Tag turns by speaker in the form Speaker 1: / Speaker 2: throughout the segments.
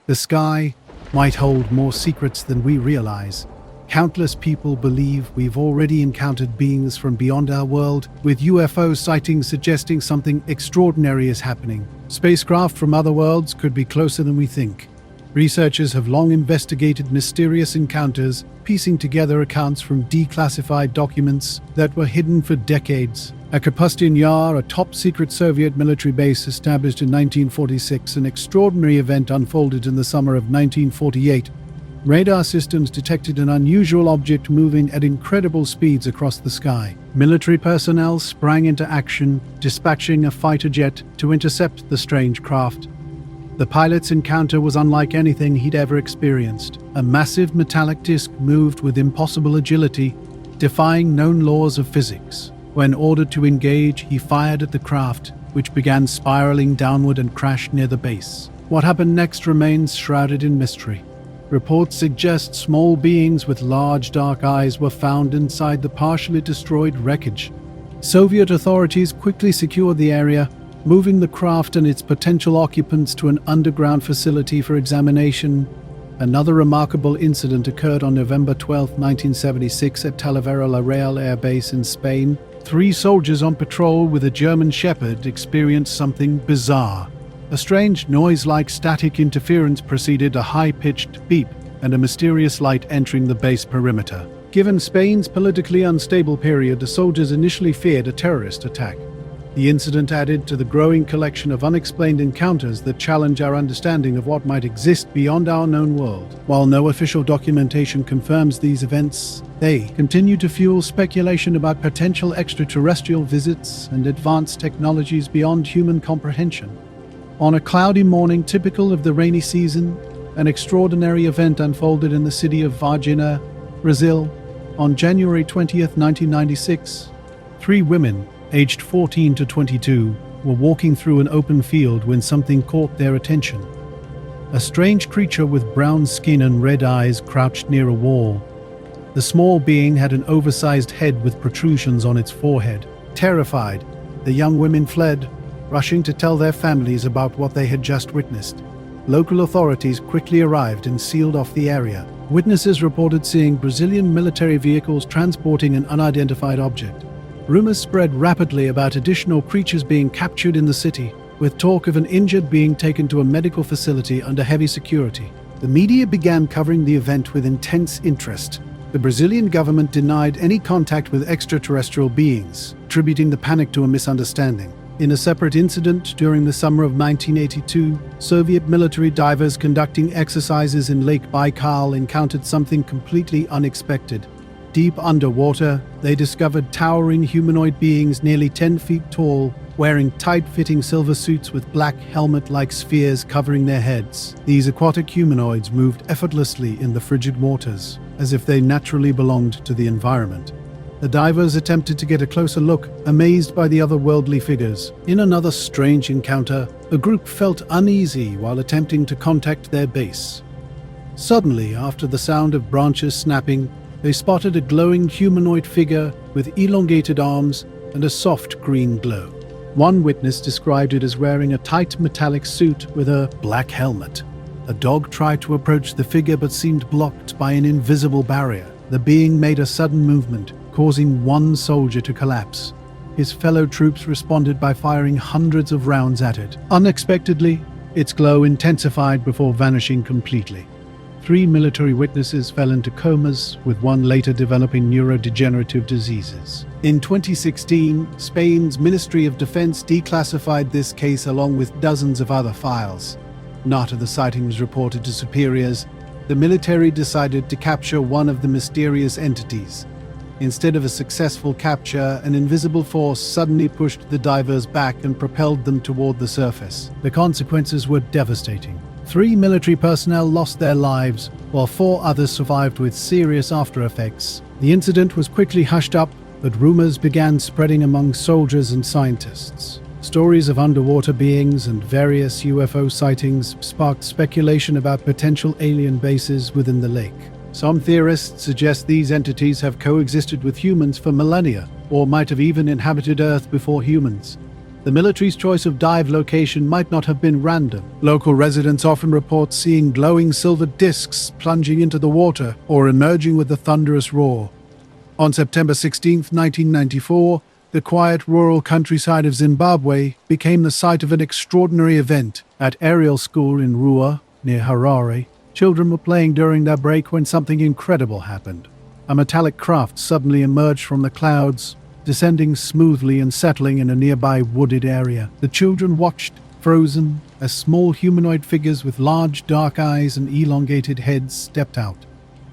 Speaker 1: The sky might hold more secrets than we realize. Countless people believe we've already encountered beings from beyond our world, with UFO sightings suggesting something extraordinary is happening. Spacecraft from other worlds could be closer than we think. Researchers have long investigated mysterious encounters, piecing together accounts from declassified documents that were hidden for decades. At Kapustin Yar, a top-secret Soviet military base established in 1946, an extraordinary event unfolded in the summer of 1948. Radar systems detected an unusual object moving at incredible speeds across the sky. Military personnel sprang into action, dispatching a fighter jet to intercept the strange craft. The pilot's encounter was unlike anything he'd ever experienced. A massive metallic disc moved with impossible agility, defying known laws of physics. When ordered to engage, he fired at the craft, which began spiraling downward and crashed near the base. What happened next remains shrouded in mystery. Reports suggest small beings with large dark eyes were found inside the partially destroyed wreckage. Soviet authorities quickly secured the area, moving the craft and its potential occupants to an underground facility for examination. Another remarkable incident occurred on November 12, 1976 at Talavera La Real Air Base in Spain. 3 soldiers on patrol with a German Shepherd experienced something bizarre. A strange noise-like static interference preceded a high-pitched beep and a mysterious light entering the base perimeter. Given Spain's politically unstable period, the soldiers initially feared a terrorist attack. The incident added to the growing collection of unexplained encounters that challenge our understanding of what might exist beyond our known world. While no official documentation confirms these events, they continue to fuel speculation about potential extraterrestrial visits and advanced technologies beyond human comprehension. On a cloudy morning typical of the rainy season, an extraordinary event unfolded in the city of Varginha, Brazil. On January 20, 1996, 3 women, aged 14 to 22, were walking through an open field when something caught their attention. A strange creature with brown skin and red eyes crouched near a wall. The small being had an oversized head with protrusions on its forehead. Terrified, the young women fled, rushing to tell their families about what they had just witnessed. Local authorities quickly arrived and sealed off the area. Witnesses reported seeing Brazilian military vehicles transporting an unidentified object. Rumors spread rapidly about additional creatures being captured in the city, with talk of an injured being taken to a medical facility under heavy security. The media began covering the event with intense interest. The Brazilian government denied any contact with extraterrestrial beings, attributing the panic to a misunderstanding. In a separate incident during the summer of 1982, Soviet military divers conducting exercises in Lake Baikal encountered something completely unexpected. Deep underwater, they discovered towering humanoid beings nearly 10 feet tall, wearing tight-fitting silver suits with black helmet-like spheres covering their heads. These aquatic humanoids moved effortlessly in the frigid waters, as if they naturally belonged to the environment. The divers attempted to get a closer look, amazed by the otherworldly figures. In another strange encounter, a group felt uneasy while attempting to contact their base. Suddenly, after the sound of branches snapping, they spotted a glowing humanoid figure with elongated arms and a soft green glow. One witness described it as wearing a tight metallic suit with a black helmet. A dog tried to approach the figure but seemed blocked by an invisible barrier. The being made a sudden movement, causing one soldier to collapse. His fellow troops responded by firing hundreds of rounds at it. Unexpectedly, its glow intensified before vanishing completely. 3 military witnesses fell into comas, with one later developing neurodegenerative diseases. In 2016, Spain's Ministry of Defense declassified this case along with dozens of other files. Not of the sighting was reported to superiors. The military decided to capture one of the mysterious entities. Instead of a successful capture, an invisible force suddenly pushed the divers back and propelled them toward the surface. The consequences were devastating. 3 military personnel lost their lives, while 4 others survived with serious after-effects. The incident was quickly hushed up, but rumors began spreading among soldiers and scientists. Stories of underwater beings and various UFO sightings sparked speculation about potential alien bases within the lake. Some theorists suggest these entities have coexisted with humans for millennia, or might have even inhabited Earth before humans. The military's choice of dive location might not have been random. Local residents often report seeing glowing silver discs plunging into the water or emerging with a thunderous roar. On September 16, 1994, the quiet rural countryside of Zimbabwe became the site of an extraordinary event. At aerial school in Rua, near Harare, children were playing during their break when something incredible happened. A metallic craft suddenly emerged from the clouds, descending smoothly and settling in a nearby wooded area. The children watched, frozen, as small humanoid figures with large dark eyes and elongated heads stepped out.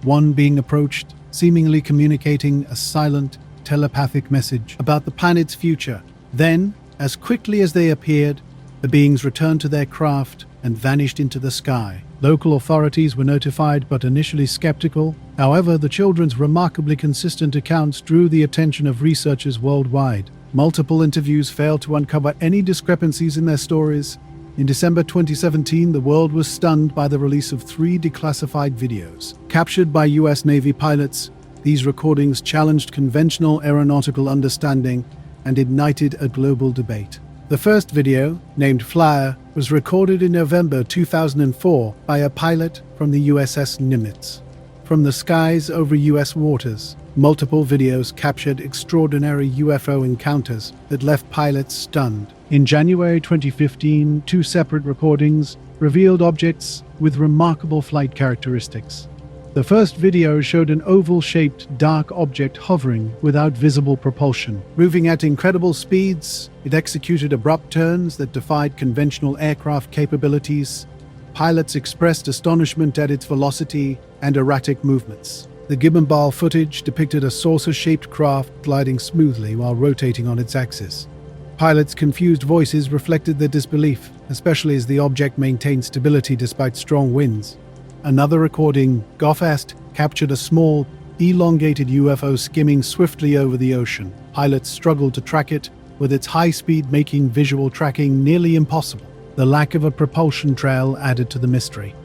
Speaker 1: One being approached, seemingly communicating a silent, telepathic message about the planet's future. Then, as quickly as they appeared, the beings returned to their craft and vanished into the sky. Local authorities were notified but initially skeptical. However, the children's remarkably consistent accounts drew the attention of researchers worldwide. Multiple interviews failed to uncover any discrepancies in their stories. In December 2017, the world was stunned by the release of 3 declassified videos. Captured by US Navy pilots, these recordings challenged conventional aeronautical understanding and ignited a global debate. The first video, named Flyer, was recorded in November 2004 by a pilot from the USS Nimitz. From the skies over US waters, multiple videos captured extraordinary UFO encounters that left pilots stunned. In January 2015, 2 separate recordings revealed objects with remarkable flight characteristics. The first video showed an oval-shaped dark object hovering without visible propulsion. Moving at incredible speeds, it executed abrupt turns that defied conventional aircraft capabilities. Pilots expressed astonishment at its velocity and erratic movements. The gimbal footage depicted a saucer-shaped craft gliding smoothly while rotating on its axis. Pilots' confused voices reflected their disbelief, especially as the object maintained stability despite strong winds. Another recording, Goffest, captured a small, elongated UFO skimming swiftly over the ocean. Pilots struggled to track it, with its high speed making visual tracking nearly impossible. The lack of a propulsion trail added to the mystery.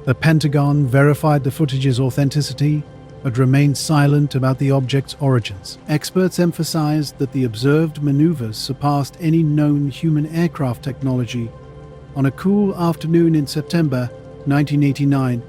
Speaker 1: The Pentagon verified the footage's authenticity, but remained silent about the object's origins. Experts emphasized that the observed maneuvers surpassed any known human aircraft technology. On a cool afternoon in September 1989,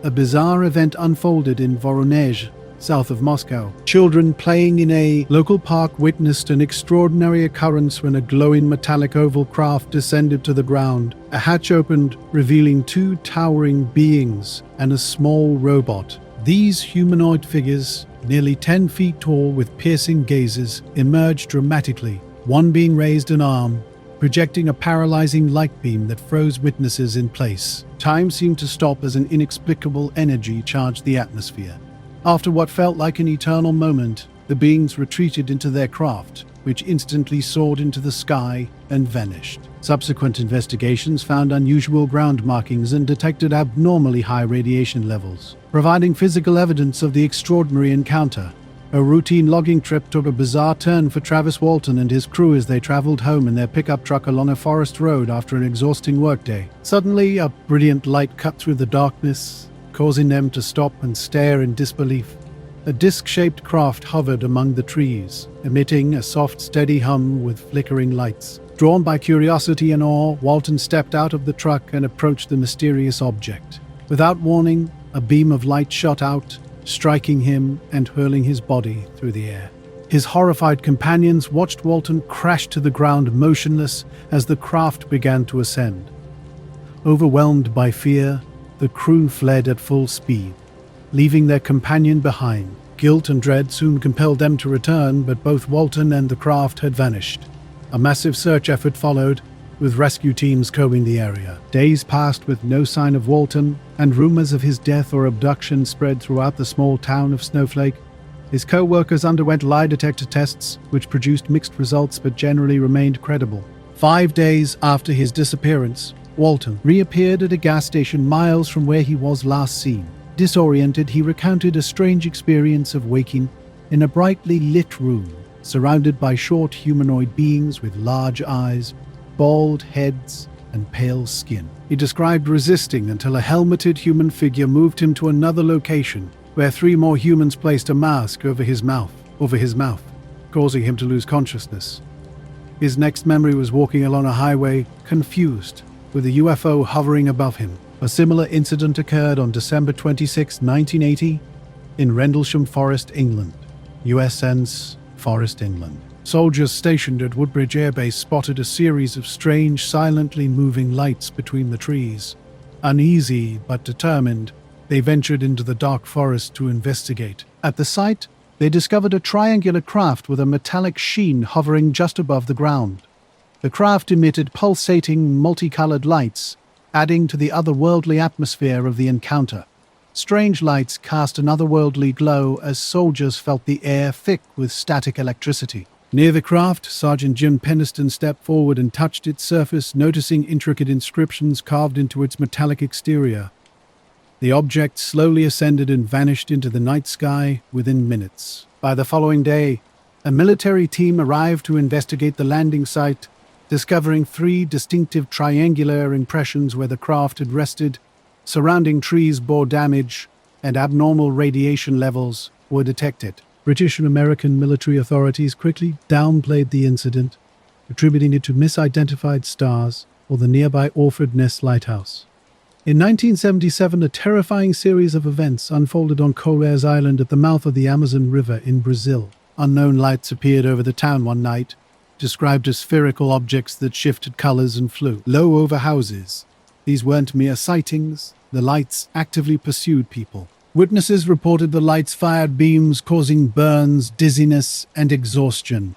Speaker 1: a bizarre event unfolded in Voronezh, south of Moscow. Children playing in a local park witnessed an extraordinary occurrence when a glowing metallic oval craft descended to the ground. A hatch opened, revealing 2 towering beings and a small robot. These humanoid figures, nearly 10 feet tall with piercing gazes, emerged dramatically, one being raised an arm, projecting a paralyzing light beam that froze witnesses in place. Time seemed to stop as an inexplicable energy charged the atmosphere. After what felt like an eternal moment, the beings retreated into their craft, which instantly soared into the sky and vanished. Subsequent investigations found unusual ground markings and detected abnormally high radiation levels, providing physical evidence of the extraordinary encounter. A routine logging trip took a bizarre turn for Travis Walton and his crew as they traveled home in their pickup truck along a forest road after an exhausting workday. Suddenly, a brilliant light cut through the darkness, causing them to stop and stare in disbelief. A disc-shaped craft hovered among the trees, emitting a soft, steady hum with flickering lights. Drawn by curiosity and awe, Walton stepped out of the truck and approached the mysterious object. Without warning, a beam of light shot out, striking him and hurling his body through the air. His horrified companions watched Walton crash to the ground motionless as the craft began to ascend. Overwhelmed by fear, the crew fled at full speed, leaving their companion behind. Guilt and dread soon compelled them to return, but both Walton and the craft had vanished. A massive search effort followed, with rescue teams combing the area. Days passed with no sign of Walton, and rumors of his death or abduction spread throughout the small town of Snowflake. His co-workers underwent lie detector tests, which produced mixed results but generally remained credible. 5 days after his disappearance, Walton reappeared at a gas station miles from where he was last seen. Disoriented, he recounted a strange experience of waking in a brightly lit room, surrounded by short humanoid beings with large eyes, bald heads, and pale skin. He described resisting until a helmeted human figure moved him to another location, where 3 more humans placed a mask over his mouth, causing him to lose consciousness. His next memory was walking along a highway, confused, with a UFO hovering above him. A similar incident occurred on December 26, 1980, in Rendlesham Forest, England. USN's Forest, England. Soldiers stationed at Woodbridge Air Base spotted a series of strange, silently moving lights between the trees. Uneasy but determined, they ventured into the dark forest to investigate. At the site, they discovered a triangular craft with a metallic sheen hovering just above the ground. The craft emitted pulsating, multicolored lights, adding to the otherworldly atmosphere of the encounter. Strange lights cast an otherworldly glow as soldiers felt the air thick with static electricity. Near the craft, Sergeant Jim Penniston stepped forward and touched its surface, noticing intricate inscriptions carved into its metallic exterior. The object slowly ascended and vanished into the night sky within minutes. By the following day, a military team arrived to investigate the landing site, discovering 3 distinctive triangular impressions where the craft had rested. Surrounding trees bore damage, and abnormal radiation levels were detected. British and American military authorities quickly downplayed the incident, attributing it to misidentified stars or the nearby Orford Ness Lighthouse. In 1977, a terrifying series of events unfolded on Colliers Island at the mouth of the Amazon River in Brazil. Unknown lights appeared over the town one night, described as spherical objects that shifted colors and flew low over houses. These weren't mere sightings. The lights actively pursued people. Witnesses reported the lights fired beams causing burns, dizziness, and exhaustion.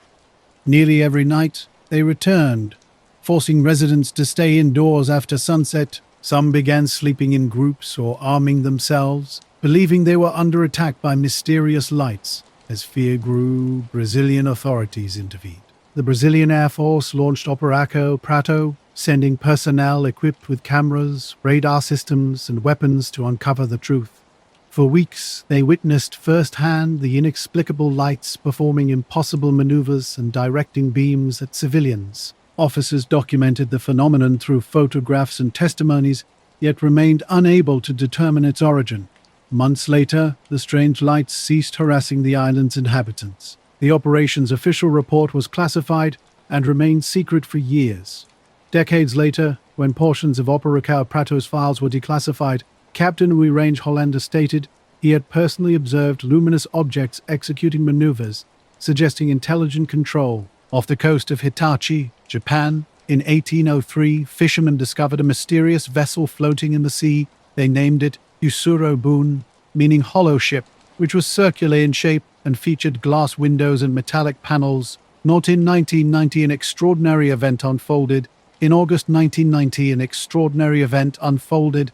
Speaker 1: Nearly every night, they returned, forcing residents to stay indoors after sunset. Some began sleeping in groups or arming themselves, believing they were under attack by mysterious lights. As fear grew, Brazilian authorities intervened. The Brazilian Air Force launched Operação Prato, sending personnel equipped with cameras, radar systems, and weapons to uncover the truth. For weeks, they witnessed firsthand the inexplicable lights performing impossible maneuvers and directing beams at civilians. Officers documented the phenomenon through photographs and testimonies, yet remained unable to determine its origin. Months later, the strange lights ceased harassing the island's inhabitants. The operation's official report was classified and remained secret for years. Decades later, when portions of Operação Prato's files were declassified, Captain Uirange Hollander stated he had personally observed luminous objects executing maneuvers, suggesting intelligent control. Off the coast of Hitachi, Japan, in 1803, fishermen discovered a mysterious vessel floating in the sea. They named it Usuro Bun, meaning hollow ship, which was circular in shape and featured glass windows and metallic panels. Not in 1990, an extraordinary event unfolded. In August 1990, an extraordinary event unfolded.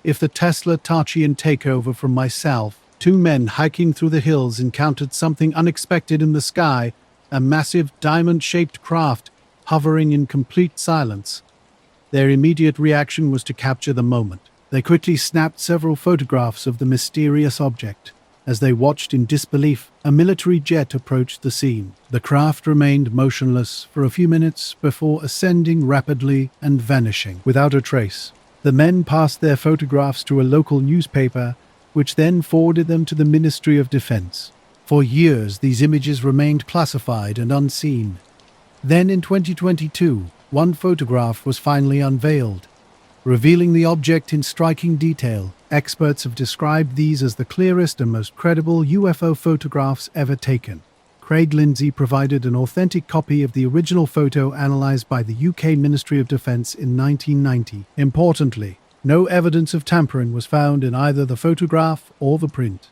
Speaker 1: If the Tesla Tachian takeover from myself, 2 men hiking through the hills encountered something unexpected in the sky, a massive diamond-shaped craft hovering in complete silence. Their immediate reaction was to capture the moment. They quickly snapped several photographs of the mysterious object. As they watched in disbelief, a military jet approached the scene. The craft remained motionless for a few minutes before ascending rapidly and vanishing without a trace. The men passed their photographs to a local newspaper, which then forwarded them to the Ministry of Defense. For years, these images remained classified and unseen. Then in 2022, one photograph was finally unveiled, revealing the object in striking detail. Experts have described these as the clearest and most credible UFO photographs ever taken. Craig Lindsay provided an authentic copy of the original photo analyzed by the UK Ministry of Defence in 1990. Importantly, no evidence of tampering was found in either the photograph or the print.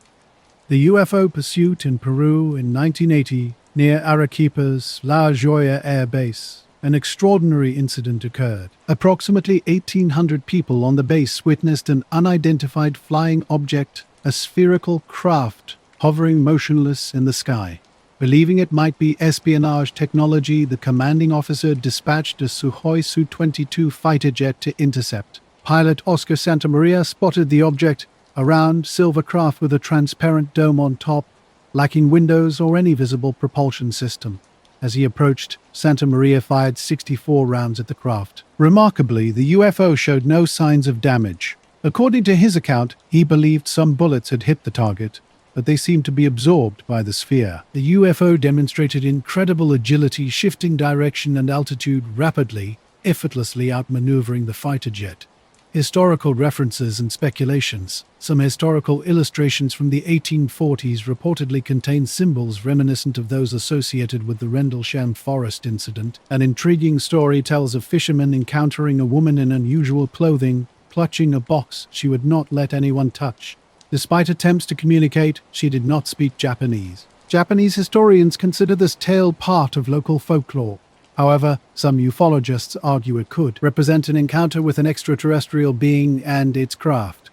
Speaker 1: The UFO pursuit in Peru in 1980 near Arequipa's La Joya Air Base. An extraordinary incident occurred. Approximately 1,800 people on the base witnessed an unidentified flying object, a spherical craft, hovering motionless in the sky. Believing it might be espionage technology, the commanding officer dispatched a Sukhoi Su-22 fighter jet to intercept. Pilot Oscar Santamaria spotted the object, a round silver craft with a transparent dome on top, lacking windows or any visible propulsion system. As he approached, Santamaria fired 64 rounds at the craft. Remarkably, the UFO showed no signs of damage. According to his account, he believed some bullets had hit the target, but they seemed to be absorbed by the sphere. The UFO demonstrated incredible agility, shifting direction and altitude rapidly, effortlessly outmaneuvering the fighter jet. Historical references and speculations. Some historical illustrations from the 1840s reportedly contain symbols reminiscent of those associated with the Rendlesham Forest incident. An intriguing story tells of fishermen encountering a woman in unusual clothing, clutching a box she would not let anyone touch. Despite attempts to communicate, she did not speak Japanese. Japanese historians consider this tale part of local folklore. However, some ufologists argue it could represent an encounter with an extraterrestrial being and its craft.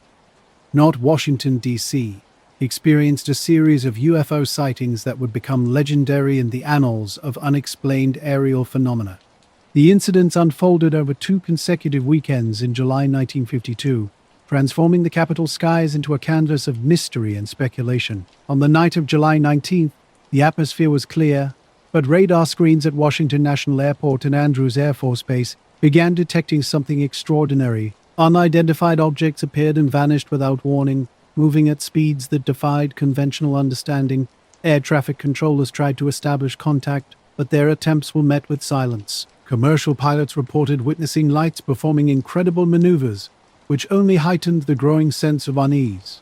Speaker 1: Not Washington, D.C. experienced a series of UFO sightings that would become legendary in the annals of unexplained aerial phenomena. The incidents unfolded over 2 consecutive weekends in July 1952, transforming the capital skies into a canvas of mystery and speculation. On the night of July 19th, the atmosphere was clear, but radar screens at Washington National Airport and Andrews Air Force Base began detecting something extraordinary. Unidentified objects appeared and vanished without warning, moving at speeds that defied conventional understanding. Air traffic controllers tried to establish contact, but their attempts were met with silence. Commercial pilots reported witnessing lights performing incredible maneuvers, which only heightened the growing sense of unease.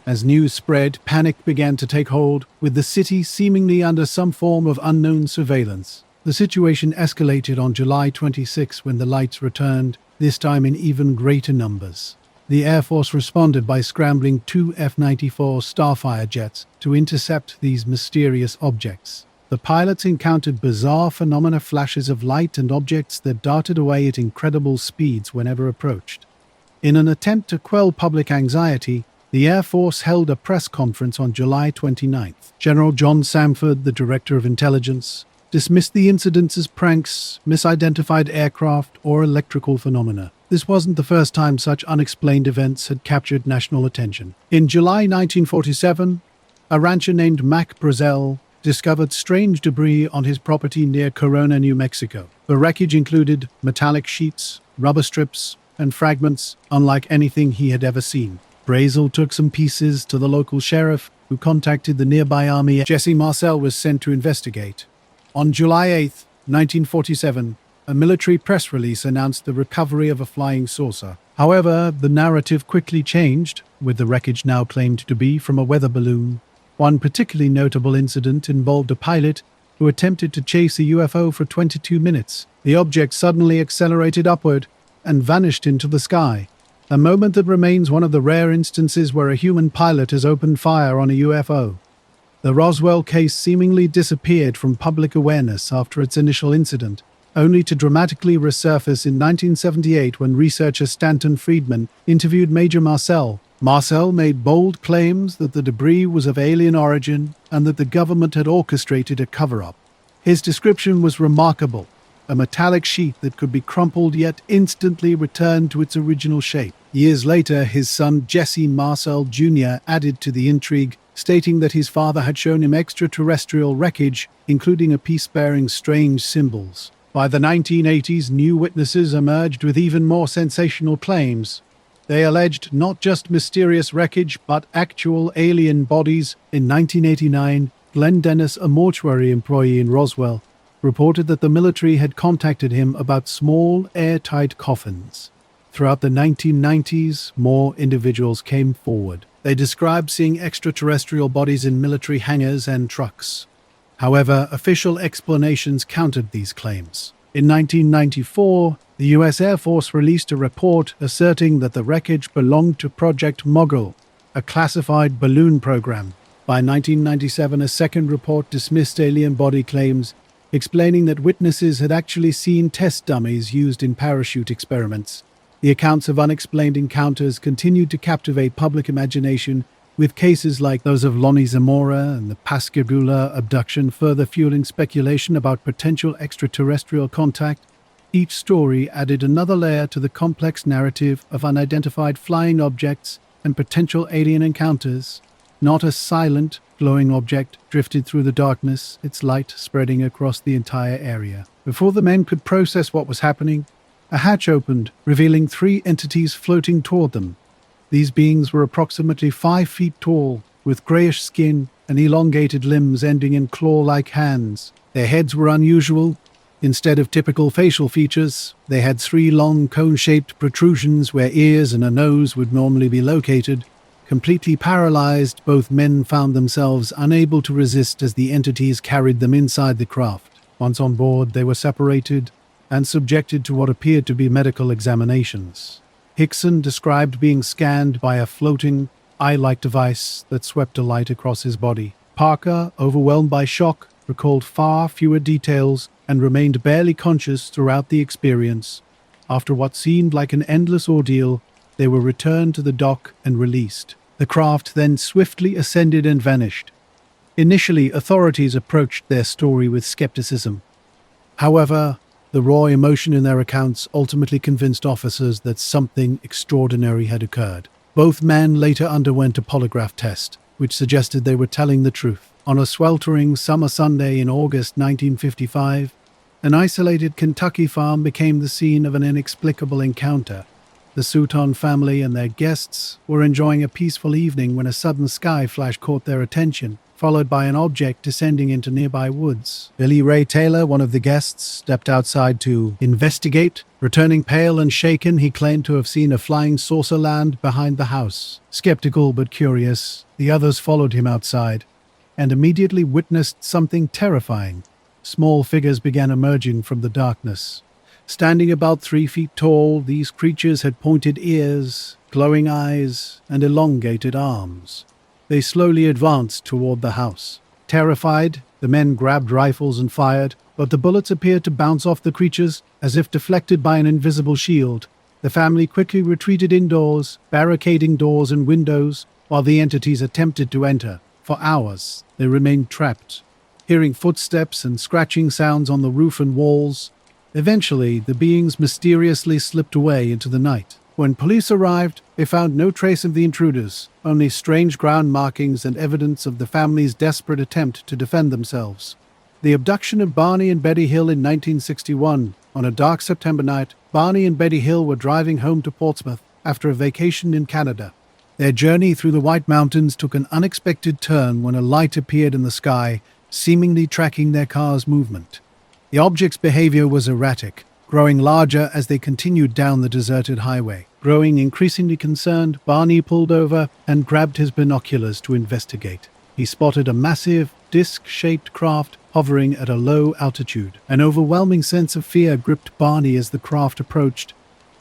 Speaker 1: As news spread, panic began to take hold, with the city seemingly under some form of unknown surveillance. The situation escalated on July 26 when the lights returned, this time in even greater numbers. The Air Force responded by scrambling 2 F-94 Starfire jets to intercept these mysterious objects. The pilots encountered bizarre phenomena, flashes of light and objects that darted away at incredible speeds whenever approached. In an attempt to quell public anxiety, the Air Force held a press conference on July 29th. General John Samford, the Director of Intelligence, dismissed the incidents as pranks, misidentified aircraft, or electrical phenomena. This wasn't the first time such unexplained events had captured national attention. In July 1947, a rancher named Mac Brazel discovered strange debris on his property near Corona, New Mexico. The wreckage included metallic sheets, rubber strips, and fragments unlike anything he had ever seen. Brazel took some pieces to the local sheriff, who contacted the nearby army. Jesse Marcel was sent to investigate. On July 8, 1947, a military press release announced the recovery of a flying saucer. However, the narrative quickly changed, with the wreckage now claimed to be from a weather balloon. One particularly notable incident involved a pilot who attempted to chase a UFO for 22 minutes. The object suddenly accelerated upward and vanished into the sky, a moment that remains one of the rare instances where a human pilot has opened fire on a UFO. The Roswell case seemingly disappeared from public awareness after its initial incident, only to dramatically resurface in 1978 when researcher Stanton Friedman interviewed Major Marcel. Marcel made bold claims that the debris was of alien origin and that the government had orchestrated a cover-up. His description was remarkable: a metallic sheet that could be crumpled yet instantly returned to its original shape. Years later, his son Jesse Marcel Jr. added to the intrigue, stating that his father had shown him extraterrestrial wreckage, including a piece bearing strange symbols. By the 1980s, new witnesses emerged with even more sensational claims. They alleged not just mysterious wreckage, but actual alien bodies. In 1989, Glenn Dennis, a mortuary employee in Roswell, reported that the military had contacted him about small, airtight coffins. Throughout the 1990s, more individuals came forward. They described seeing extraterrestrial bodies in military hangars and trucks. However, official explanations countered these claims. In 1994, the U.S. Air Force released a report asserting that the wreckage belonged to Project Mogul, a classified balloon program. By 1997, a second report dismissed alien body claims, explaining that witnesses had actually seen test dummies used in parachute experiments. The accounts of unexplained encounters continued to captivate public imagination, with cases like those of Lonnie Zamora and the Pascagoula abduction further fueling speculation about potential extraterrestrial contact. Each story added another layer to the complex narrative of unidentified flying objects and potential alien encounters. Not a silent, glowing object drifted through the darkness, its light spreading across the entire area. Before the men could process what was happening, a hatch opened, revealing 3 entities floating toward them. These beings were approximately 5 feet tall, with grayish skin and elongated limbs ending in claw-like hands. Their heads were unusual. Instead of typical facial features, they had 3 long cone-shaped protrusions where ears and a nose would normally be located. Completely paralyzed, both men found themselves unable to resist as the entities carried them inside the craft. Once on board, they were separated and subjected to what appeared to be medical examinations. Hickson described being scanned by a floating, eye-like device that swept a light across his body. Parker, overwhelmed by shock, recalled far fewer details and remained barely conscious throughout the experience. After what seemed like an endless ordeal, they were returned to the dock and released. The craft then swiftly ascended and vanished. Initially, authorities approached their story with skepticism. However, the raw emotion in their accounts ultimately convinced officers that something extraordinary had occurred. Both men later underwent a polygraph test, which suggested they were telling the truth. On a sweltering summer Sunday in August 1955, an isolated Kentucky farm became the scene of an inexplicable encounter. The Sutton family and their guests were enjoying a peaceful evening when a sudden sky flash caught their attention, followed by an object descending into nearby woods. Billy Ray Taylor, one of the guests, stepped outside to investigate. Returning pale and shaken, he claimed to have seen a flying saucer land behind the house. Skeptical but curious, the others followed him outside and immediately witnessed something terrifying. Small figures began emerging from the darkness. Standing about 3 feet tall, these creatures had pointed ears, glowing eyes, and elongated arms. They slowly advanced toward the house. Terrified, the men grabbed rifles and fired, but the bullets appeared to bounce off the creatures as if deflected by an invisible shield. The family quickly retreated indoors, barricading doors and windows, while the entities attempted to enter. For hours, they remained trapped, hearing footsteps and scratching sounds on the roof and walls. Eventually, the beings mysteriously slipped away into the night. When police arrived, they found no trace of the intruders, only strange ground markings and evidence of the family's desperate attempt to defend themselves. The abduction of Barney and Betty Hill in 1961. On a dark September night, Barney and Betty Hill were driving home to Portsmouth after a vacation in Canada. Their journey through the White Mountains took an unexpected turn when a light appeared in the sky, seemingly tracking their car's movement. The object's behavior was erratic, growing larger as they continued down the deserted highway. Growing increasingly concerned, Barney pulled over and grabbed his binoculars to investigate. He spotted a massive, disc-shaped craft hovering at a low altitude. An overwhelming sense of fear gripped Barney as the craft approached.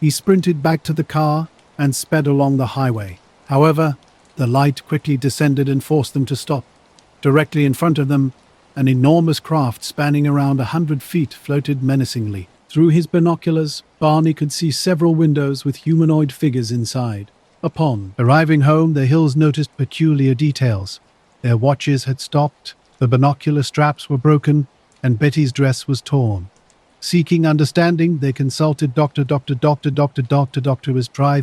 Speaker 1: He sprinted back to the car and sped along the highway. However, the light quickly descended and forced them to stop. Directly in front of them, an enormous craft spanning around 100 feet floated menacingly. Through his binoculars, Barney could see several windows with humanoid figures inside. Upon arriving home, the Hills noticed peculiar details. Their watches had stopped, the binocular straps were broken, and Betty's dress was torn. Seeking understanding, they consulted Dr. Drive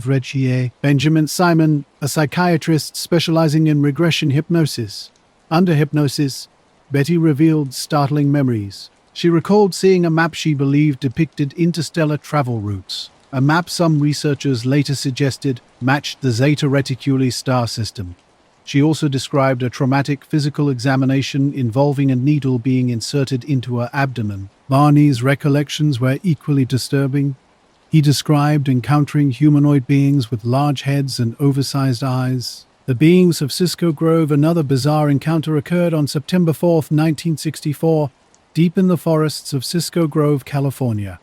Speaker 1: Rechier, Benjamin Simon, a psychiatrist specializing in regression hypnosis. Under hypnosis, Betty revealed startling memories. She recalled seeing a map she believed depicted interstellar travel routes, a map some researchers later suggested matched the Zeta Reticuli star system. She also described a traumatic physical examination involving a needle being inserted into her abdomen. Barney's recollections were equally disturbing. He described encountering humanoid beings with large heads and oversized eyes. The beings of Cisco Grove. Another bizarre encounter occurred on September 4, 1964, deep in the forests of Cisco Grove, California.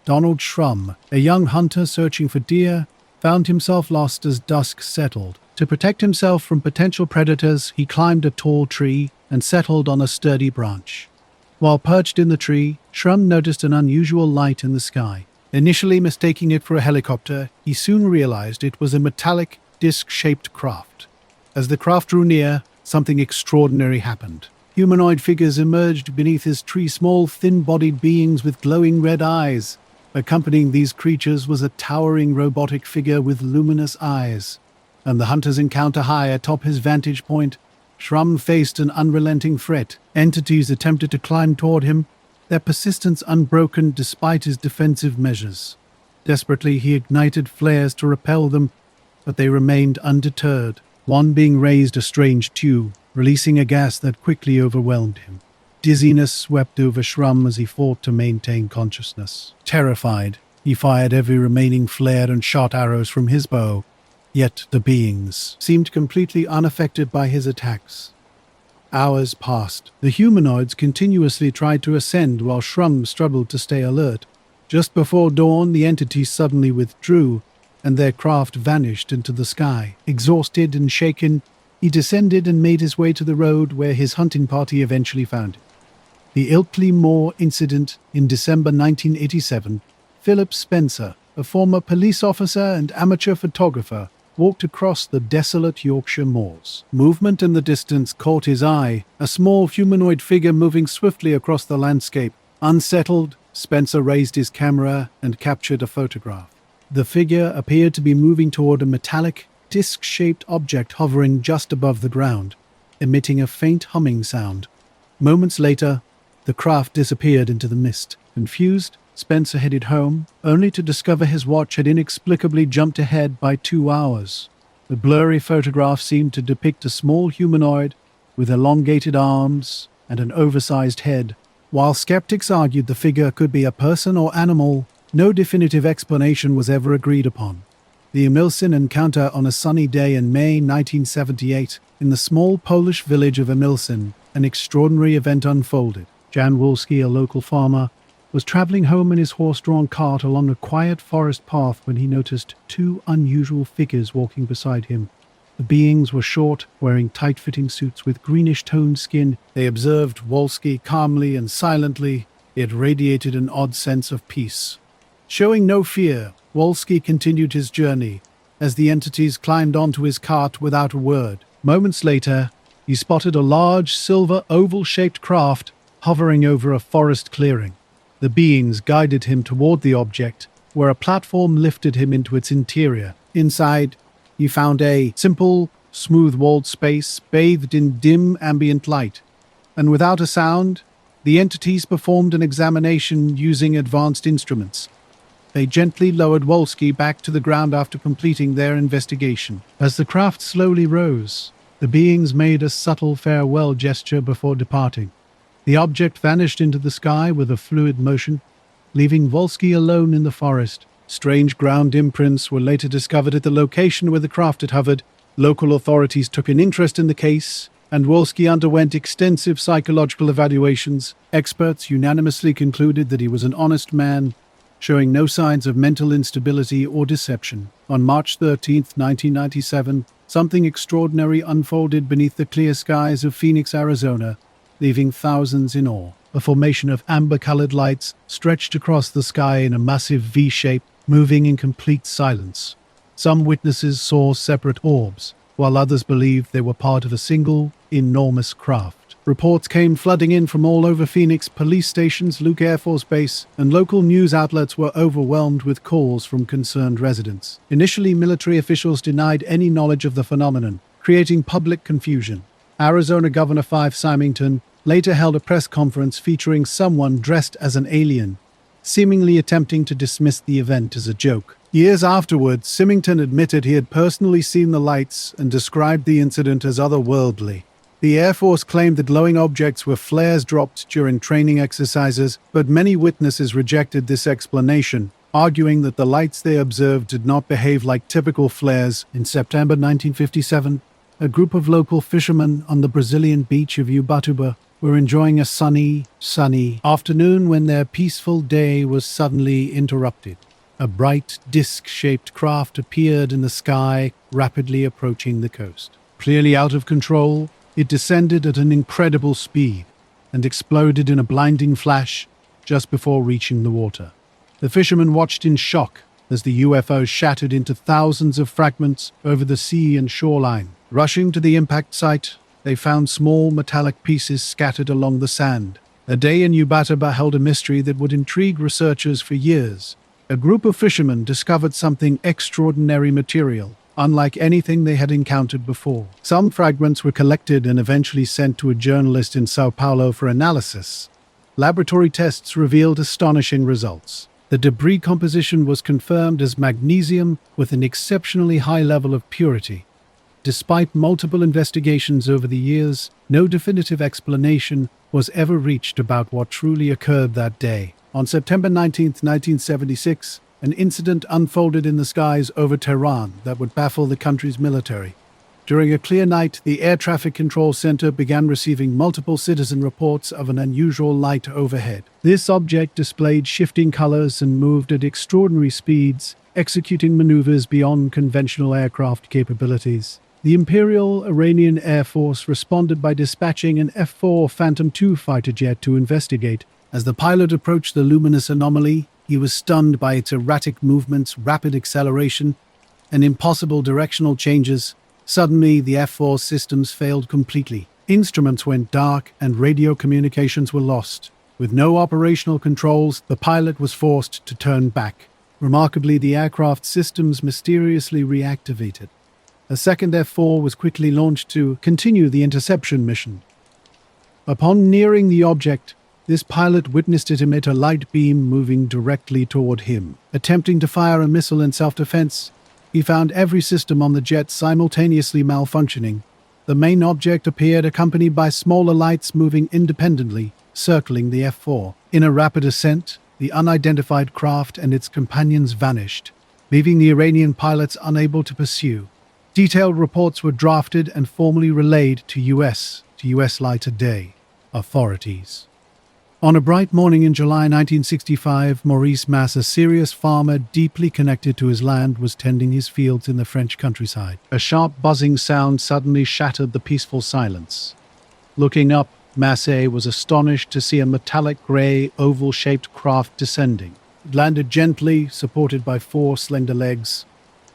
Speaker 1: Donald Schrum, a young hunter searching for deer, found himself lost as dusk settled. To protect himself from potential predators, he climbed a tall tree and settled on a sturdy branch. While perched in the tree, Schrum noticed an unusual light in the sky. Initially mistaking it for a helicopter, he soon realized it was a metallic, disc-shaped craft. As the craft drew near, something extraordinary happened. Humanoid figures emerged beneath his tree, small, thin-bodied beings with glowing red eyes. Accompanying these creatures was a towering robotic figure with luminous eyes. And the hunter's encounter high atop his vantage point, Schrum faced an unrelenting threat. Entities attempted to climb toward him, their persistence unbroken despite his defensive measures. Desperately, he ignited flares to repel them, but they remained undeterred. one being raised a strange tube, releasing a gas that quickly overwhelmed him. Dizziness swept over Shrum as he fought to maintain consciousness. Terrified, he fired every remaining flare and shot arrows from his bow, yet the beings seemed completely unaffected by his attacks. Hours passed. The humanoids continuously tried to ascend while Shrum struggled to stay alert. Just before dawn, the entities suddenly withdrew, and their craft vanished into the sky. Exhausted and shaken, he descended and made his way to the road where his hunting party eventually found him. The Ilkley Moor incident in December 1987, Philip Spencer, a former police officer and amateur photographer, walked across the desolate Yorkshire moors. Movement in the distance caught his eye, a small humanoid figure moving swiftly across the landscape. Unsettled, Spencer raised his camera and captured a photograph. The figure appeared to be moving toward a metallic, disc-shaped object hovering just above the ground, emitting a faint humming sound. Moments later, the craft disappeared into the mist. Confused, Spencer headed home, only to discover his watch had inexplicably jumped ahead by 2 hours. The blurry photograph seemed to depict a small humanoid with elongated arms and an oversized head. While skeptics argued the figure could be a person or animal, no definitive explanation was ever agreed upon. The Emilsin encounter on a sunny day in May 1978, in the small Polish village of Emilsin, an extraordinary event unfolded. Jan Wolski, a local farmer, was traveling home in his horse-drawn cart along a quiet forest path when he noticed 2 unusual figures walking beside him. The beings were short, wearing tight-fitting suits with greenish-toned skin. They observed Wolski calmly and silently. It radiated an odd sense of peace. Showing no fear, Wolski continued his journey as the entities climbed onto his cart without a word. Moments later, he spotted a large silver oval-shaped craft hovering over a forest clearing. The beings guided him toward the object, where a platform lifted him into its interior. Inside, he found a simple, smooth-walled space bathed in dim ambient light, and without a sound, the entities performed an examination using advanced instruments. They gently lowered Wolski back to the ground after completing their investigation. As the craft slowly rose, the beings made a subtle farewell gesture before departing. The object vanished into the sky with a fluid motion, leaving Wolski alone in the forest. Strange ground imprints were later discovered at the location where the craft had hovered. Local authorities took an interest in the case, and Wolski underwent extensive psychological evaluations. Experts unanimously concluded that he was an honest man, showing no signs of mental instability or deception. On March 13, 1997, something extraordinary unfolded beneath the clear skies of Phoenix, Arizona, leaving thousands in awe. A formation of amber-colored lights stretched across the sky in a massive V shape, moving in complete silence. Some witnesses saw separate orbs, while others believed they were part of a single, enormous craft. Reports came flooding in from all over Phoenix. Police stations, Luke Air Force Base, and local news outlets were overwhelmed with calls from concerned residents. Initially, military officials denied any knowledge of the phenomenon, creating public confusion. Arizona Governor Fife Symington later held a press conference featuring someone dressed as an alien, seemingly attempting to dismiss the event as a joke. Years afterwards, Symington admitted he had personally seen the lights and described the incident as otherworldly. The Air Force claimed the glowing objects were flares dropped during training exercises, but many witnesses rejected this explanation, arguing that the lights they observed did not behave like typical flares. In September 1957, a group of local fishermen on the Brazilian beach of Ubatuba were enjoying a sunny afternoon when their peaceful day was suddenly interrupted. A bright, disc-shaped craft appeared in the sky, rapidly approaching the coast. Clearly out of control, it descended at an incredible speed and exploded in a blinding flash just before reaching the water. The fishermen watched in shock as the UFO shattered into thousands of fragments over the sea and shoreline. Rushing to the impact site, they found small metallic pieces scattered along the sand. A day in Ubatuba held a mystery that would intrigue researchers for years. A group of fishermen discovered something extraordinary material, unlike anything they had encountered before. Some fragments were collected and eventually sent to a journalist in Sao Paulo for analysis. Laboratory tests revealed astonishing results. The debris composition was confirmed as magnesium with an exceptionally high level of purity. despite multiple investigations over the years, no definitive explanation was ever reached about what truly occurred that day. On September 19, 1976, an incident unfolded in the skies over Tehran that would baffle the country's military. During a clear night, the Air Traffic Control Center began receiving multiple citizen reports of an unusual light overhead. This object displayed shifting colors and moved at extraordinary speeds, executing maneuvers beyond conventional aircraft capabilities. The Imperial Iranian Air Force responded by dispatching an F-4 Phantom II fighter jet to investigate. As the pilot approached the luminous anomaly, he was stunned by its erratic movements, rapid acceleration, and impossible directional changes. Suddenly, the F-4 systems failed completely. Instruments went dark and radio communications were lost. With no operational controls, the pilot was forced to turn back. Remarkably, the aircraft systems mysteriously reactivated. A second F-4 was quickly launched to continue the interception mission. Upon nearing the object, this pilot witnessed it emit a light beam moving directly toward him. Attempting to fire a missile in self-defense, he found every system on the jet simultaneously malfunctioning. The main object appeared accompanied by smaller lights moving independently, circling the F-4. In a rapid ascent, the unidentified craft and its companions vanished, leaving the Iranian pilots unable to pursue. Detailed reports were drafted and formally relayed to U.S. Light Today authorities. On a bright morning in July 1965, Maurice Mass, a serious farmer deeply connected to his land, was tending his fields in the French countryside. A sharp buzzing sound suddenly shattered the peaceful silence. Looking up, Massey was astonished to see a metallic gray, oval-shaped craft descending. It landed gently, supported by 4 slender legs.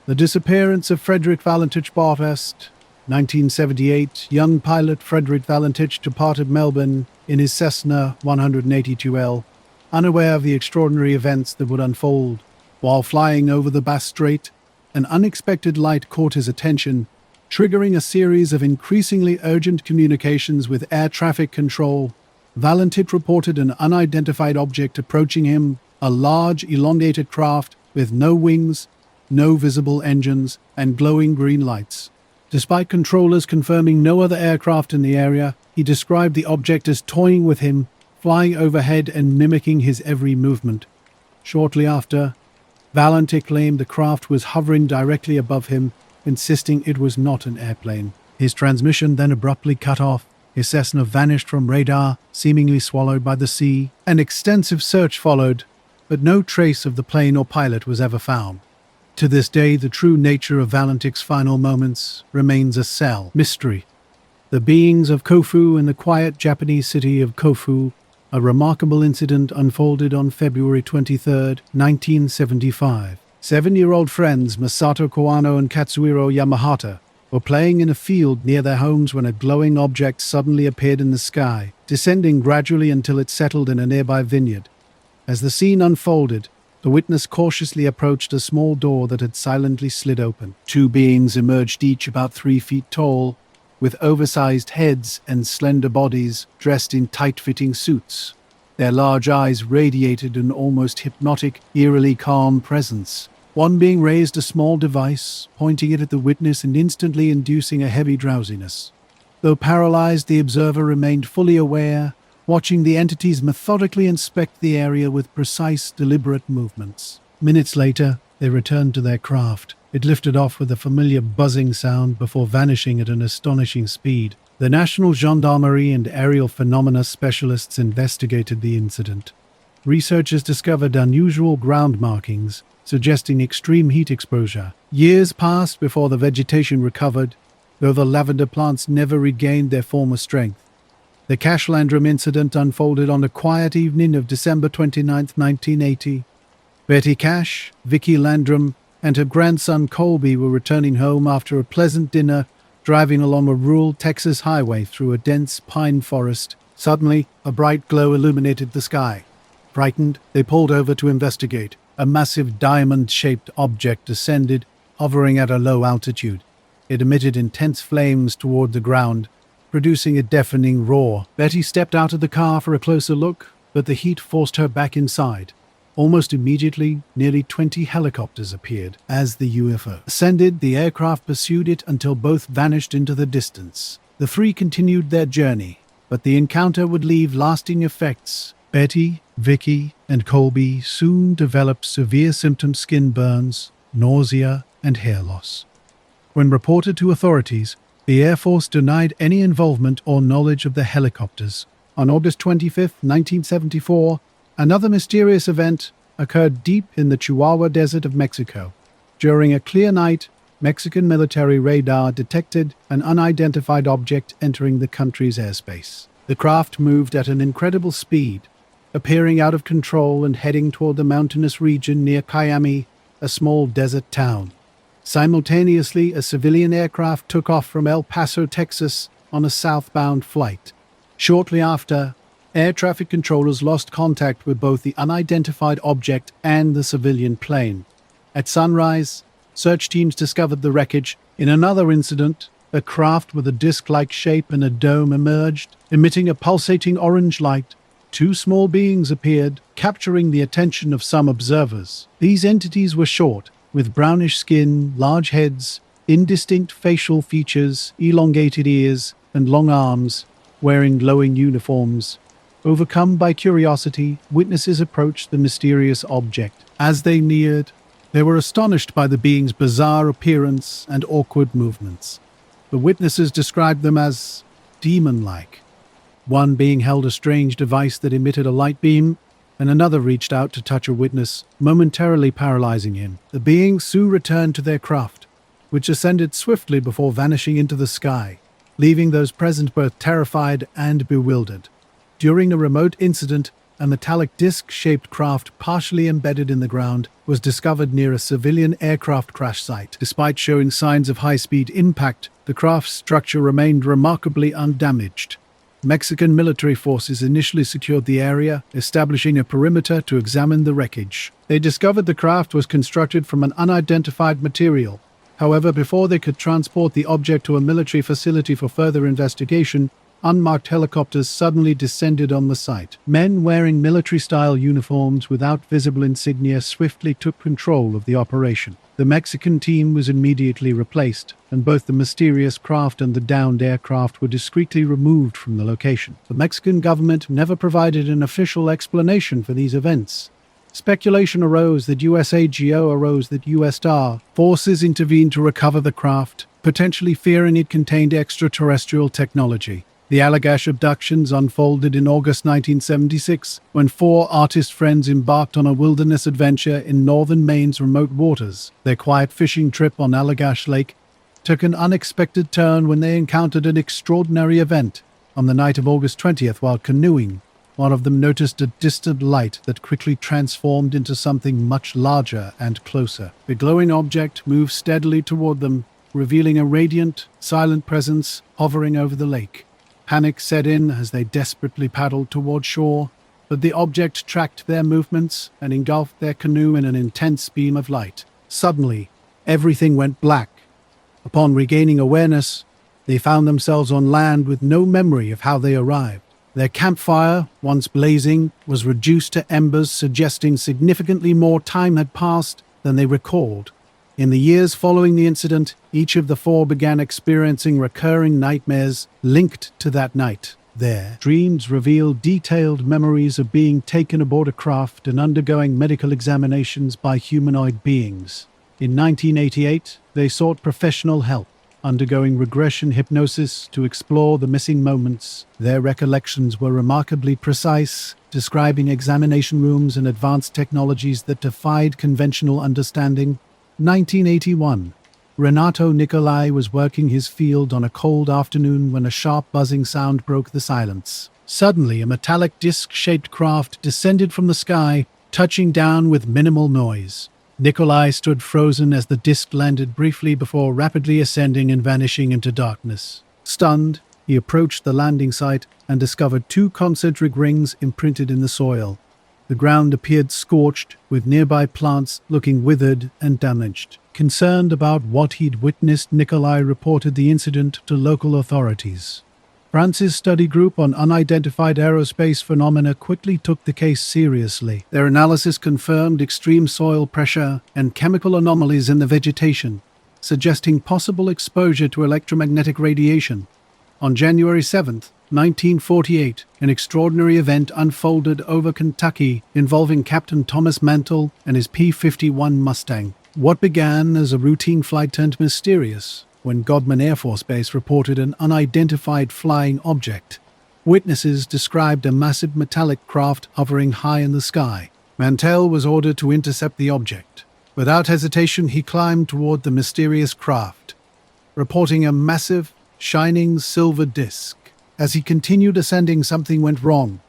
Speaker 1: The disappearance of Frederick Valentich Bartest, 1978, young pilot Frederick Valentich departed Melbourne in his Cessna 182L, unaware of the extraordinary events that would unfold. While flying over the Bass Strait, an unexpected light caught his attention, triggering a series of increasingly urgent communications with air traffic control. Valentich reported an unidentified object approaching him, a large, elongated craft with no wings, no visible engines, and glowing green lights. Despite controllers confirming no other aircraft in the area, he described the object as toying with him, flying overhead and mimicking his every movement. Shortly after, Valentich claimed the craft was hovering directly above him, insisting it was not an airplane. His transmission then abruptly cut off. His Cessna vanished from radar, seemingly swallowed by the sea. An extensive search followed, but no trace of the plane or pilot was ever found. To this day, the true nature of Valentich's final moments remains a mystery. The beings of Kofu in the quiet Japanese city of Kofu, a remarkable incident unfolded on February 23, 1975. 7-year-old friends Masato Kawano and Katsuhiro Yamahata were playing in a field near their homes when a glowing object suddenly appeared in the sky, descending gradually until it settled in a nearby vineyard. As the scene unfolded, the witness cautiously approached a small door that had silently slid open. 2 beings emerged, each about 3 feet tall, with oversized heads and slender bodies dressed in tight-fitting suits. Their large eyes radiated an almost hypnotic, eerily calm presence. One being raised a small device, pointing it at the witness and instantly inducing a heavy drowsiness. Though paralyzed, the observer remained fully aware, watching the entities methodically inspect the area with precise, deliberate movements. Minutes later, they returned to their craft. It lifted off with a familiar buzzing sound before vanishing at an astonishing speed. The National Gendarmerie and aerial phenomena specialists investigated the incident. Researchers discovered unusual ground markings, suggesting extreme heat exposure. Years passed before the vegetation recovered, though the lavender plants never regained their former strength. The Cash Landrum incident unfolded on a quiet evening of December 29, 1980. Betty Cash, Vicky Landrum, and her grandson Colby were returning home after a pleasant dinner, driving along a rural Texas highway through a dense pine forest. Suddenly, a bright glow illuminated the sky. Frightened, they pulled over to investigate. A massive diamond-shaped object descended, hovering at a low altitude. It emitted intense flames toward the ground, producing a deafening roar. Betty stepped out of the car for a closer look, but the heat forced her back inside. Almost immediately, nearly 20 helicopters appeared. As the UFO ascended, the aircraft pursued it until both vanished into the distance. The three continued their journey, but the encounter would leave lasting effects. Betty, Vicky, and Colby soon developed severe symptoms: skin burns, nausea, and hair loss. When reported to authorities, the Air Force denied any involvement or knowledge of the helicopters. On August 25, 1974, another mysterious event occurred deep in the Chihuahua Desert of Mexico. During a clear night, Mexican military radar detected an unidentified object entering the country's airspace. The craft moved at an incredible speed, appearing out of control and heading toward the mountainous region near Miami, a small desert town. Simultaneously, a civilian aircraft took off from El Paso, Texas, on a southbound flight. Shortly after, air traffic controllers lost contact with both the unidentified object and the civilian plane. At sunrise, search teams discovered the wreckage. In another incident, a craft with a disc-like shape and a dome emerged, emitting a pulsating orange light. Two small beings appeared, capturing the attention of some observers. These entities were short, with brownish skin, large heads, indistinct facial features, elongated ears, and long arms, wearing glowing uniforms. Overcome by curiosity, witnesses approached the mysterious object. As they neared, they were astonished by the being's bizarre appearance and awkward movements. The witnesses described them as demon-like. One being held a strange device that emitted a light beam, and another reached out to touch a witness, momentarily paralyzing him. The beings soon returned to their craft, which ascended swiftly before vanishing into the sky, leaving those present both terrified and bewildered. During a remote incident, a metallic disc-shaped craft partially embedded in the ground was discovered near a civilian aircraft crash site. Despite showing signs of high-speed impact, the craft's structure remained remarkably undamaged. Mexican military forces initially secured the area, establishing a perimeter to examine the wreckage. They discovered the craft was constructed from an unidentified material. However, before they could transport the object to a military facility for further investigation, unmarked helicopters suddenly descended on the site. Men wearing military-style uniforms without visible insignia swiftly took control of the operation. The Mexican team was immediately replaced, and both the mysterious craft and the downed aircraft were discreetly removed from the location. The Mexican government never provided an official explanation for these events. Speculation arose that U.S. forces intervened to recover the craft, potentially fearing it contained extraterrestrial technology. The Allagash abductions unfolded in August 1976, when four artist friends embarked on a wilderness adventure in northern Maine's remote waters. Their quiet fishing trip on Allagash Lake took an unexpected turn when they encountered an extraordinary event. On the night of August 20th, while canoeing, one of them noticed a distant light that quickly transformed into something much larger and closer. The glowing object moved steadily toward them, revealing a radiant, silent presence hovering over the lake. Panic set in as they desperately paddled toward shore, but the object tracked their movements and engulfed their canoe in an intense beam of light. Suddenly, everything went black. Upon regaining awareness, they found themselves on land with no memory of how they arrived. Their campfire, once blazing, was reduced to embers, suggesting significantly more time had passed than they recalled. In the years following the incident, each of the four began experiencing recurring nightmares linked to that night. Their dreams revealed detailed memories of being taken aboard a craft and undergoing medical examinations by humanoid beings. In 1988, they sought professional help, undergoing regression hypnosis to explore the missing moments. Their recollections were remarkably precise, describing examination rooms and advanced technologies that defied conventional understanding. 1981. Renato Nicolai was working his field on a cold afternoon when a sharp buzzing sound broke the silence. Suddenly, a metallic disc-shaped craft descended from the sky, touching down with minimal noise. Nicolai stood frozen as the disc landed briefly before rapidly ascending and vanishing into darkness. Stunned, he approached the landing site and discovered two concentric rings imprinted in the soil. The ground appeared scorched, with nearby plants looking withered and damaged. Concerned about what he'd witnessed, Nikolai reported the incident to local authorities. France's study group on unidentified aerospace phenomena quickly took the case seriously. Their analysis confirmed extreme soil pressure and chemical anomalies in the vegetation, suggesting possible exposure to electromagnetic radiation. On January 7, 1948, an extraordinary event unfolded over Kentucky involving Captain Thomas Mantle and his P-51 Mustang. What began as a routine flight turned mysterious when Godman Air Force Base reported an unidentified flying object. Witnesses described a massive metallic craft hovering high in the sky. Mantell was ordered to intercept the object. Without hesitation, he climbed toward the mysterious craft, reporting a massive, shining silver disc. As he continued ascending, something went wrong.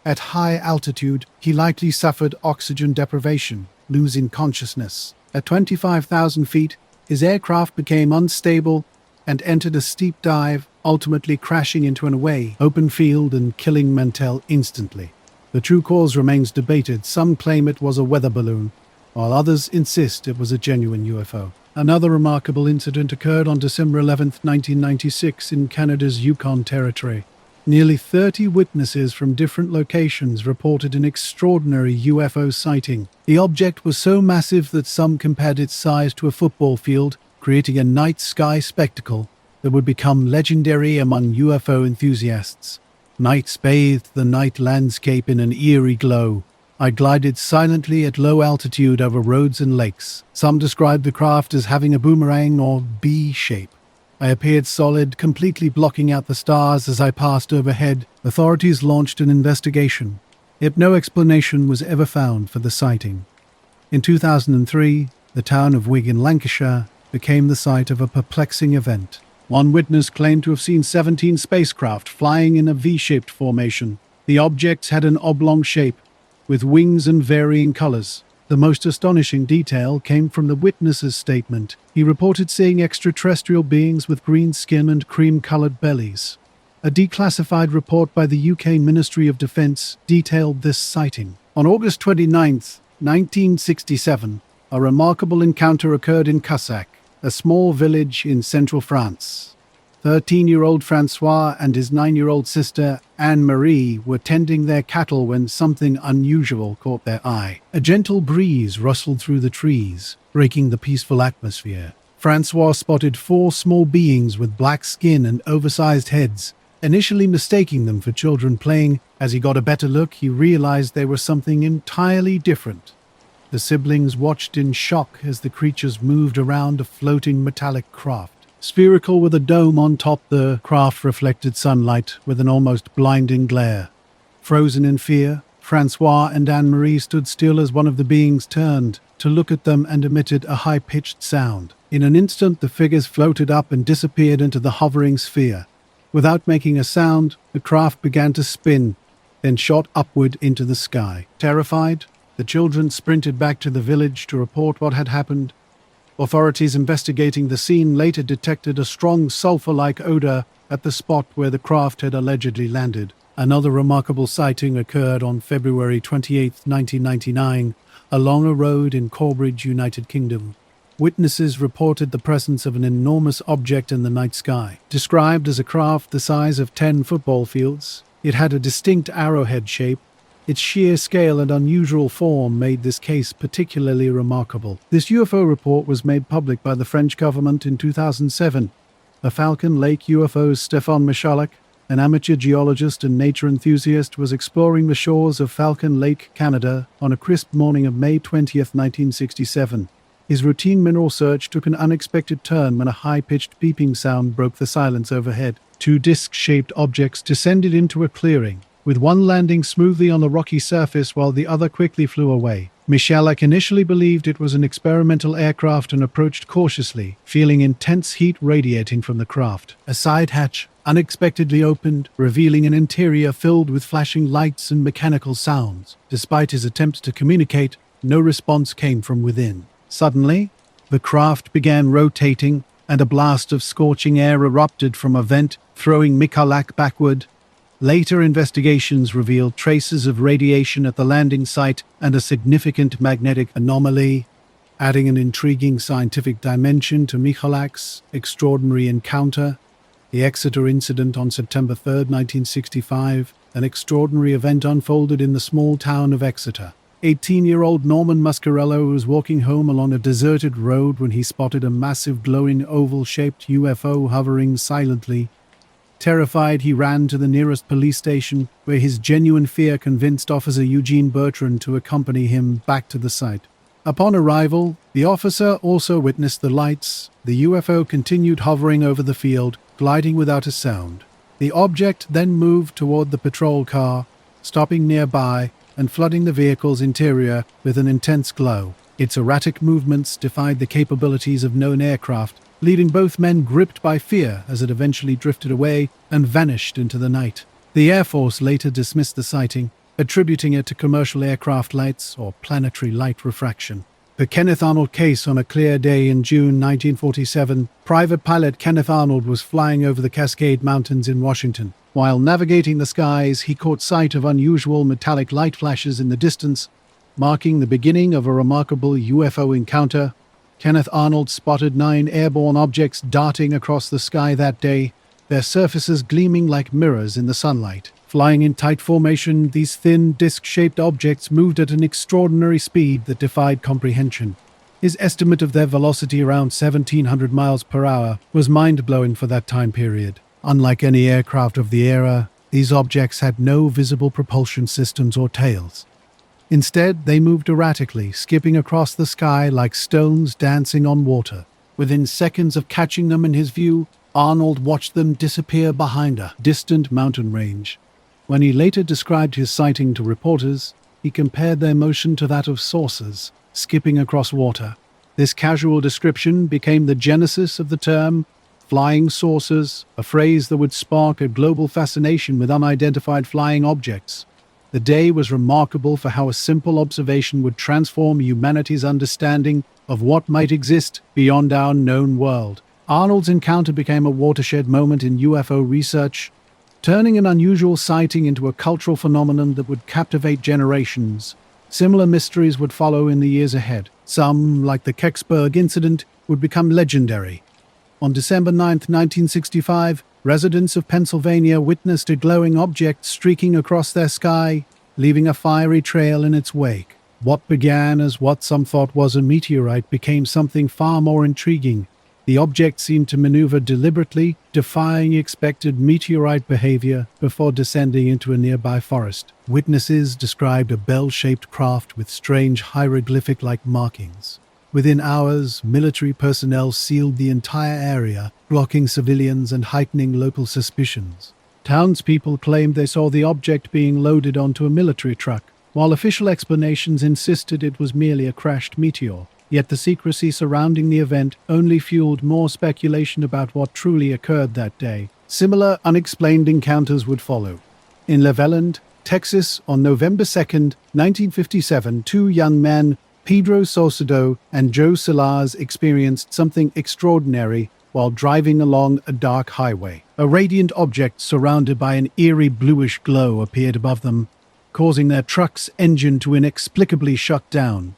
Speaker 1: At high altitude, he likely suffered oxygen deprivation, losing consciousness. At 25,000 feet, his aircraft became unstable and entered a steep dive, ultimately crashing into an away open field and killing Mantell instantly. The true cause remains debated. Some claim it was a weather balloon, while others insist it was a genuine UFO. Another remarkable incident occurred on December 11, 1996, in Canada's Yukon Territory. Nearly 30 witnesses from different locations reported an extraordinary UFO sighting. The object was so massive that some compared its size to a football field, creating a night sky spectacle that would become legendary among UFO enthusiasts. Nights bathed the night landscape in an eerie glow. I glided silently at low altitude over roads and lakes. Some described the craft as having a boomerang or B shape. I appeared solid, completely blocking out the stars as I passed overhead. Authorities launched an investigation, yet no explanation was ever found for the sighting. In 2003, the town of Wigan, Lancashire, became the site of a perplexing event. One witness claimed to have seen 17 spacecraft flying in a V-shaped formation. The objects had an oblong shape, with wings and varying colors. The most astonishing detail came from the witness's statement. He reported seeing extraterrestrial beings with green skin and cream-colored bellies. A declassified report by the UK Ministry of Defence detailed this sighting. On August 29, 1967, a remarkable encounter occurred in Cussac, a small village in central France. 13-year-old Francois and his 9-year-old sister, Anne-Marie, were tending their cattle when something unusual caught their eye. A gentle breeze rustled through the trees, breaking the peaceful atmosphere. Francois spotted 4 small beings with black skin and oversized heads, initially mistaking them for children playing. As he got a better look, he realized they were something entirely different. The siblings watched in shock as the creatures moved around a floating metallic craft. Spherical with a dome on top, the craft reflected sunlight with an almost blinding glare. Frozen in fear, Francois and Anne-Marie stood still as one of the beings turned to look at them and emitted a high-pitched sound. In an instant, the figures floated up and disappeared into the hovering sphere. Without making a sound, the craft began to spin, then shot upward into the sky. Terrified, the children sprinted back to the village to report what had happened. Authorities investigating the scene later detected a strong sulfur-like odor at the spot where the craft had allegedly landed. Another remarkable sighting occurred on February 28, 1999, along a road in Corbridge, United Kingdom. Witnesses reported the presence of an enormous object in the night sky. Described as a craft the size of 10 football fields, it had a distinct arrowhead shape. Its sheer scale and unusual form made this case particularly remarkable. This UFO report was made public by the French government in 2007. A Falcon Lake UFO's Stéphane Michalak, an amateur geologist and nature enthusiast, was exploring the shores of Falcon Lake, Canada, on a crisp morning of May 20, 1967. His routine mineral search took an unexpected turn when a high-pitched beeping sound broke the silence overhead. 2 disc-shaped objects descended into a clearing, with one landing smoothly on the rocky surface while the other quickly flew away. Michalak initially believed it was an experimental aircraft and approached cautiously, feeling intense heat radiating from the craft. A side hatch unexpectedly opened, revealing an interior filled with flashing lights and mechanical sounds. Despite his attempts to communicate, no response came from within. Suddenly, the craft began rotating, and a blast of scorching air erupted from a vent, throwing Michalak backward. Later investigations revealed traces of radiation at the landing site and a significant magnetic anomaly, adding an intriguing scientific dimension to Michalak's extraordinary encounter. The Exeter incident on September 3, 1965, an extraordinary event unfolded in the small town of Exeter. 18-year-old Norman Muscarello was walking home along a deserted road when he spotted a massive glowing oval-shaped UFO hovering silently. Terrified, he ran to the nearest police station, where his genuine fear convinced Officer Eugene Bertrand to accompany him back to the site. Upon arrival, the officer also witnessed the lights. The UFO continued hovering over the field, gliding without a sound. The object then moved toward the patrol car, stopping nearby and flooding the vehicle's interior with an intense glow. Its erratic movements defied the capabilities of known aircraft, leaving both men gripped by fear as it eventually drifted away and vanished into the night. The Air Force later dismissed the sighting, attributing it to commercial aircraft lights or planetary light refraction. The Kenneth Arnold case. On a clear day in June 1947, private pilot Kenneth Arnold was flying over the Cascade Mountains in Washington. While navigating the skies, he caught sight of unusual metallic light flashes in the distance, marking the beginning of a remarkable UFO encounter. Kenneth Arnold spotted 9 airborne objects darting across the sky that day, their surfaces gleaming like mirrors in the sunlight. Flying in tight formation, these thin, disc-shaped objects moved at an extraordinary speed that defied comprehension. His estimate of their velocity, around 1,700 miles per hour, was mind-blowing for that time period. Unlike any aircraft of the era, these objects had no visible propulsion systems or tails. Instead, they moved erratically, skipping across the sky like stones dancing on water. Within seconds of catching them in his view, Arnold watched them disappear behind a distant mountain range. When he later described his sighting to reporters, he compared their motion to that of saucers, skipping across water. This casual description became the genesis of the term flying saucers, a phrase that would spark a global fascination with unidentified flying objects. The day was remarkable for how a simple observation would transform humanity's understanding of what might exist beyond our known world. Arnold's encounter became a watershed moment in UFO research, turning an unusual sighting into a cultural phenomenon that would captivate generations. Similar mysteries would follow in the years ahead. Some, like the Kecksburg incident, would become legendary. On December 9, 1965, residents of Pennsylvania witnessed a glowing object streaking across their sky, leaving a fiery trail in its wake. What began as what some thought was a meteorite became something far more intriguing. The object seemed to maneuver deliberately, defying expected meteorite behavior before descending into a nearby forest. Witnesses described a bell-shaped craft with strange hieroglyphic-like markings. Within hours, military personnel sealed the entire area, blocking civilians and heightening local suspicions. Townspeople claimed they saw the object being loaded onto a military truck, while official explanations insisted it was merely a crashed meteor. Yet the secrecy surrounding the event only fueled more speculation about what truly occurred that day. Similar unexplained encounters would follow. In Levelland, Texas, on November 2, 1957, 2 young men, Pedro Saucedo and Joe Silaz, experienced something extraordinary while driving along a dark highway. A radiant object surrounded by an eerie bluish glow appeared above them, causing their truck's engine to inexplicably shut down.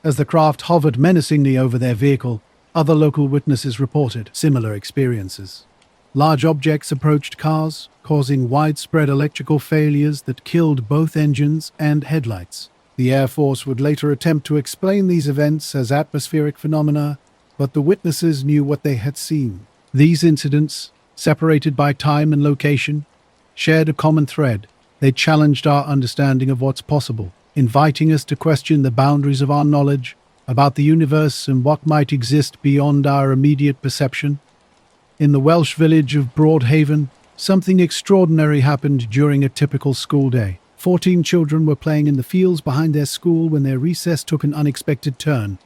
Speaker 1: As the craft hovered menacingly over their vehicle, other local witnesses reported similar experiences. Large objects approached cars, causing widespread electrical failures that killed both engines and headlights. The Air Force would later attempt to explain these events as atmospheric phenomena, but the witnesses knew what they had seen. These incidents, separated by time and location, shared a common thread. They challenged our understanding of what's possible, inviting us to question the boundaries of our knowledge about the universe and what might exist beyond our immediate perception. In the Welsh village of Broadhaven, something extraordinary happened during a typical school day. 14 children were playing in the fields behind their school when their recess took an unexpected turn.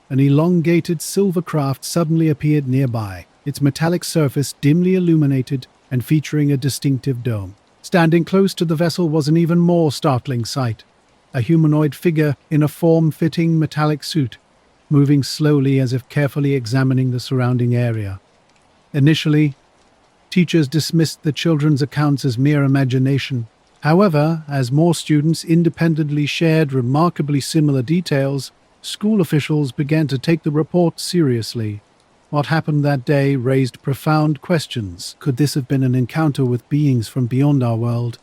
Speaker 1: An elongated silver craft suddenly appeared nearby, its metallic surface dimly illuminated and featuring a distinctive dome. Standing close to the vessel was an even more startling sight. A humanoid figure in a form-fitting metallic suit, moving slowly as if carefully examining the surrounding area. Initially, teachers dismissed the children's accounts as mere imagination. However, as more students independently shared remarkably similar details, school officials began to take the report seriously. What happened that day raised profound questions. Could this have been an encounter with beings from beyond our world?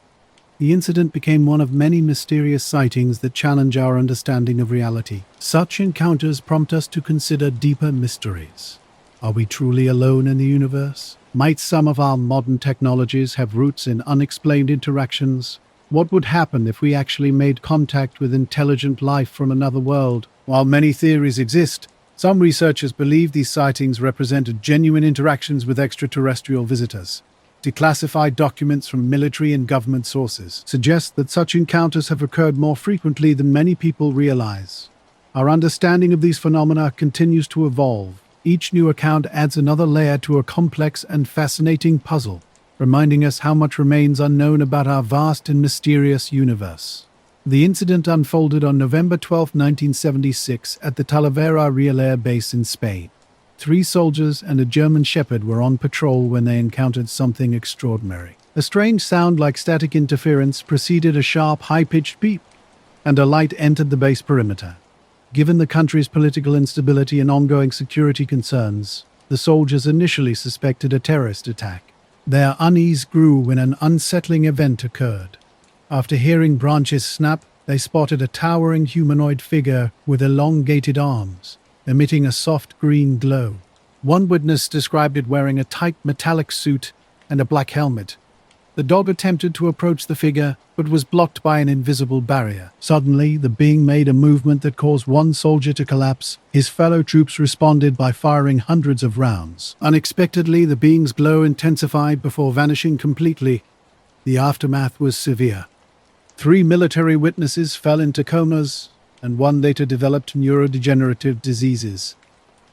Speaker 1: The incident became one of many mysterious sightings that challenge our understanding of reality. Such encounters prompt us to consider deeper mysteries. Are we truly alone in the universe? Might some of our modern technologies have roots in unexplained interactions? What would happen if we actually made contact with intelligent life from another world? While many theories exist, some researchers believe these sightings represented genuine interactions with extraterrestrial visitors. Declassified documents from military and government sources suggest that such encounters have occurred more frequently than many people realize. Our understanding of these phenomena continues to evolve. Each new account adds another layer to a complex and fascinating puzzle, reminding us how much remains unknown about our vast and mysterious universe. The incident unfolded on November 12, 1976, at the Talavera Real Air Base in Spain. 3 soldiers and a German shepherd were on patrol when they encountered something extraordinary. A strange sound like static interference preceded a sharp, high-pitched beep, and a light entered the base perimeter. Given the country's political instability and ongoing security concerns, the soldiers initially suspected a terrorist attack. Their unease grew when an unsettling event occurred. After hearing branches snap, they spotted a towering humanoid figure with elongated arms, emitting a soft green glow. One witness described it wearing a tight metallic suit and a black helmet. The dog attempted to approach the figure, but was blocked by an invisible barrier. Suddenly, the being made a movement that caused one soldier to collapse. His fellow troops responded by firing hundreds of rounds. Unexpectedly, the being's glow intensified before vanishing completely. The aftermath was severe. 3 military witnesses fell into comas, and 1 later developed neurodegenerative diseases.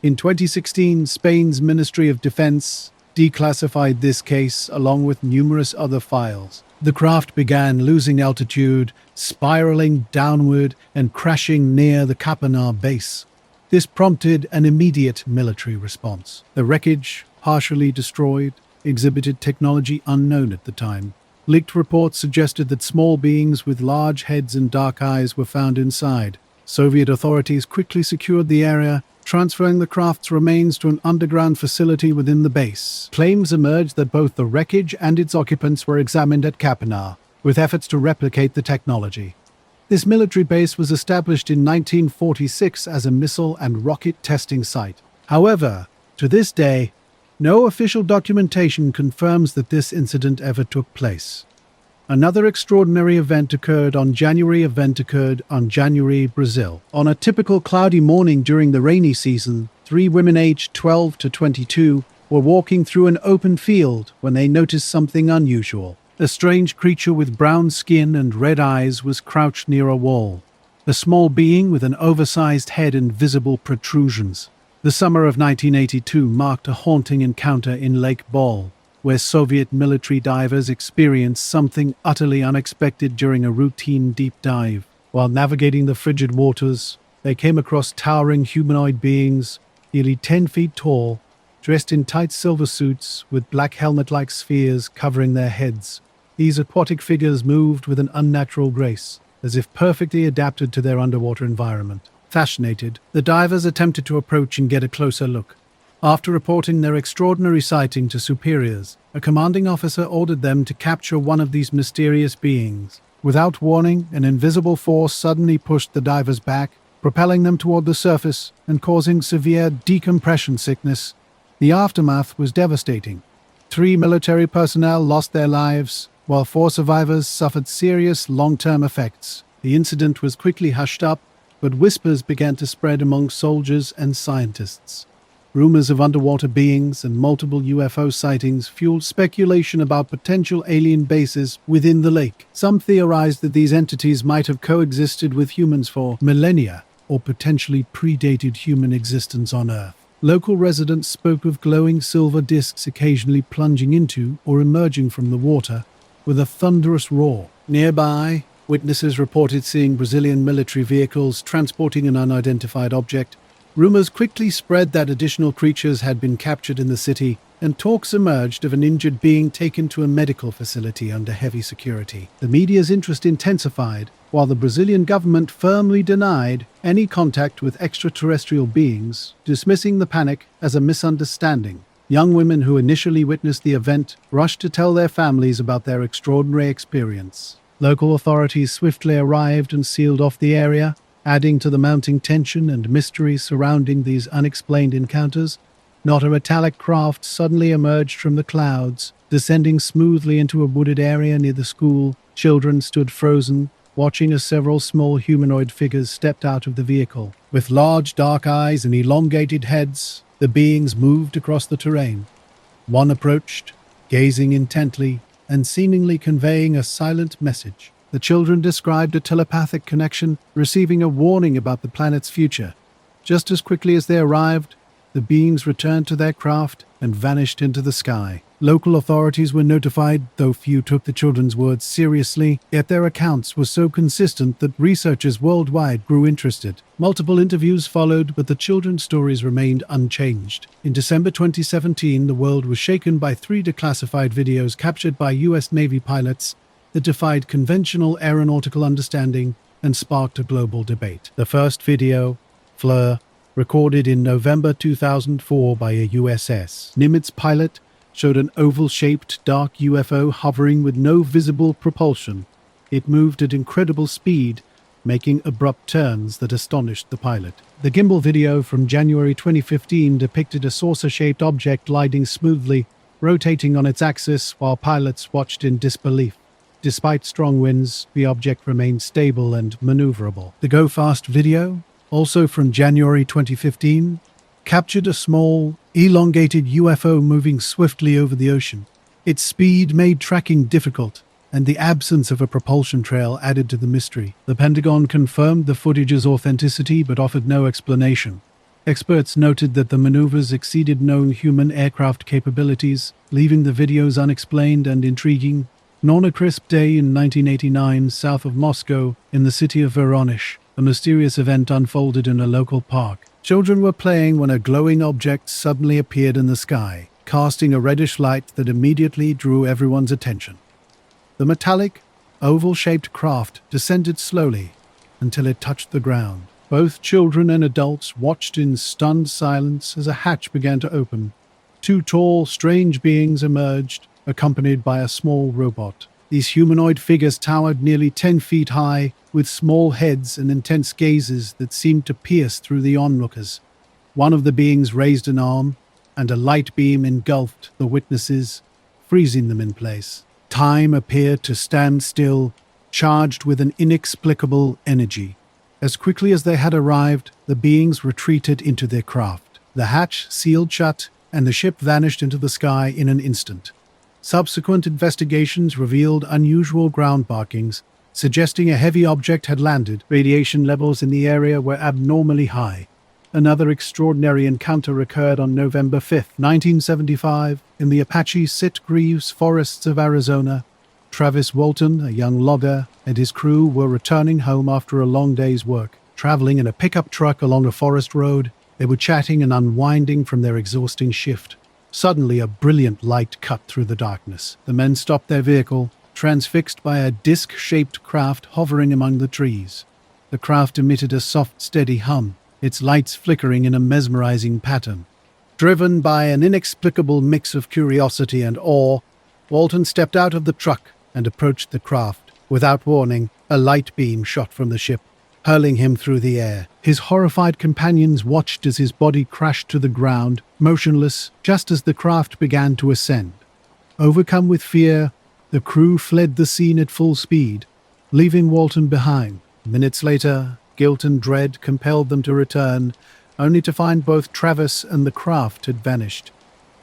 Speaker 1: In 2016, Spain's Ministry of Defense declassified this case along with numerous other files. The craft began losing altitude, spiraling downward and crashing near the Capanar base. This prompted an immediate military response. The wreckage, partially destroyed, exhibited technology unknown at the time. Leaked reports suggested that small beings with large heads and dark eyes were found inside. Soviet authorities quickly secured the area, transferring the craft's remains to an underground facility within the base. Claims emerged that both the wreckage and its occupants were examined at Capanar, with efforts to replicate the technology. This military base was established in 1946 as a missile and rocket testing site. However, to this day, no official documentation confirms that this incident ever took place. Another extraordinary event occurred on January, Brazil. On a typical cloudy morning during the rainy season, 3 women aged 12 to 22 were walking through an open field when they noticed something unusual. A strange creature with brown skin and red eyes was crouched near a wall, a small being with an oversized head and visible protrusions. The summer of 1982 marked a haunting encounter in Lake Bol, where Soviet military divers experienced something utterly unexpected during a routine deep dive. While navigating the frigid waters, they came across towering humanoid beings, nearly 10 feet tall, dressed in tight silver suits with black helmet-like spheres covering their heads. These aquatic figures moved with an unnatural grace, as if perfectly adapted to their underwater environment. Fascinated, the divers attempted to approach and get a closer look. After reporting their extraordinary sighting to superiors, a commanding officer ordered them to capture one of these mysterious beings. Without warning, an invisible force suddenly pushed the divers back, propelling them toward the surface and causing severe decompression sickness. The aftermath was devastating. 3 military personnel lost their lives, while 4 survivors suffered serious long-term effects. The incident was quickly hushed up, but whispers began to spread among soldiers and scientists. Rumors of underwater beings and multiple UFO sightings fueled speculation about potential alien bases within the lake. Some theorized that these entities might have coexisted with humans for millennia, or potentially predated human existence on Earth. Local residents spoke of glowing silver discs occasionally plunging into or emerging from the water with a thunderous roar. Nearby, witnesses reported seeing Brazilian military vehicles transporting an unidentified object, Rumors quickly spread that additional creatures had been captured in the city, and talks emerged of an injured being taken to a medical facility under heavy security. The media's interest intensified, while the Brazilian government firmly denied any contact with extraterrestrial beings, dismissing the panic as a misunderstanding. Young women who initially witnessed the event rushed to tell their families about their extraordinary experience. Local authorities swiftly arrived and sealed off the area, adding to the mounting tension and mystery surrounding these unexplained encounters. Not a metallic craft suddenly emerged from the clouds, descending smoothly into a wooded area near the school. Children stood frozen, watching as several small humanoid figures stepped out of the vehicle. With large dark eyes and elongated heads, the beings moved across the terrain. One approached, gazing intently and seemingly conveying a silent message. The children described a telepathic connection, receiving a warning about the planet's future. Just as quickly as they arrived, the beings returned to their craft and vanished into the sky. Local authorities were notified, though few took the children's words seriously, yet their accounts were so consistent that researchers worldwide grew interested. Multiple interviews followed, but the children's stories remained unchanged. In December 2017, the world was shaken by 3 declassified videos captured by U.S. Navy pilots that defied conventional aeronautical understanding and sparked a global debate. The first video, Fleur, recorded in November 2004 by a USS Nimitz pilot, showed an oval-shaped dark UFO hovering with no visible propulsion. It moved at incredible speed, making abrupt turns that astonished the pilot. The gimbal video from January 2015 depicted a saucer-shaped object gliding smoothly, rotating on its axis while pilots watched in disbelief. Despite strong winds, the object remained stable and maneuverable. The Go Fast video, also from January 2015, captured a small, elongated UFO moving swiftly over the ocean. Its speed made tracking difficult, and the absence of a propulsion trail added to the mystery. The Pentagon confirmed the footage's authenticity but offered no explanation. Experts noted that the maneuvers exceeded known human aircraft capabilities, leaving the videos unexplained and intriguing. On a crisp day in 1989, south of Moscow, in the city of Voronezh, a mysterious event unfolded in a local park. Children were playing when a glowing object suddenly appeared in the sky, casting a reddish light that immediately drew everyone's attention. The metallic, oval-shaped craft descended slowly until it touched the ground. Both children and adults watched in stunned silence as a hatch began to open. 2 tall, strange beings emerged, accompanied by a small robot. These humanoid figures towered nearly 10 feet high, with small heads and intense gazes that seemed to pierce through the onlookers. One of the beings raised an arm, and a light beam engulfed the witnesses, freezing them in place. Time appeared to stand still, charged with an inexplicable energy. As quickly as they had arrived, the beings retreated into their craft. The hatch sealed shut, and the ship vanished into the sky in an instant. Subsequent investigations revealed unusual ground markings, suggesting a heavy object had landed. Radiation levels in the area were abnormally high. Another extraordinary encounter occurred on November 5, 1975, in the Apache Sitgreaves forests of Arizona. Travis Walton, a young logger, and his crew were returning home after a long day's work. Traveling in a pickup truck along a forest road, they were chatting and unwinding from their exhausting shift. Suddenly, a brilliant light cut through the darkness. The men stopped their vehicle, transfixed by a disc-shaped craft hovering among the trees. The craft emitted a soft, steady hum, its lights flickering in a mesmerizing pattern. Driven by an inexplicable mix of curiosity and awe, Walton stepped out of the truck and approached the craft. Without warning, a light beam shot from the ship, hurling him through the air. His horrified companions watched as his body crashed to the ground, motionless, just as the craft began to ascend. Overcome with fear, the crew fled the scene at full speed, leaving Walton behind. Minutes later, guilt and dread compelled them to return, only to find both Travis and the craft had vanished.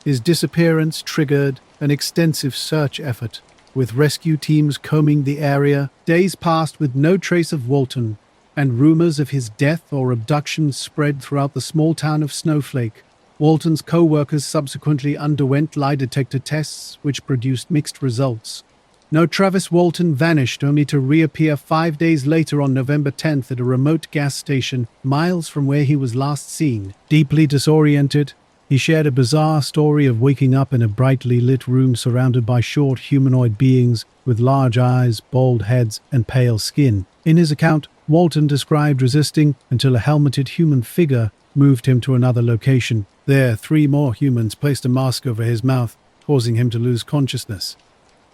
Speaker 1: His disappearance triggered an extensive search effort, with rescue teams combing the area. Days passed with no trace of Walton, and rumors of his death or abduction spread throughout the small town of Snowflake. Walton's co-workers subsequently underwent lie detector tests, which produced mixed results. No, Travis Walton vanished only to reappear 5 days later on November 10th at a remote gas station miles from where he was last seen. Deeply disoriented, he shared a bizarre story of waking up in a brightly lit room surrounded by short humanoid beings with large eyes, bald heads, and pale skin. In his account, Walton described resisting until a helmeted human figure moved him to another location. There, 3 more humans placed a mask over his mouth, causing him to lose consciousness.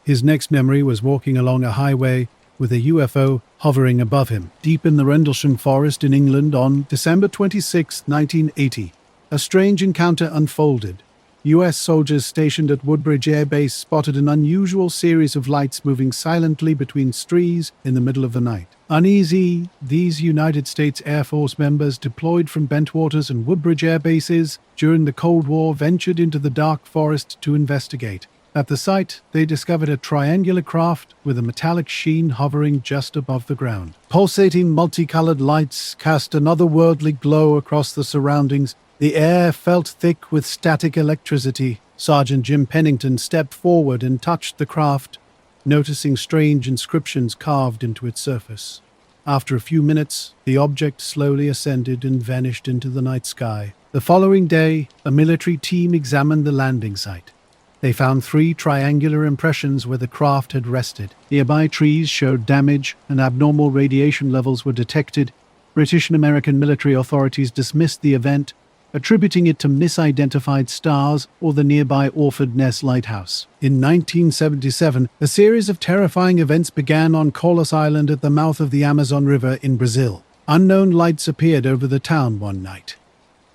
Speaker 1: His next memory was walking along a highway with a UFO hovering above him, deep in the Rendlesham Forest in England on December 26, 1980. A strange encounter unfolded. US soldiers stationed at Woodbridge Air Base spotted an unusual series of lights moving silently between trees in the middle of the night. Uneasy, these United States Air Force members deployed from Bentwaters and Woodbridge Air Bases during the Cold War ventured into the dark forest to investigate. At the site, they discovered a triangular craft with a metallic sheen hovering just above the ground. Pulsating multicolored lights cast an otherworldly glow across the surroundings. The air felt thick with static electricity. Sergeant Jim Pennington stepped forward and touched the craft, noticing strange inscriptions carved into its surface. After a few minutes, the object slowly ascended and vanished into the night sky. The following day, a military team examined the landing site. They found 3 triangular impressions where the craft had rested. Nearby trees showed damage and abnormal radiation levels were detected. British and American military authorities dismissed the event, attributing it to misidentified stars or the nearby Orford Ness Lighthouse. In 1977, a series of terrifying events began on Collis Island at the mouth of the Amazon River in Brazil. Unknown lights appeared over the town one night.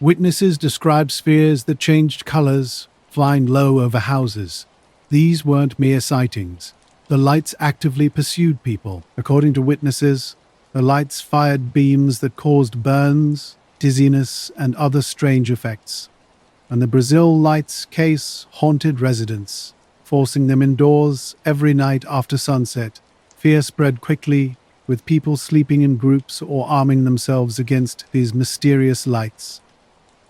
Speaker 1: Witnesses described spheres that changed colors, flying low over houses. These weren't mere sightings. The lights actively pursued people. According to witnesses, the lights fired beams that caused burns, dizziness, and other strange effects. And the Brazil lights case haunted residents, forcing them indoors every night after sunset. Fear spread quickly, with people sleeping in groups or arming themselves against these mysterious lights.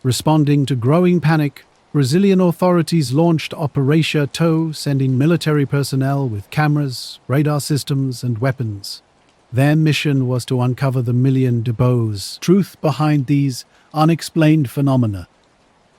Speaker 1: Responding to growing panic, Brazilian authorities launched Operation Toe, sending military personnel with cameras, radar systems, and weapons. Their mission was to uncover the million DeBose truth behind these unexplained phenomena.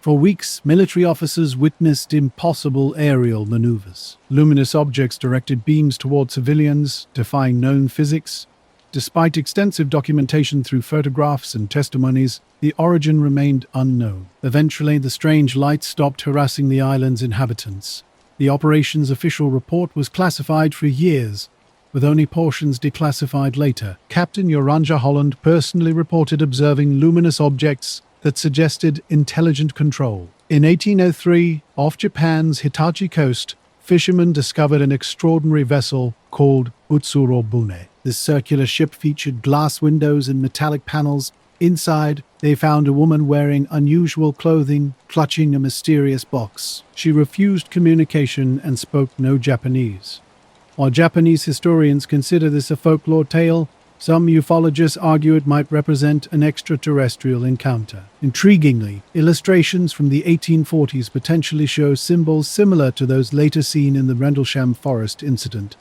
Speaker 1: For weeks, military officers witnessed impossible aerial maneuvers. Luminous objects directed beams toward civilians, defying known physics. Despite extensive documentation through photographs and testimonies, the origin remained unknown. Eventually, the strange lights stopped harassing the island's inhabitants. The operation's official report was classified for years, with only portions declassified later. Captain Yoranja Holland personally reported observing luminous objects that suggested intelligent control. In 1803, off Japan's Hitachi coast, fishermen discovered an extraordinary vessel called Utsurobune. This circular ship featured glass windows and metallic panels. Inside, they found a woman wearing unusual clothing, clutching a mysterious box. She refused communication and spoke no Japanese. While Japanese historians consider this a folklore tale, some ufologists argue it might represent an extraterrestrial encounter. Intriguingly, illustrations from the 1840s potentially show symbols similar to those later seen in the Rendlesham Forest incident.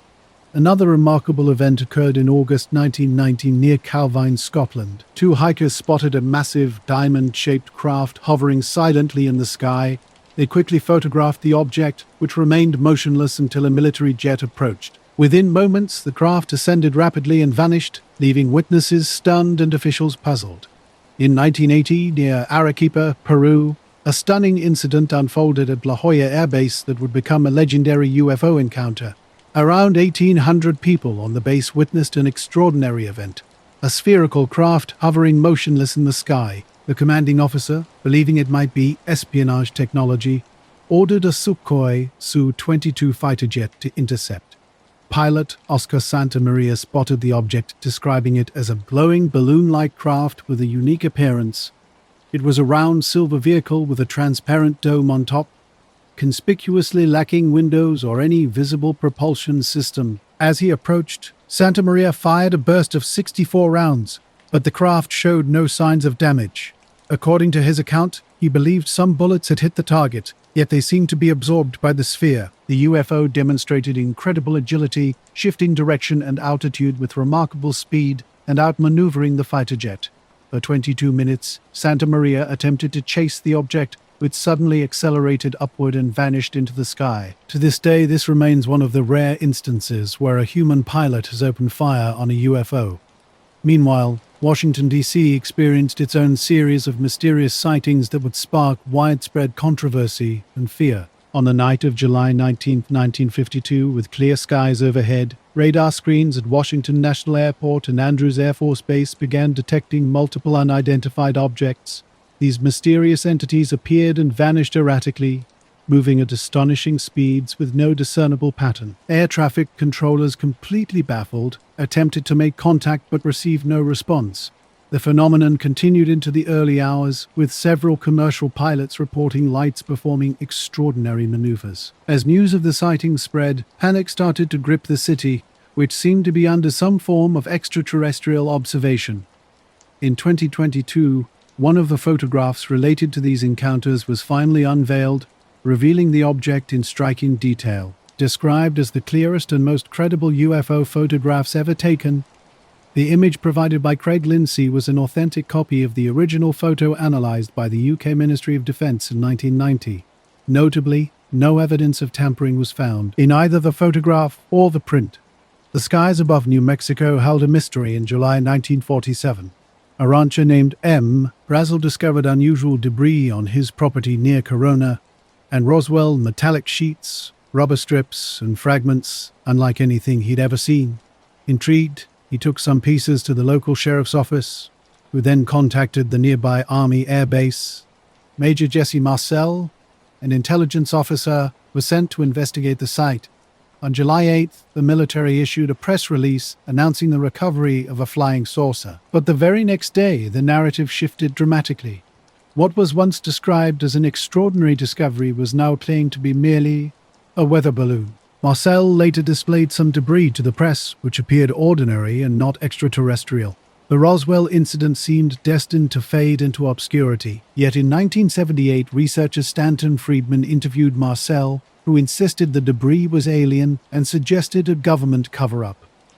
Speaker 1: Another remarkable event occurred in August 1990 near Calvine, Scotland. 2 hikers spotted a massive diamond-shaped craft hovering silently in the sky. They quickly photographed the object, which remained motionless until a military jet approached. Within moments, the craft ascended rapidly and vanished, leaving witnesses stunned and officials puzzled. In 1980, near Arequipa, Peru, a stunning incident unfolded at La Jolla Air Base that would become a legendary UFO encounter. Around 1,800 people on the base witnessed an extraordinary event. A spherical craft hovering motionless in the sky. The commanding officer, believing it might be espionage technology, ordered a Sukhoi Su-22 fighter jet to intercept. Pilot Oscar Santamaria spotted the object, describing it as a glowing balloon-like craft with a unique appearance. It was a round silver vehicle with a transparent dome on top, conspicuously lacking windows or any visible propulsion system. As he approached, Santamaria fired a burst of 64 rounds, but the craft showed no signs of damage. According to his account, he believed some bullets had hit the target, yet they seemed to be absorbed by the sphere. The UFO demonstrated incredible agility, shifting direction and altitude with remarkable speed and outmaneuvering the fighter jet. For 22 minutes, Santa Maria attempted to chase the object, which suddenly accelerated upward and vanished into the sky. To this day, this remains one of the rare instances where a human pilot has opened fire on a UFO. Meanwhile, Washington, D.C. experienced its own series of mysterious sightings that would spark widespread controversy and fear. On the night of July 19, 1952, with clear skies overhead, radar screens at Washington National Airport and Andrews Air Force Base began detecting multiple unidentified objects. These mysterious entities appeared and vanished erratically, moving at astonishing speeds with no discernible pattern. Air traffic controllers, completely baffled, attempted to make contact but received no response. The phenomenon continued into the early hours, with several commercial pilots reporting lights performing extraordinary maneuvers. As news of the sighting spread, panic started to grip the city, which seemed to be under some form of extraterrestrial observation. In 2022, one of the photographs related to these encounters was finally unveiled, revealing the object in striking detail. Described as the clearest and most credible UFO photographs ever taken, the image provided by Craig Lindsay was an authentic copy of the original photo analysed by the UK Ministry of Defence in 1990. Notably, no evidence of tampering was found in either the photograph or the print. The skies above New Mexico held a mystery in July 1947. A rancher named M. Brazel discovered unusual debris on his property near Corona, and Roswell metallic sheets, rubber strips, and fragments unlike anything he'd ever seen. Intrigued, he took some pieces to the local sheriff's office, who then contacted the nearby Army Air Base. Major Jesse Marcel, an intelligence officer, was sent to investigate the site. On July 8th, the military issued a press release announcing the recovery of a flying saucer. But the very next day, the narrative shifted dramatically. What was once described as an extraordinary discovery was now claimed to be merely a weather balloon. Marcel later displayed some debris to the press, which appeared ordinary and not extraterrestrial. The Roswell incident seemed destined to fade into obscurity. Yet in 1978, researcher Stanton Friedman interviewed Marcel, who insisted the debris was alien and suggested a government cover-up.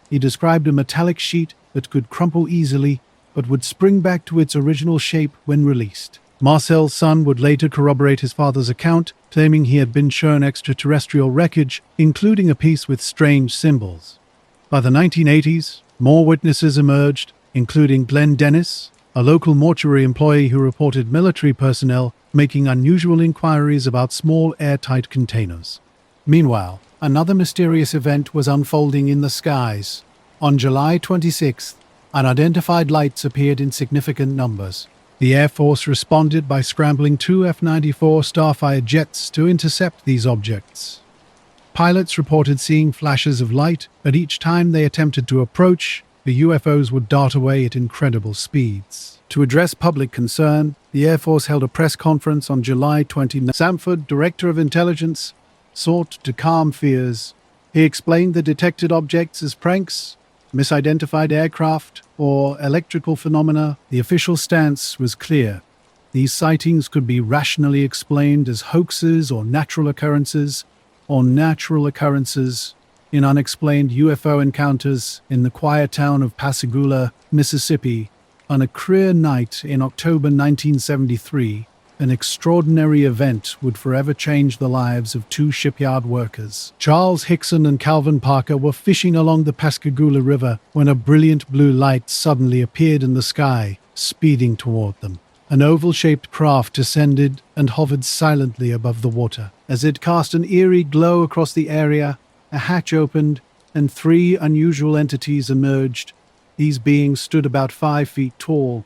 Speaker 1: He described a metallic sheet that could crumple easily, but would spring back to its original shape when released. Marcel's son would later corroborate his father's account, claiming he had been shown extraterrestrial wreckage, including a piece with strange symbols. By the 1980s, more witnesses emerged, including Glenn Dennis, a local mortuary employee who reported military personnel making unusual inquiries about small airtight containers. Meanwhile, another mysterious event was unfolding in the skies. On July 26th, unidentified lights appeared in significant numbers. The Air Force responded by scrambling 2 F-94 Starfire jets to intercept these objects. Pilots reported seeing flashes of light, but each time they attempted to approach, the UFOs would dart away at incredible speeds. To address public concern, the Air Force held a press conference on July 29. Samford, Director of Intelligence, sought to calm fears. He explained the detected objects as pranks, misidentified aircraft, or electrical phenomena. The official stance was clear. These sightings could be rationally explained as hoaxes or natural occurrences, in unexplained UFO encounters in the quiet town of Pascagoula, Mississippi. On a clear night in October 1973, an extraordinary event would forever change the lives of 2 shipyard workers. Charles Hickson and Calvin Parker were fishing along the Pascagoula River when a brilliant blue light suddenly appeared in the sky, speeding toward them. An oval-shaped craft descended and hovered silently above the water. As it cast an eerie glow across the area, a hatch opened and 3 unusual entities emerged. These beings stood about 5 feet tall,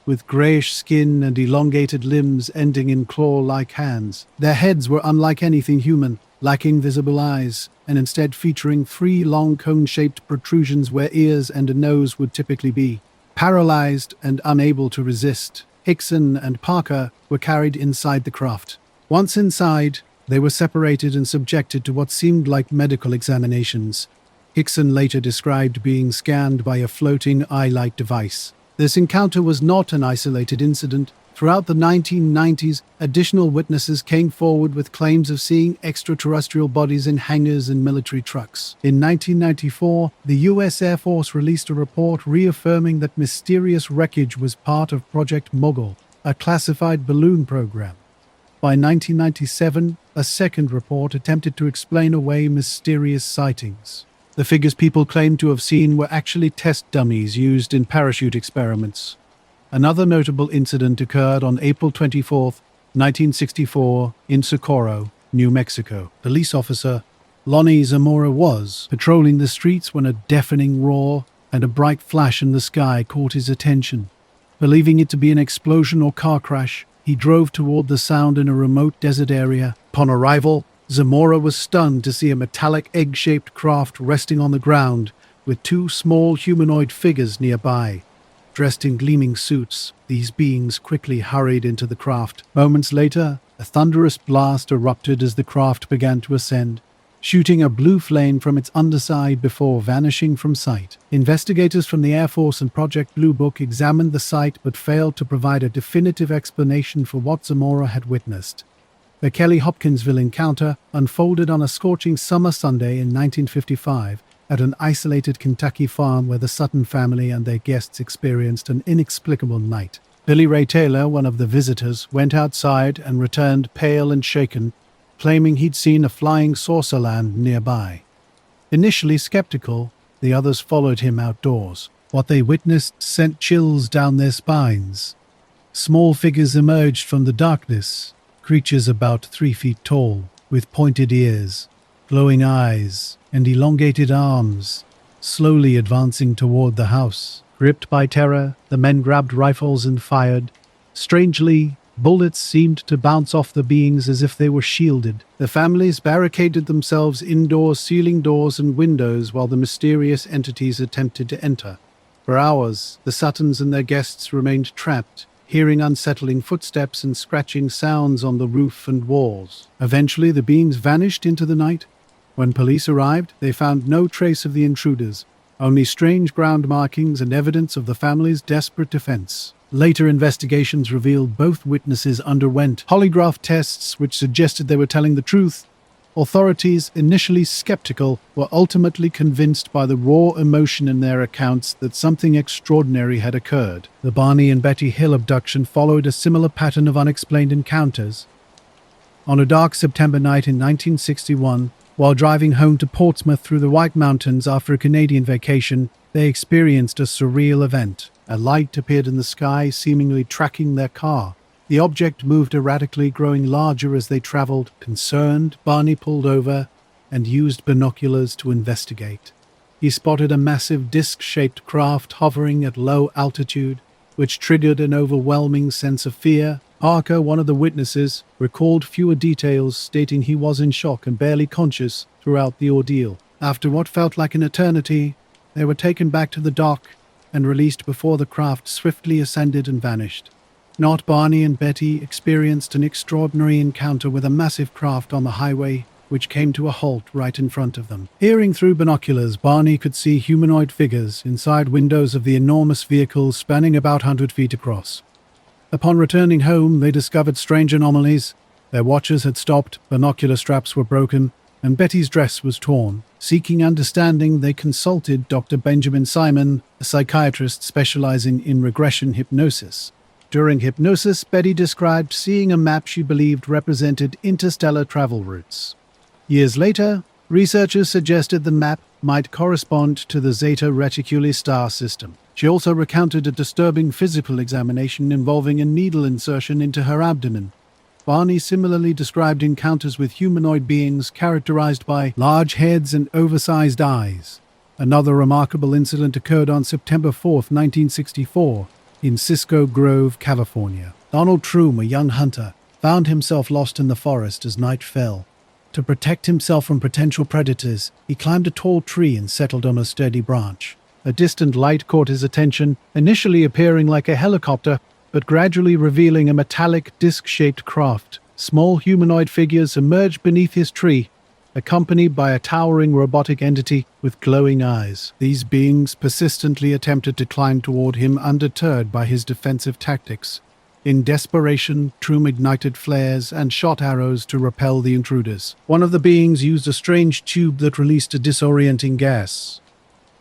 Speaker 1: with grayish skin and elongated limbs ending in claw-like hands. Their heads were unlike anything human, lacking visible eyes, and instead featuring 3 long cone-shaped protrusions where ears and a nose would typically be. Paralyzed and unable to resist, Hickson and Parker were carried inside the craft. Once inside, they were separated and subjected to what seemed like medical examinations. Hickson later described being scanned by a floating eye-like device. This encounter was not an isolated incident. Throughout the 1990s, additional witnesses came forward with claims of seeing extraterrestrial bodies in hangars and military trucks. In 1994, the U.S. Air Force released a report reaffirming that mysterious wreckage was part of Project Mogul, a classified balloon program. By 1997, a second report attempted to explain away mysterious sightings. The figures people claimed to have seen were actually test dummies used in parachute experiments. Another notable incident occurred on April 24, 1964, in Socorro, New Mexico. Police officer Lonnie Zamora was patrolling the streets when a deafening roar and a bright flash in the sky caught his attention. Believing it to be an explosion or car crash, he drove toward the sound in a remote desert area. Upon arrival, Zamora was stunned to see a metallic egg-shaped craft resting on the ground with two small humanoid figures nearby. Dressed in gleaming suits, these beings quickly hurried into the craft. Moments later, a thunderous blast erupted as the craft began to ascend, shooting a blue flame from its underside before vanishing from sight. Investigators from the Air Force and Project Blue Book examined the site but failed to provide a definitive explanation for what Zamora had witnessed. The Kelly Hopkinsville encounter unfolded on a scorching summer Sunday in 1955 at an isolated Kentucky farm where the Sutton family and their guests experienced an inexplicable night. Billy Ray Taylor, one of the visitors, went outside and returned pale and shaken, claiming he'd seen a flying saucer land nearby. Initially skeptical, the others followed him outdoors. What they witnessed sent chills down their spines. Small figures emerged from the darkness, creatures about 3 feet tall, with pointed ears, glowing eyes, and elongated arms, slowly advancing toward the house. Gripped by terror, the men grabbed rifles and fired. Strangely, bullets seemed to bounce off the beings as if they were shielded. The families barricaded themselves indoors, sealing doors and windows while the mysterious entities attempted to enter. For hours, the Suttons and their guests remained trapped, hearing unsettling footsteps and scratching sounds on the roof and walls. Eventually, the beings vanished into the night. When police arrived, they found no trace of the intruders, only strange ground markings and evidence of the family's desperate defense. Later investigations revealed both witnesses underwent polygraph tests which suggested they were telling the truth. Authorities, initially skeptical, were ultimately convinced by the raw emotion in their accounts that something extraordinary had occurred. The Barney and Betty Hill abduction followed a similar pattern of unexplained encounters. On a dark September night in 1961, while driving home to Portsmouth through the White Mountains after a Canadian vacation, they experienced a surreal event. A light appeared in the sky, seemingly tracking their car. The object moved erratically, growing larger as they traveled. Concerned, Barney pulled over and used binoculars to investigate. He spotted a massive disc-shaped craft hovering at low altitude, which triggered an overwhelming sense of fear. Parker, one of the witnesses, recalled fewer details, stating he was in shock and barely conscious throughout the ordeal. After what felt like an eternity, they were taken back to the dock and released before the craft swiftly ascended and vanished. Not Barney and Betty experienced an extraordinary encounter with a massive craft on the highway, which came to a halt right in front of them. Peering through binoculars, Barney could see humanoid figures inside windows of the enormous vehicle spanning about 100 feet across. Upon returning home, they discovered strange anomalies. Their watches had stopped, binocular straps were broken, and Betty's dress was torn. Seeking understanding, they consulted Dr. Benjamin Simon, a psychiatrist specializing in regression hypnosis. During hypnosis, Betty described seeing a map she believed represented interstellar travel routes. Years later, researchers suggested the map might correspond to the Zeta Reticuli star system. She also recounted a disturbing physical examination involving a needle insertion into her abdomen. Barney similarly described encounters with humanoid beings characterized by large heads and oversized eyes. Another remarkable incident occurred on September 4, 1964, in Cisco Grove, California. Donald Troom, a young hunter, found himself lost in the forest as night fell. To protect himself from potential predators, he climbed a tall tree and settled on a sturdy branch. A distant light caught his attention, initially appearing like a helicopter, but gradually revealing a metallic disc-shaped craft. Small humanoid figures emerged beneath his tree, accompanied by a towering robotic entity with glowing eyes. These beings persistently attempted to climb toward him, undeterred by his defensive tactics. In desperation, Troom ignited flares and shot arrows to repel the intruders. One of the beings used a strange tube that released a disorienting gas.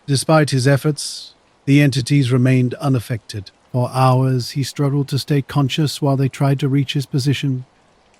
Speaker 1: Despite his efforts, the entities remained unaffected. For hours, he struggled to stay conscious while they tried to reach his position.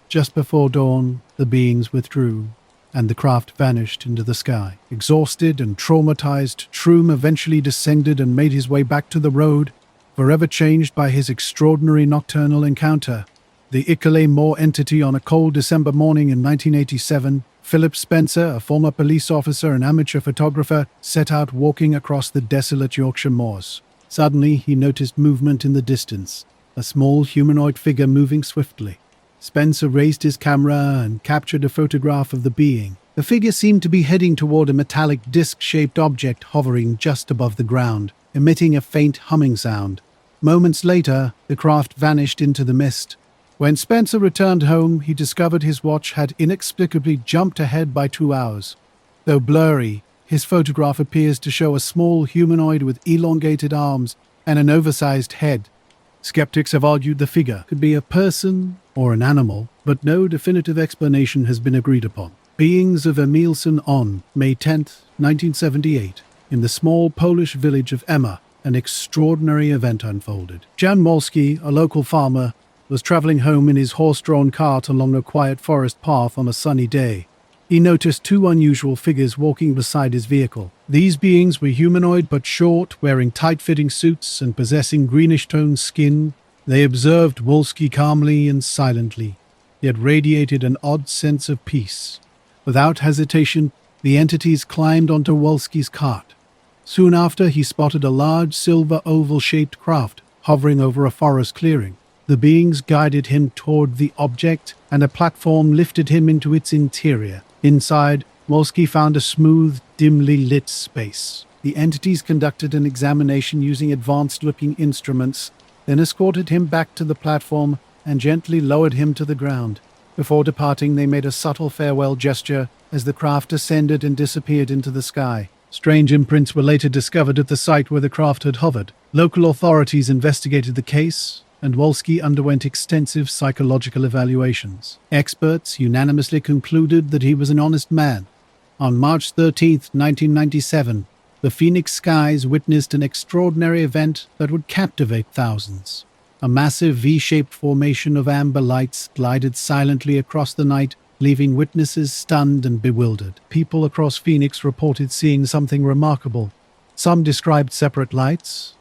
Speaker 1: Just before dawn, the beings withdrew, and the craft vanished into the sky. Exhausted and traumatized, Troom eventually descended and made his way back to the road, forever changed by his extraordinary nocturnal encounter. The Ikale Moor entity on a cold December morning in 1987, Philip Spencer, a former police officer and amateur photographer, set out walking across the desolate Yorkshire moors. Suddenly, he noticed movement in the distance, a small humanoid figure moving swiftly. Spencer raised his camera and captured a photograph of the being. The figure seemed to be heading toward a metallic disc-shaped object hovering just above the ground, emitting a faint humming sound. Moments later, the craft vanished into the mist. When Spencer returned home, he discovered his watch had inexplicably jumped ahead by 2 hours. Though blurry, his photograph appears to show a small humanoid with elongated arms and an oversized head. Skeptics have argued the figure could be a person or an animal, but no definitive explanation has been agreed upon. Beings of Emilson on May 10, 1978, in the small Polish village of Emma, an extraordinary event unfolded. Jan Molski, a local farmer, was traveling home in his horse-drawn cart along a quiet forest path on a sunny day. He noticed 2 unusual figures walking beside his vehicle. These beings were humanoid but short, wearing tight-fitting suits and possessing greenish-toned skin. They observed Wolski calmly and silently, yet radiated an odd sense of peace. Without hesitation, the entities climbed onto Wolski's cart. Soon after, he spotted a large silver oval-shaped craft hovering over a forest clearing. The beings guided him toward the object, and a platform lifted him into its interior. Inside, Wolski found a smooth, dimly lit space. The entities conducted an examination using advanced-looking instruments, then escorted him back to the platform and gently lowered him to the ground. Before departing, they made a subtle farewell gesture as the craft ascended and disappeared into the sky. Strange imprints were later discovered at the site where the craft had hovered. Local authorities investigated the case, and Wolski underwent extensive psychological evaluations. Experts unanimously concluded that he was an honest man. On March 13, 1997, the Phoenix skies witnessed an extraordinary event that would captivate thousands. A massive V-shaped formation of amber lights glided silently across the night, leaving witnesses stunned and bewildered. People across Phoenix reported seeing something remarkable. Some described separate lights,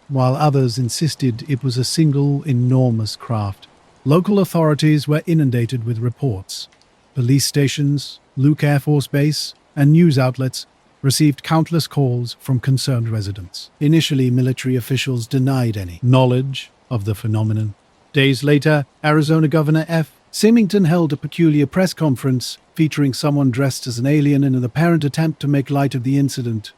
Speaker 1: while others insisted it was a single, enormous craft. Local authorities were inundated with reports. Police stations, Luke Air Force Base, and news outlets received countless calls from concerned residents. Initially, military officials denied any knowledge of the phenomenon. Days later, Arizona Governor F. Symington held a peculiar press conference featuring someone dressed as an alien in an apparent attempt to make light of the incident.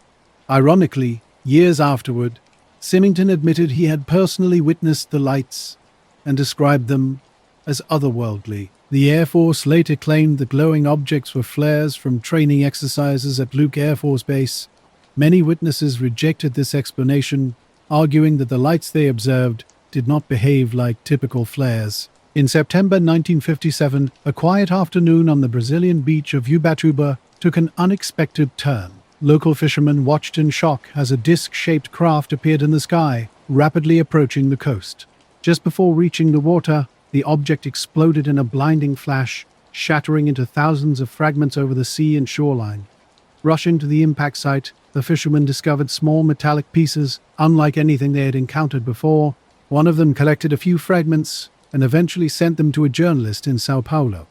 Speaker 1: Ironically, years afterward, Symington admitted he had personally witnessed the lights and described them as otherworldly. The Air Force later claimed the glowing objects were flares from training exercises at Luke Air Force Base. Many witnesses rejected this explanation, arguing that the lights they observed did not behave like typical flares. In September 1957, a quiet afternoon on the Brazilian beach of Ubatuba took an unexpected turn. Local fishermen watched in shock as a disc-shaped craft appeared in the sky, rapidly approaching the coast. Just before reaching the water, the object exploded in a blinding flash, shattering into thousands of fragments over the sea and shoreline. Rushing to the impact site, the fishermen discovered small metallic pieces, unlike anything they had encountered before. One of them collected a few fragments and eventually sent them to a journalist in Sao Paulo.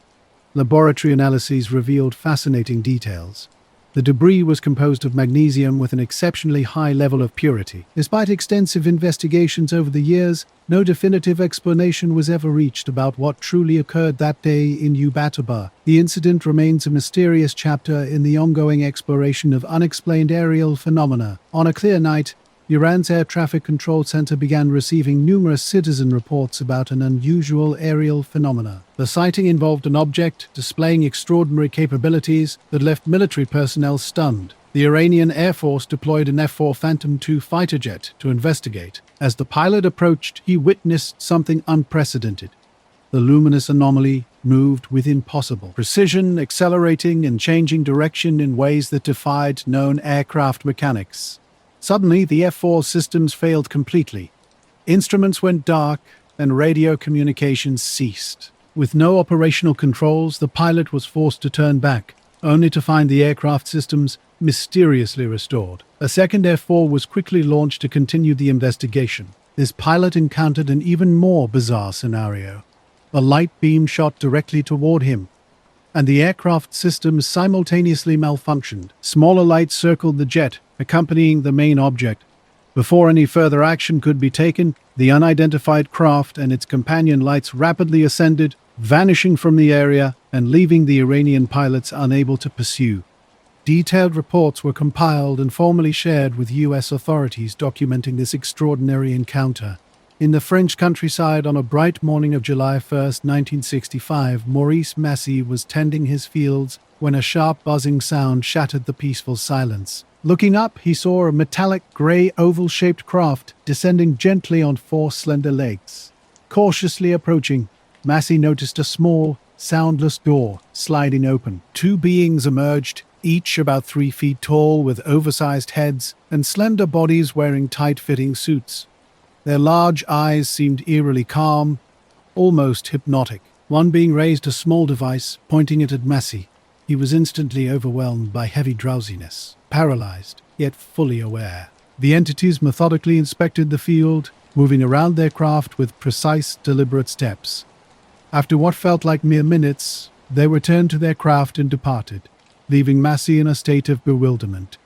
Speaker 1: Laboratory analyses revealed fascinating details. The debris was composed of magnesium with an exceptionally high level of purity. Despite extensive investigations over the years, no definitive explanation was ever reached about what truly occurred that day in Ubatuba. The incident remains a mysterious chapter in the ongoing exploration of unexplained aerial phenomena. On a clear night, Iran's Air Traffic Control Center began receiving numerous citizen reports about an unusual aerial phenomena. The sighting involved an object displaying extraordinary capabilities that left military personnel stunned. The Iranian Air Force deployed an F-4 Phantom II fighter jet to investigate. As the pilot approached, he witnessed something unprecedented. The luminous anomaly moved with impossible precision, accelerating and changing direction in ways that defied known aircraft mechanics. Suddenly, the F-4 systems failed completely. Instruments went dark, and radio communications ceased. With no operational controls, the pilot was forced to turn back, only to find the aircraft systems mysteriously restored. A second F-4 was quickly launched to continue the investigation. This pilot encountered an even more bizarre scenario. A light beam shot directly toward him, and the aircraft systems simultaneously malfunctioned. Smaller lights circled the jet, accompanying the main object. Before any further action could be taken, the unidentified craft and its companion lights rapidly ascended, vanishing from the area and leaving the Iranian pilots unable to pursue. Detailed reports were compiled and formally shared with U.S. authorities documenting this extraordinary encounter. In the French countryside on a bright morning of July 1, 1965, Maurice Massey was tending his fields when a sharp buzzing sound shattered the peaceful silence. Looking up, he saw a metallic gray oval-shaped craft descending gently on 4 slender legs. Cautiously approaching, Massey noticed a small, soundless door sliding open. 2 beings emerged, each about 3 feet tall, with oversized heads and slender bodies wearing tight-fitting suits. Their large eyes seemed eerily calm, almost hypnotic. One being raised a small device, pointing it at Massey. He was instantly overwhelmed by heavy drowsiness, paralyzed, yet fully aware. The entities methodically inspected the field, moving around their craft with precise, deliberate steps. After what felt like mere minutes, they returned to their craft and departed, leaving Massey in a state of bewilderment.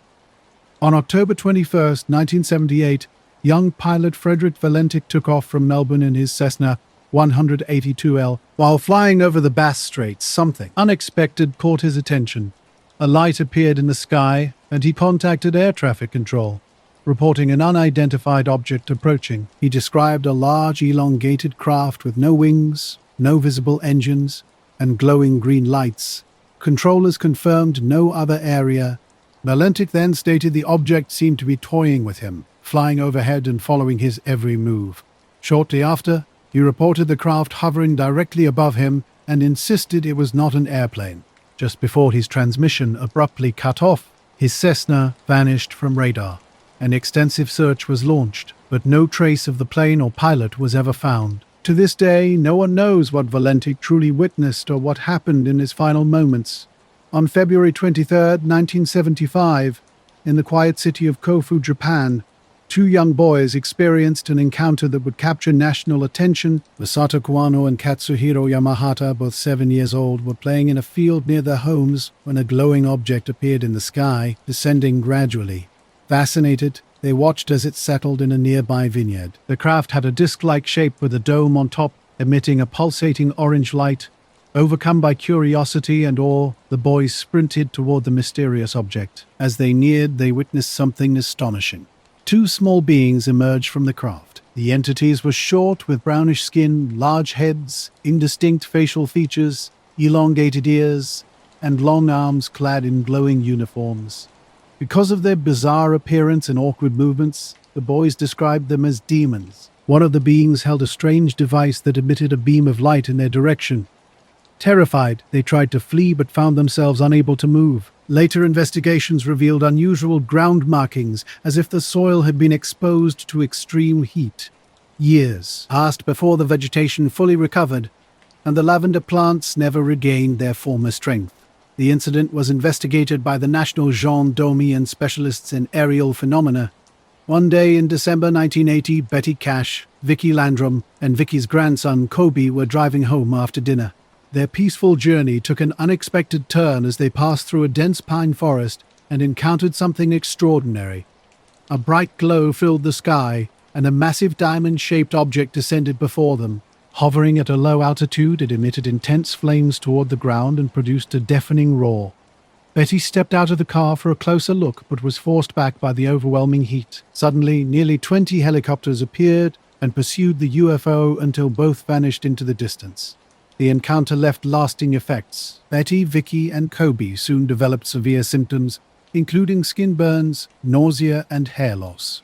Speaker 1: On October 21, 1978, young pilot Frederick Valentic took off from Melbourne in his Cessna 182L. While flying over the Bass Straits, something unexpected caught his attention. A light appeared in the sky, and he contacted air traffic control, reporting an unidentified object approaching. He described a large, elongated craft with no wings, no visible engines, and glowing green lights. Controllers confirmed no other area. Valentic then stated the object seemed to be toying with him, flying overhead and following his every move. Shortly after, he reported the craft hovering directly above him and insisted it was not an airplane. Just before his transmission abruptly cut off, his Cessna vanished from radar. An extensive search was launched, but no trace of the plane or pilot was ever found. To this day, no one knows what Valentic truly witnessed or what happened in his final moments. On February 23, 1975, in the quiet city of Kofu, Japan, 2 young boys experienced an encounter that would capture national attention. Masato Kuwano and Katsuhiro Yamahata, both 7 years old, were playing in a field near their homes when a glowing object appeared in the sky, descending gradually. Fascinated, they watched as it settled in a nearby vineyard. The craft had a disc-like shape with a dome on top, emitting a pulsating orange light. Overcome by curiosity and awe, the boys sprinted toward the mysterious object. As they neared, they witnessed something astonishing. 2 small beings emerged from the craft. The entities were short, with brownish skin, large heads, indistinct facial features, elongated ears, and long arms clad in glowing uniforms. Because of their bizarre appearance and awkward movements, the boys described them as demons. One of the beings held a strange device that emitted a beam of light in their direction. Terrified, they tried to flee but found themselves unable to move. Later investigations revealed unusual ground markings, as if the soil had been exposed to extreme heat. Years passed before the vegetation fully recovered, and the lavender plants never regained their former strength. The incident was investigated by the National Gendarmerie and specialists in aerial phenomena. One day in December 1980, Betty Cash, Vicky Landrum, and Vicky's grandson Kobe were driving home after dinner. Their peaceful journey took an unexpected turn as they passed through a dense pine forest and encountered something extraordinary. A bright glow filled the sky, and a massive diamond-shaped object descended before them. Hovering at a low altitude, it emitted intense flames toward the ground and produced a deafening roar. Betty stepped out of the car for a closer look, but was forced back by the overwhelming heat. Suddenly, nearly 20 helicopters appeared and pursued the UFO until both vanished into the distance. The encounter left lasting effects. Betty, Vicky, and Kobe soon developed severe symptoms, including skin burns, nausea, and hair loss.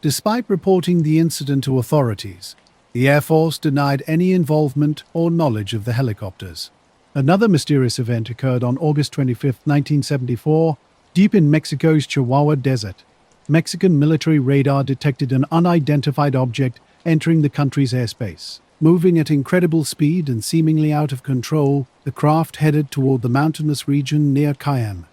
Speaker 1: Despite reporting the incident to authorities, the Air Force denied any involvement or knowledge of the helicopters. Another mysterious event occurred on August 25, 1974, deep in Mexico's Chihuahua Desert. Mexican military radar detected an unidentified object entering the country's airspace. Moving at incredible speed and seemingly out of control, the craft headed toward the mountainous region near Cayenne.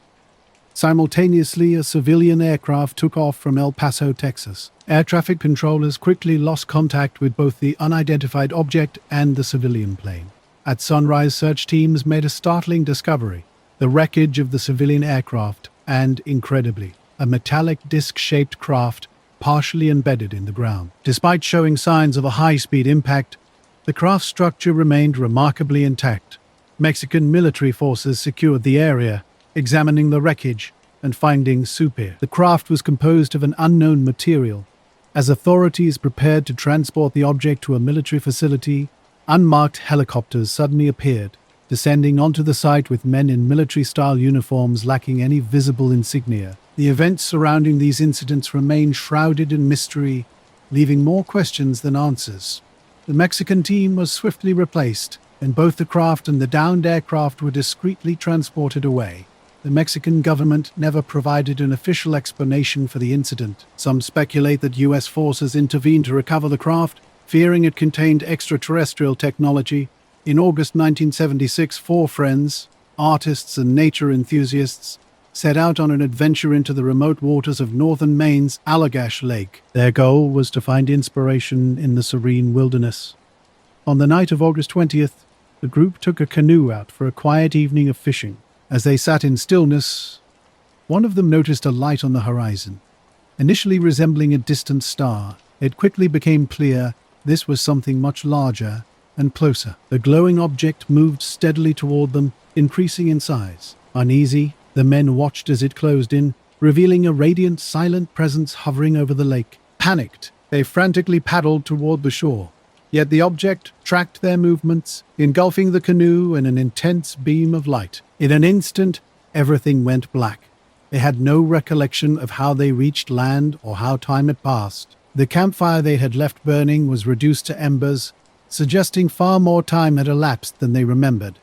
Speaker 1: Simultaneously, a civilian aircraft took off from El Paso, Texas. Air traffic controllers quickly lost contact with both the unidentified object and the civilian plane. At sunrise, search teams made a startling discovery: the wreckage of the civilian aircraft and, incredibly, a metallic disc-shaped craft partially embedded in the ground. Despite showing signs of a high-speed impact, the craft's structure remained remarkably intact. Mexican military forces secured the area, examining the wreckage and finding soupir. The craft was composed of an unknown material. As authorities prepared to transport the object to a military facility, unmarked helicopters suddenly appeared, descending onto the site with men in military-style uniforms lacking any visible insignia. The events surrounding these incidents remain shrouded in mystery, leaving more questions than answers. The Mexican team was swiftly replaced, and both the craft and the downed aircraft were discreetly transported away. The Mexican government never provided an official explanation for the incident. Some speculate that U.S. forces intervened to recover the craft, fearing it contained extraterrestrial technology. In August 1976, four friends, artists and nature enthusiasts, set out on an adventure into the remote waters of northern Maine's Allagash Lake. Their goal was to find inspiration in the serene wilderness. On the night of August 20th, the group took a canoe out for a quiet evening of fishing. As they sat in stillness, one of them noticed a light on the horizon. Initially resembling a distant star, it quickly became clear this was something much larger and closer. The glowing object moved steadily toward them, increasing in size. Uneasy, the men watched as it closed in, revealing a radiant, silent presence hovering over the lake. Panicked, they frantically paddled toward the shore. Yet the object tracked their movements, engulfing the canoe in an intense beam of light. In an instant, everything went black. They had no recollection of how they reached land or how time had passed. The campfire they had left burning was reduced to embers, suggesting far more time had elapsed than they remembered.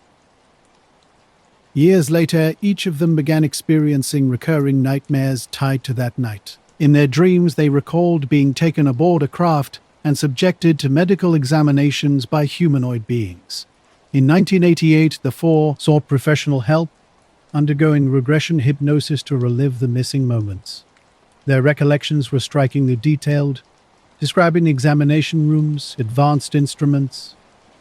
Speaker 1: Years later, each of them began experiencing recurring nightmares tied to that night. In their dreams, they recalled being taken aboard a craft and subjected to medical examinations by humanoid beings. In 1988, the four sought professional help, undergoing regression hypnosis to relive the missing moments. Their recollections were strikingly detailed, describing examination rooms, advanced instruments,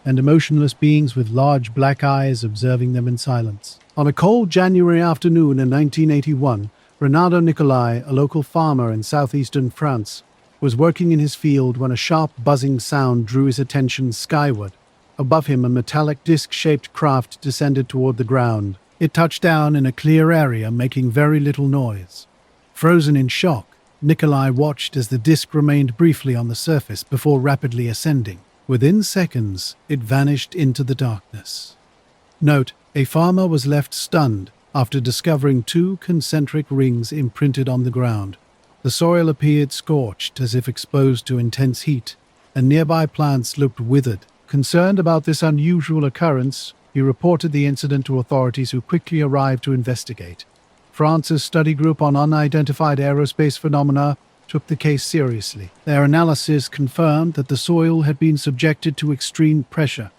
Speaker 1: and emotionless beings with large black eyes observing them in silence. On a cold January afternoon in 1981, Renato Nicolai, a local farmer in southeastern France, was working in his field when a sharp buzzing sound drew his attention skyward. Above him, a metallic disc-shaped craft descended toward the ground. It touched down in a clear area, making very little noise. Frozen in shock, Nikolai watched as the disc remained briefly on the surface before rapidly ascending. Within seconds, it vanished into the darkness. Note: a farmer was left stunned after discovering two concentric rings imprinted on the ground. The soil appeared scorched, as if exposed to intense heat, and nearby plants looked withered. Concerned about this unusual occurrence, he reported the incident to authorities, who quickly arrived to investigate. France's study group on unidentified aerospace phenomena took the case seriously. Their analysis confirmed that the soil had been subjected to extreme pressure.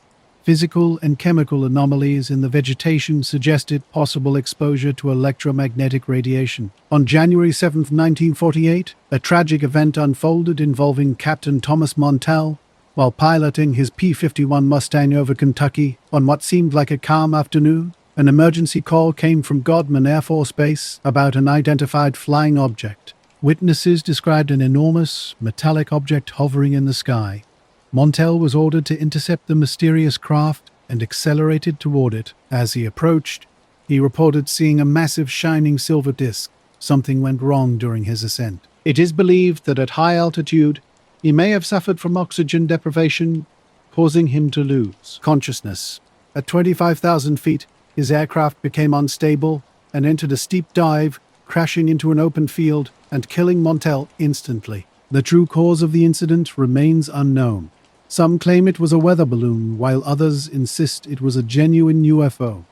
Speaker 1: Physical and chemical anomalies in the vegetation suggested possible exposure to electromagnetic radiation. On January 7, 1948, a tragic event unfolded involving Captain Thomas Montell while piloting his P-51 Mustang over Kentucky. On what seemed like a calm afternoon, an emergency call came from Godman Air Force Base about an unidentified flying object. Witnesses described an enormous, metallic object hovering in the sky. Montell was ordered to intercept the mysterious craft and accelerated toward it. As he approached, he reported seeing a massive shining silver disc. Something went wrong during his ascent. It is believed that at high altitude, he may have suffered from oxygen deprivation, causing him to lose consciousness. At 25,000 feet, his aircraft became unstable and entered a steep dive, crashing into an open field and killing Montel instantly. The true cause of the incident remains unknown. Some claim it was a weather balloon, while others insist it was a genuine UFO.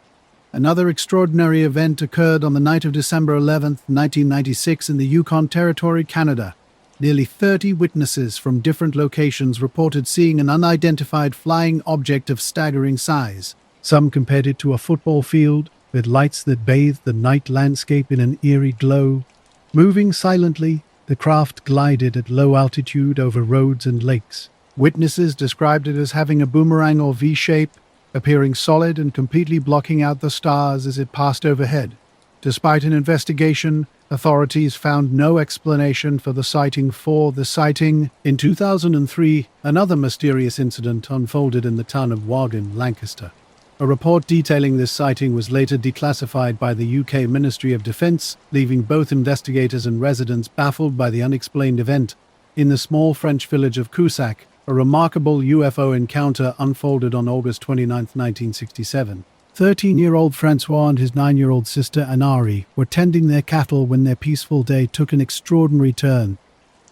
Speaker 1: Another extraordinary event occurred on the night of December 11, 1996 in the Yukon Territory, Canada. Nearly 30 witnesses from different locations reported seeing an unidentified flying object of staggering size. Some compared it to a football field, with lights that bathed the night landscape in an eerie glow. Moving silently, the craft glided at low altitude over roads and lakes. Witnesses described it as having a boomerang or V-shape, appearing solid and completely blocking out the stars as it passed overhead. Despite an investigation, authorities found no explanation for the sighting. In 2003, another mysterious incident unfolded in the town of Wagon, Lancaster. A report detailing this sighting was later declassified by the UK Ministry of Defence, leaving both investigators and residents baffled by the unexplained event. In the small French village of Cusack, a remarkable UFO encounter unfolded on August 29, 1967. 13-year-old Francois and his 9-year-old sister Anari were tending their cattle when their peaceful day took an extraordinary turn.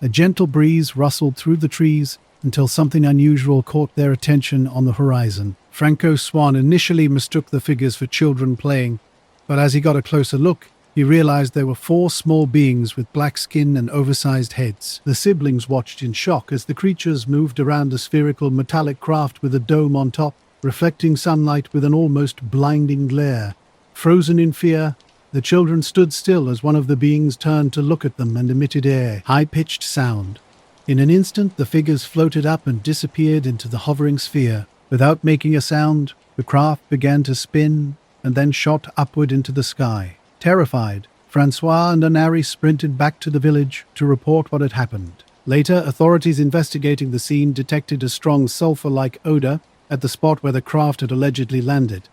Speaker 1: A gentle breeze rustled through the trees until something unusual caught their attention on the horizon. Francois initially mistook the figures for children playing, but as he got a closer look, he realized there were 4 small beings with black skin and oversized heads. The siblings watched in shock as the creatures moved around a spherical metallic craft with a dome on top, reflecting sunlight with an almost blinding glare. Frozen in fear, the children stood still as one of the beings turned to look at them and emitted a high-pitched sound. In an instant, the figures floated up and disappeared into the hovering sphere. Without making a sound, the craft began to spin and then shot upward into the sky. Terrified, Francois and Anari sprinted back to the village to report what had happened. Later, authorities investigating the scene detected a strong sulfur-like odor at the spot where the craft had allegedly landed.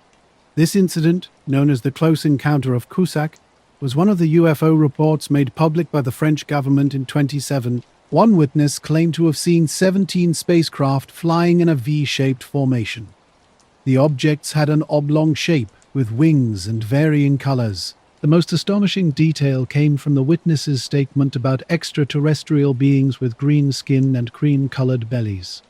Speaker 1: This incident, known as the Close Encounter of Cusack, was one of the UFO reports made public by the French government in 2007. One witness claimed to have seen 17 spacecraft flying in a V-shaped formation. The objects had an oblong shape with wings and varying colors. The most astonishing detail came from the witness's statement about extraterrestrial beings with green skin and cream-colored bellies.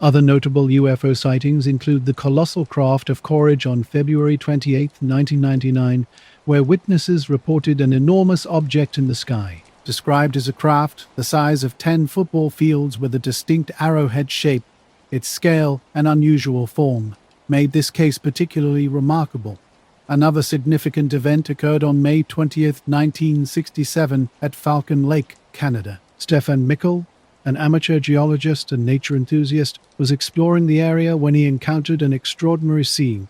Speaker 1: Other notable UFO sightings include the colossal craft of Courage on February 28, 1999, where witnesses reported an enormous object in the sky. Described as a craft the size of 10 football fields with a distinct arrowhead shape, its scale and unusual form made this case particularly remarkable. Another significant event occurred on May 20, 1967 at Falcon Lake, Canada. Stefan Mickel, an amateur geologist and nature enthusiast, was exploring the area when he encountered an extraordinary scene.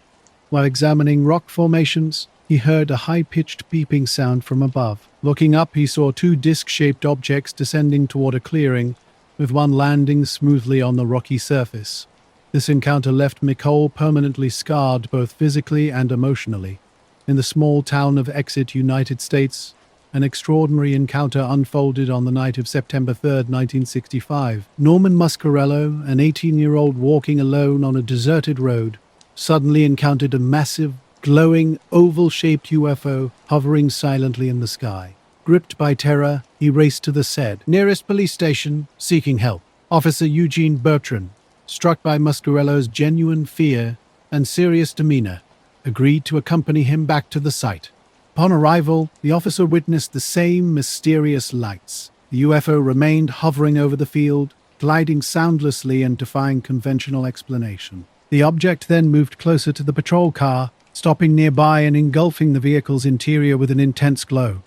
Speaker 1: While examining rock formations, he heard a high-pitched beeping sound from above. Looking up, he saw 2 disc-shaped objects descending toward a clearing, with one landing smoothly on the rocky surface. This encounter left Nicole permanently scarred both physically and emotionally. In the small town of Exeter, United States, an extraordinary encounter unfolded on the night of September 3, 1965. Norman Muscarello, an 18-year-old walking alone on a deserted road, suddenly encountered a massive, glowing, oval-shaped UFO hovering silently in the sky. Gripped by terror, he raced to the said nearest police station, seeking help. Officer Eugene Bertrand, struck by Muscarello's genuine fear and serious demeanor, agreed to accompany him back to the site. Upon arrival, the officer witnessed the same mysterious lights. The UFO remained hovering over the field, gliding soundlessly and defying conventional explanation. The object then moved closer to the patrol car, stopping nearby and engulfing the vehicle's interior with an intense glow.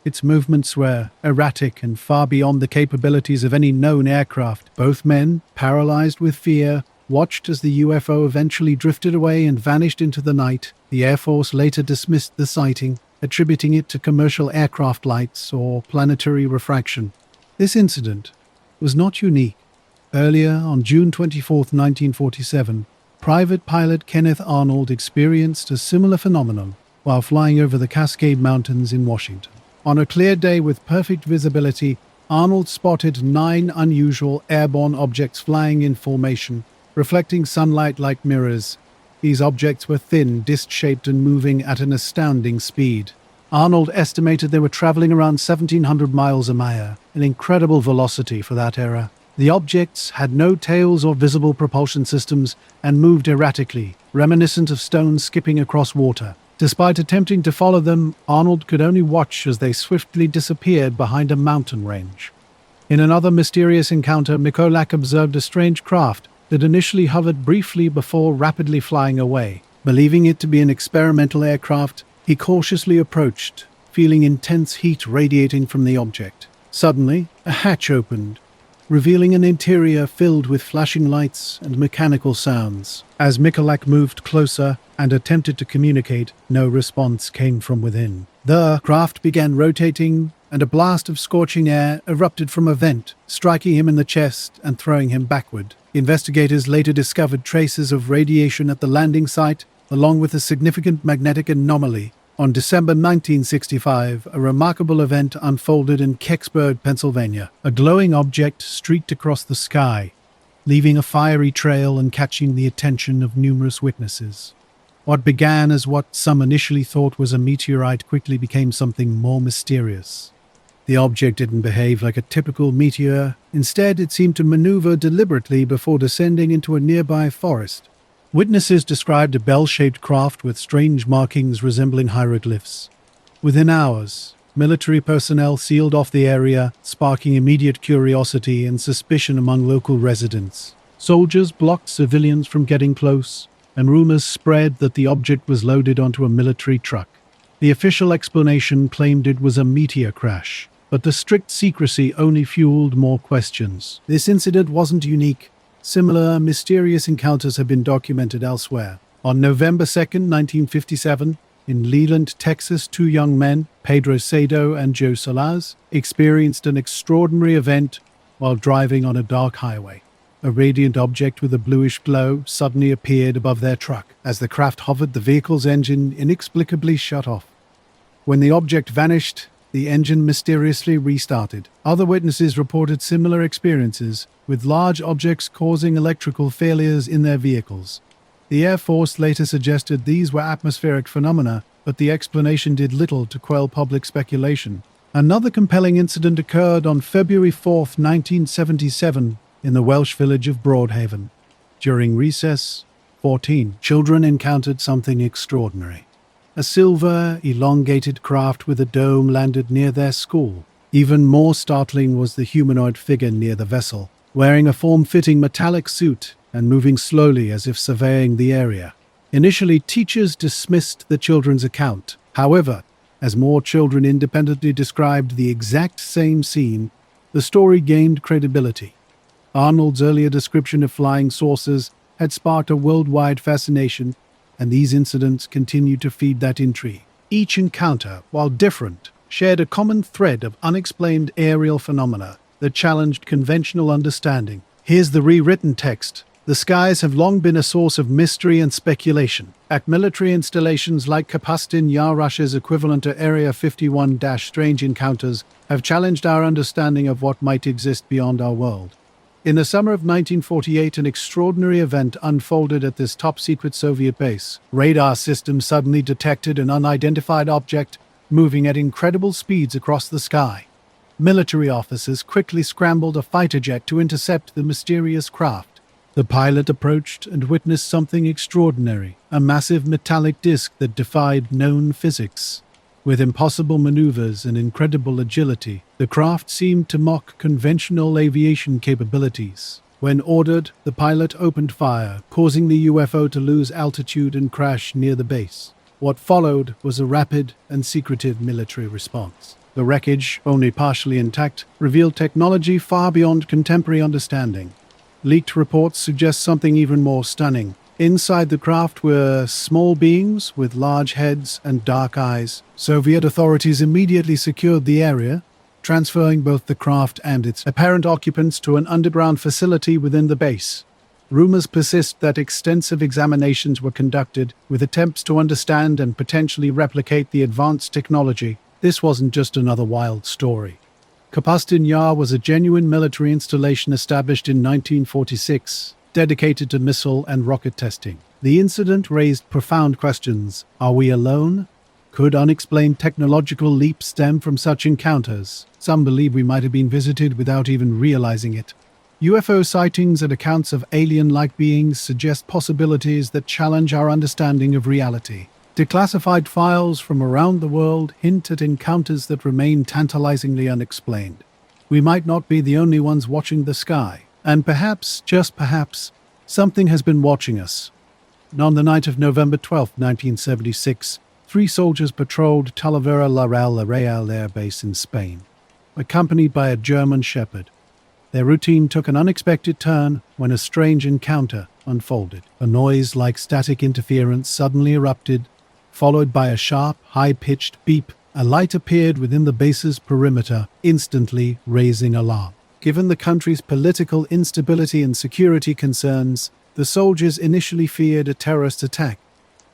Speaker 1: Its movements were erratic and far beyond the capabilities of any known aircraft. Both men, paralyzed with fear, watched as the UFO eventually drifted away and vanished into the night. The Air Force later dismissed the sighting, attributing it to commercial aircraft lights or planetary refraction. This incident was not unique. Earlier, on June 24, 1947, Private pilot Kenneth Arnold experienced a similar phenomenon while flying over the Cascade Mountains in Washington. On a clear day with perfect visibility, Arnold spotted 9 unusual airborne objects flying in formation, reflecting sunlight like mirrors. These objects were thin, disc-shaped and moving at an astounding speed. Arnold estimated they were traveling around 1,700 miles a hour, an incredible velocity for that era. The objects had no tails or visible propulsion systems and moved erratically, reminiscent of stones skipping across water. Despite attempting to follow them, Arnold could only watch as they swiftly disappeared behind a mountain range. In another mysterious encounter, Mikolak observed a strange craft that initially hovered briefly before rapidly flying away. Believing it to be an experimental aircraft, he cautiously approached, feeling intense heat radiating from the object. Suddenly, a hatch opened, revealing an interior filled with flashing lights and mechanical sounds. As Mikolak moved closer and attempted to communicate, no response came from within. The craft began rotating, and a blast of scorching air erupted from a vent, striking him in the chest and throwing him backward. Investigators later discovered traces of radiation at the landing site, along with a significant magnetic anomaly. On December 1965, a remarkable event unfolded in Kecksburg, Pennsylvania. A glowing object streaked across the sky, leaving a fiery trail and catching the attention of numerous witnesses. What began as what some initially thought was a meteorite quickly became something more mysterious. The object didn't behave like a typical meteor. Instead, it seemed to maneuver deliberately before descending into a nearby forest. Witnesses described a bell-shaped craft with strange markings resembling hieroglyphs. Within hours, military personnel sealed off the area, sparking immediate curiosity and suspicion among local residents. Soldiers blocked civilians from getting close, and rumors spread that the object was loaded onto a military truck. The official explanation claimed it was a meteor crash, but the strict secrecy only fueled more questions. This incident wasn't unique. Similar mysterious encounters have been documented elsewhere. On November 2nd, 1957, in Leland, Texas, two young men, Pedro Sado and Joe Solaz, experienced an extraordinary event while driving on a dark highway. A radiant object with a bluish glow suddenly appeared above their truck. As the craft hovered, the vehicle's engine inexplicably shut off. When the object vanished, the engine mysteriously restarted. Other witnesses reported similar experiences, with large objects causing electrical failures in their vehicles. The Air Force later suggested these were atmospheric phenomena, but the explanation did little to quell public speculation. Another compelling incident occurred on February 4, 1977, in the Welsh village of Broadhaven. During recess 14, children encountered something extraordinary. A silver, elongated craft with a dome landed near their school. Even more startling was the humanoid figure near the vessel, wearing a form-fitting metallic suit and moving slowly as if surveying the area. Initially, teachers dismissed the children's account. However, as more children independently described the exact same scene, the story gained credibility. Arnold's earlier description of flying saucers had sparked a worldwide fascination, and these incidents continued to feed that intrigue. Each encounter, while different, shared a common thread of unexplained aerial phenomena that challenged conventional understanding. Here's the rewritten text. The skies have long been a source of mystery and speculation. At military installations like Kapustin Yar, Russia's equivalent to Area 51, strange encounters have challenged our understanding of what might exist beyond our world. In the summer of 1948, an extraordinary event unfolded at this top-secret Soviet base. Radar systems suddenly detected an unidentified object moving at incredible speeds across the sky. Military officers quickly scrambled a fighter jet to intercept the mysterious craft. The pilot approached and witnessed something extraordinary, a massive metallic disc that defied known physics. With impossible maneuvers and incredible agility, the craft seemed to mock conventional aviation capabilities. When ordered, the pilot opened fire, causing the UFO to lose altitude and crash near the base. What followed was a rapid and secretive military response. The wreckage, only partially intact, revealed technology far beyond contemporary understanding. Leaked reports suggest something even more stunning. Inside the craft were small beings with large heads and dark eyes. Soviet authorities immediately secured the area, transferring both the craft and its apparent occupants to an underground facility within the base. Rumors persist that extensive examinations were conducted, with attempts to understand and potentially replicate the advanced technology. This wasn't just another wild story. Kapustin Yar was a genuine military installation established in 1946. Dedicated to missile and rocket testing. The incident raised profound questions. Are we alone? Could unexplained technological leaps stem from such encounters? Some believe we might have been visited without even realizing it. UFO sightings and accounts of alien-like beings suggest possibilities that challenge our understanding of reality. Declassified files from around the world hint at encounters that remain tantalizingly unexplained. We might not be the only ones watching the sky, and perhaps, just perhaps, something has been watching us. On the night of November 12, 1976, 3 soldiers patrolled Talavera la Real Air Base in Spain, accompanied by a German shepherd. Their routine took an unexpected turn when a strange encounter unfolded. A noise like static interference suddenly erupted, followed by a sharp, high-pitched beep. A light appeared within the base's perimeter, instantly raising alarm. Given the country's political instability and security concerns, the soldiers initially feared a terrorist attack.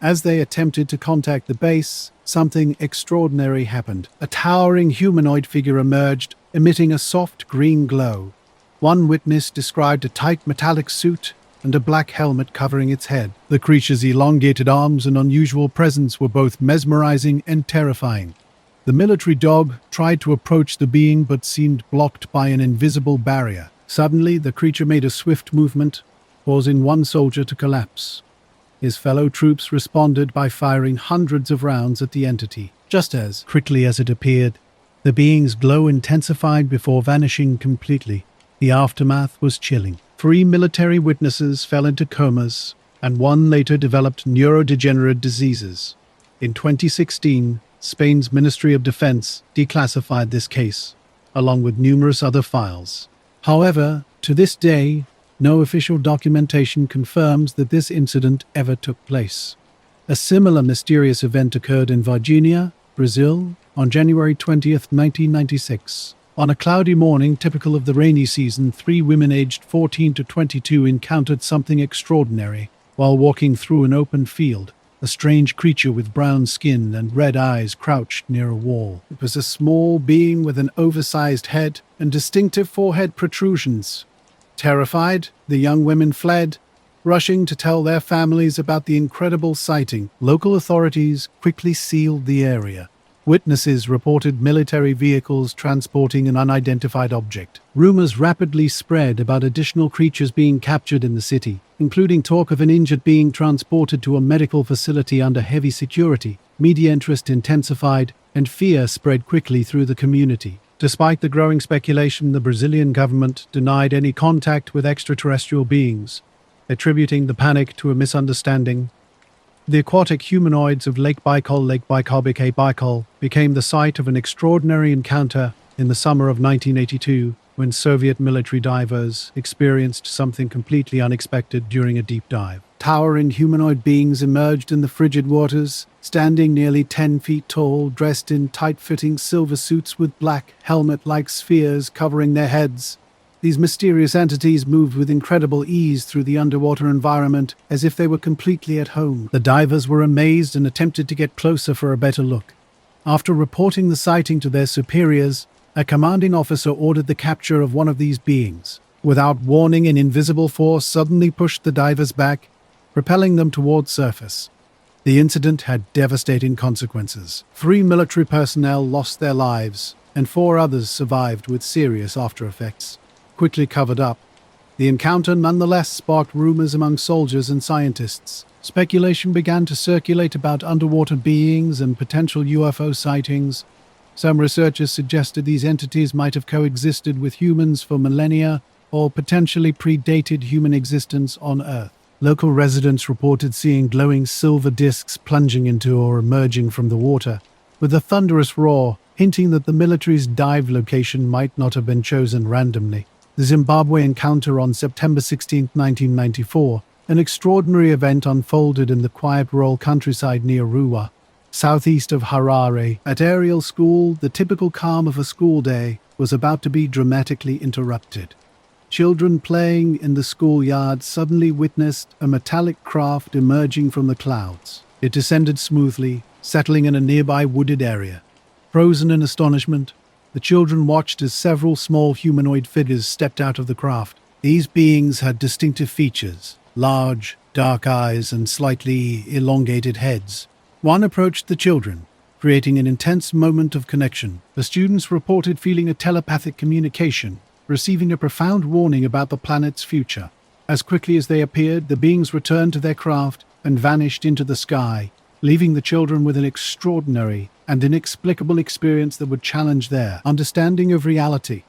Speaker 1: As they attempted to contact the base, something extraordinary happened. A towering humanoid figure emerged, emitting a soft green glow. One witness described a tight metallic suit and a black helmet covering its head. The creature's elongated arms and unusual presence were both mesmerizing and terrifying. The military dog tried to approach the being but seemed blocked by an invisible barrier. Suddenly, the creature made a swift movement, causing one soldier to collapse. His fellow troops responded by firing hundreds of rounds at the entity. Just as quickly as it appeared, the being's glow intensified before vanishing completely. The aftermath was chilling. 3 military witnesses fell into comas, and 1 later developed neurodegenerative diseases. In 2016, Spain's Ministry of Defense declassified this case, along with numerous other files. However, to this day, no official documentation confirms that this incident ever took place. A similar mysterious event occurred in Virginia, Brazil, on January 20th, 1996. On a cloudy morning typical of the rainy season, 3 women aged 14 to 22 encountered something extraordinary while walking through an open field. A strange creature with brown skin and red eyes crouched near a wall. It was a small being with an oversized head and distinctive forehead protrusions. Terrified, the young women fled, rushing to tell their families about the incredible sighting. Local authorities quickly sealed the area. Witnesses reported military vehicles transporting an unidentified object. Rumors rapidly spread about additional creatures being captured in the city, including talk of an injured being transported to a medical facility under heavy security. Media interest intensified, and fear spread quickly through the community. Despite the growing speculation, the Brazilian government denied any contact with extraterrestrial beings, attributing the panic to a misunderstanding. The aquatic humanoids of Lake Baikal became the site of an extraordinary encounter in the summer of 1982 when Soviet military divers experienced something completely unexpected during a deep dive. Towering humanoid beings emerged in the frigid waters, standing nearly 10 feet tall, dressed in tight-fitting silver suits with black helmet-like spheres covering their heads. These mysterious entities moved with incredible ease through the underwater environment, as if they were completely at home. The divers were amazed and attempted to get closer for a better look. After reporting the sighting to their superiors, a commanding officer ordered the capture of one of these beings. Without warning, an invisible force suddenly pushed the divers back, propelling them towards surface. The incident had devastating consequences. 3 military personnel lost their lives, and 4 others survived with serious aftereffects. Quickly covered up, the encounter nonetheless sparked rumors among soldiers and scientists. Speculation began to circulate about underwater beings and potential UFO sightings. Some researchers suggested these entities might have coexisted with humans for millennia or potentially predated human existence on Earth. Local residents reported seeing glowing silver discs plunging into or emerging from the water, with a thunderous roar, hinting that the military's dive location might not have been chosen randomly. The Zimbabwe encounter on September 16, 1994, an extraordinary event unfolded in the quiet rural countryside near Ruwa, southeast of Harare. At Ariel School, the typical calm of a school day was about to be dramatically interrupted. Children playing in the schoolyard suddenly witnessed a metallic craft emerging from the clouds. It descended smoothly, settling in a nearby wooded area. Frozen in astonishment, the children watched as several small humanoid figures stepped out of the craft. These beings had distinctive features, large, dark eyes and slightly elongated heads. One approached the children, creating an intense moment of connection. The students reported feeling a telepathic communication, receiving a profound warning about the planet's future. As quickly as they appeared, the beings returned to their craft and vanished into the sky, leaving the children with an extraordinary and inexplicable experience that would challenge their understanding of reality.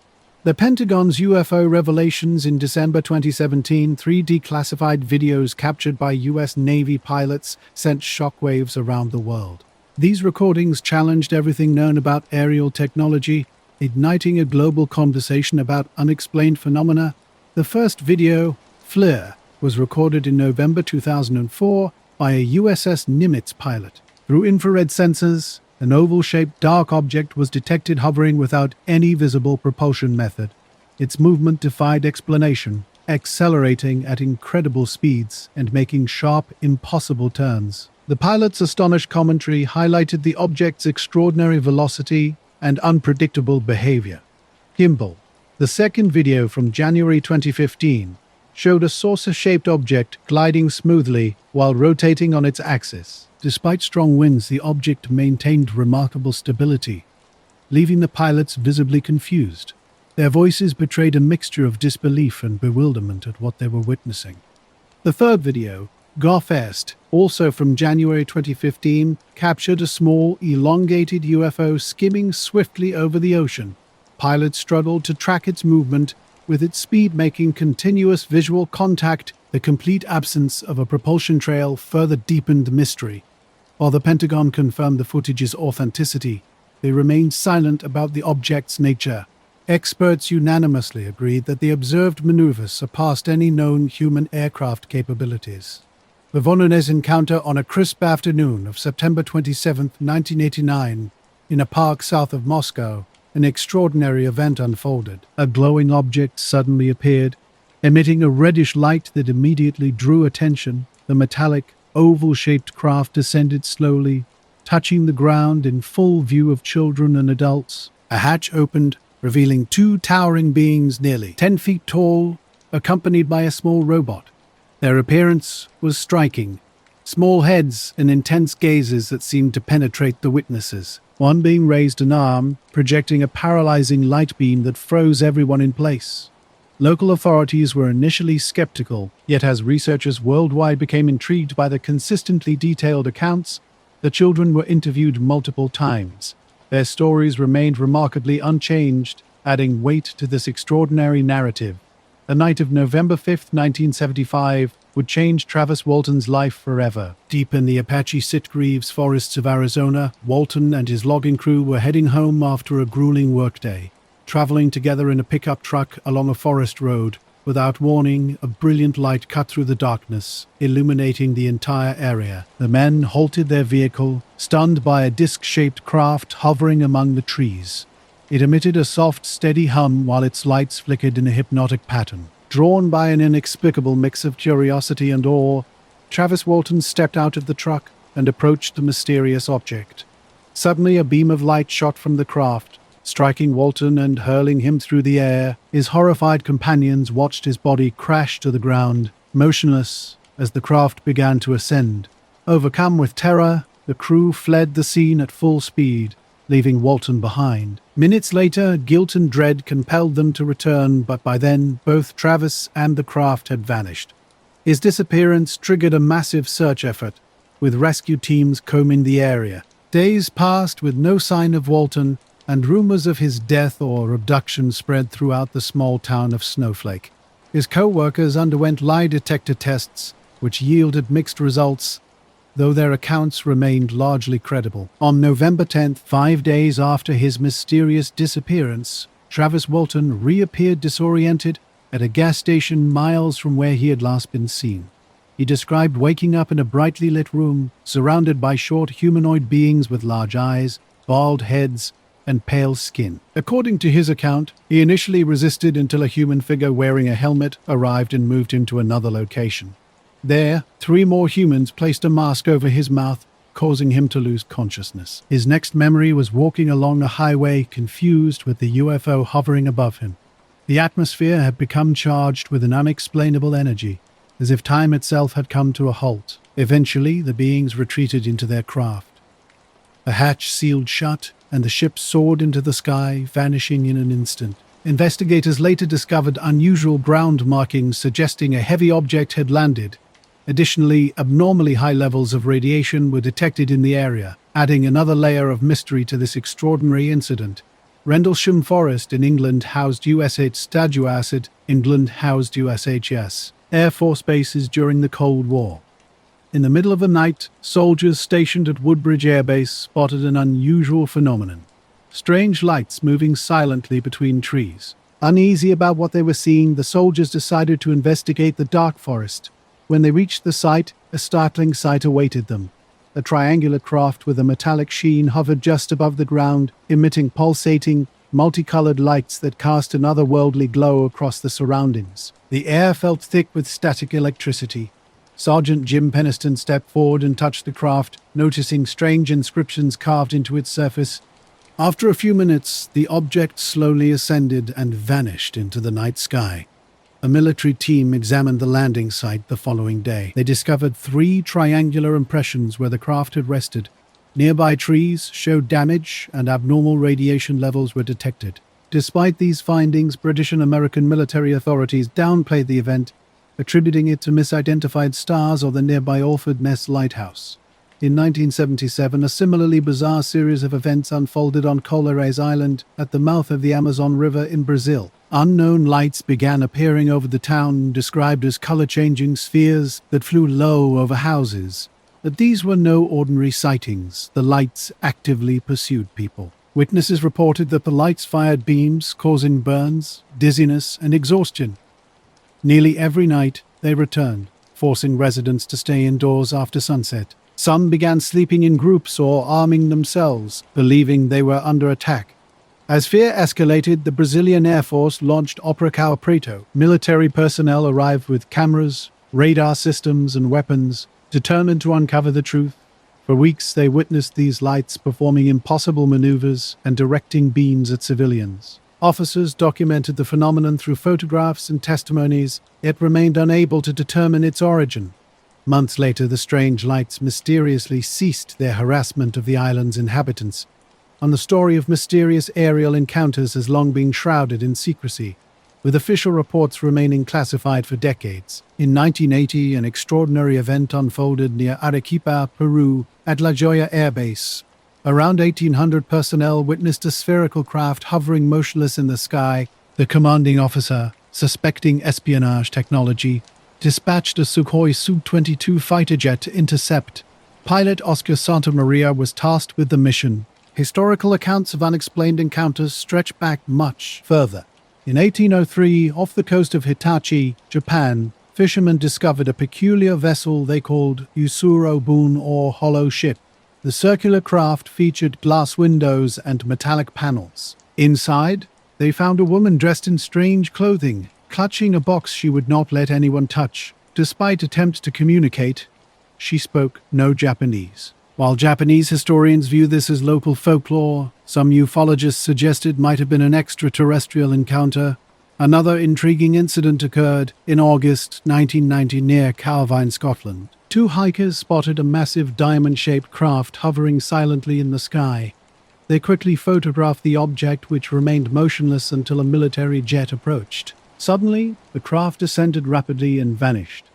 Speaker 1: The Pentagon's UFO revelations in December 2017, 3 declassified videos captured by U.S. Navy pilots sent shockwaves around the world. These recordings challenged everything known about aerial technology, igniting a global conversation about unexplained phenomena. The first video, FLIR, was recorded in November 2004 by a USS Nimitz pilot. Through infrared sensors, an oval-shaped dark object was detected hovering without any visible propulsion method. Its movement defied explanation, accelerating at incredible speeds and making sharp, impossible turns. The pilot's astonished commentary highlighted the object's extraordinary velocity and unpredictable behavior. Gimbal, the second video from January 2015, showed a saucer-shaped object gliding smoothly while rotating on its axis. Despite strong winds, the object maintained remarkable stability, leaving the pilots visibly confused. Their voices betrayed a mixture of disbelief and bewilderment at what they were witnessing. The third video, Gothest, also from January 2015, captured a small, elongated UFO skimming swiftly over the ocean. Pilots struggled to track its movement, with its speed making continuous visual contact. The complete absence of a propulsion trail further deepened the mystery. While the Pentagon confirmed the footage's authenticity, they remained silent about the object's nature. Experts unanimously agreed that the observed maneuvers surpassed any known human aircraft capabilities. The Voronezh encounter on a crisp afternoon of September 27, 1989, in a park south of Moscow, an extraordinary event unfolded. A glowing object suddenly appeared, emitting a reddish light that immediately drew attention. The metallic, oval-shaped craft descended slowly, touching the ground in full view of children and adults. A hatch opened, revealing 2 towering beings nearly 10 feet tall, accompanied by a small robot. Their appearance was striking. Small heads and intense gazes that seemed to penetrate the witnesses. One being raised an arm, projecting a paralyzing light beam that froze everyone in place. Local authorities were initially skeptical, yet as researchers worldwide became intrigued by the consistently detailed accounts, the children were interviewed multiple times. Their stories remained remarkably unchanged, adding weight to this extraordinary narrative. The night of November 5, 1975, would change Travis Walton's life forever. Deep in the Apache Sitgreaves forests of Arizona, Walton and his logging crew were heading home after a grueling workday. Traveling together in a pickup truck along a forest road, without warning, a brilliant light cut through the darkness, illuminating the entire area. The men halted their vehicle, stunned by a disc-shaped craft hovering among the trees. It emitted a soft, steady hum while its lights flickered in a hypnotic pattern. Drawn by an inexplicable mix of curiosity and awe, Travis Walton stepped out of the truck and approached the mysterious object. Suddenly, a beam of light shot from the craft, striking Walton and hurling him through the air. His horrified companions watched his body crash to the ground, motionless, as the craft began to ascend. Overcome with terror, the crew fled the scene at full speed, leaving Walton behind. Minutes later, guilt and dread compelled them to return, but by then, both Travis and the craft had vanished. His disappearance triggered a massive search effort, with rescue teams combing the area. Days passed with no sign of Walton, and rumors of his death or abduction spread throughout the small town of Snowflake. His co-workers underwent lie detector tests, which yielded mixed results, though their accounts remained largely credible. On November 10th, 5 days after his mysterious disappearance, Travis Walton reappeared disoriented at a gas station miles from where he had last been seen. He described waking up in a brightly lit room, surrounded by short humanoid beings with large eyes, bald heads, and pale skin. According to his account, he initially resisted until a human figure wearing a helmet arrived and moved him to another location. There, 3 more humans placed a mask over his mouth, causing him to lose consciousness. His next memory was walking along a highway, confused with the UFO hovering above him. The atmosphere had become charged with an unexplainable energy, as if time itself had come to a halt. Eventually, the beings retreated into their craft. The hatch sealed shut, and the ship soared into the sky, vanishing in an instant. Investigators later discovered unusual ground markings suggesting a heavy object had landed. Additionally, abnormally high levels of radiation were detected in the area, adding another layer of mystery to this extraordinary incident. Rendlesham Forest in England housed USH Statuasset, England housed USHS Air Force bases during the Cold War. In the middle of the night, soldiers stationed at Woodbridge Air Base spotted an unusual phenomenon. Strange lights moving silently between trees. Uneasy about what they were seeing, the soldiers decided to investigate the dark forest. When they reached the site, a startling sight awaited them. A triangular craft with a metallic sheen hovered just above the ground, emitting pulsating, multicolored lights that cast an otherworldly glow across the surroundings. The air felt thick with static electricity. Sergeant Jim Peniston stepped forward and touched the craft, noticing strange inscriptions carved into its surface. After a few minutes, the object slowly ascended and vanished into the night sky. A military team examined the landing site the following day. They discovered 3 triangular impressions where the craft had rested. Nearby trees showed damage and abnormal radiation levels were detected. Despite these findings, British and American military authorities downplayed the event, attributing it to misidentified stars or the nearby Alford Ness Lighthouse. In 1977, a similarly bizarre series of events unfolded on Colares Island at the mouth of the Amazon River in Brazil. Unknown lights began appearing over the town, described as color-changing spheres that flew low over houses. But these were no ordinary sightings. The lights actively pursued people. Witnesses reported that the lights fired beams, causing burns, dizziness, and exhaustion. Nearly every night, they returned, forcing residents to stay indoors after sunset. Some began sleeping in groups or arming themselves, believing they were under attack. As fear escalated, the Brazilian Air Force launched Operação Preto. Military personnel arrived with cameras, radar systems, and weapons, determined to uncover the truth. For weeks, they witnessed these lights performing impossible maneuvers and directing beams at civilians. Officers documented the phenomenon through photographs and testimonies, yet remained unable to determine its origin. Months later, the strange lights mysteriously ceased their harassment of the island's inhabitants, and the story of mysterious aerial encounters has long been shrouded in secrecy, with official reports remaining classified for decades. In 1980, an extraordinary event unfolded near Arequipa, Peru, at La Joya Air Base. Around 1,800 personnel witnessed a spherical craft hovering motionless in the sky. The commanding officer, suspecting espionage technology, dispatched a Sukhoi Su-22 fighter jet to intercept. Pilot Oscar Santamaria was tasked with the mission. Historical accounts of unexplained encounters stretch back much further. In 1803, off the coast of Hitachi, Japan, fishermen discovered a peculiar vessel they called Yusuro Bun, or Hollow Ship. The circular craft featured glass windows and metallic panels. Inside, they found a woman dressed in strange clothing, clutching a box she would not let anyone touch. Despite attempts to communicate, she spoke no Japanese. While Japanese historians view this as local folklore, some ufologists suggested might have been an extraterrestrial encounter. Another intriguing incident occurred in August 1990 near Calvine, Scotland. 2 hikers spotted a massive diamond-shaped craft hovering silently in the sky. They quickly photographed the object, which remained motionless until a military jet approached. Suddenly, the craft descended rapidly and vanished.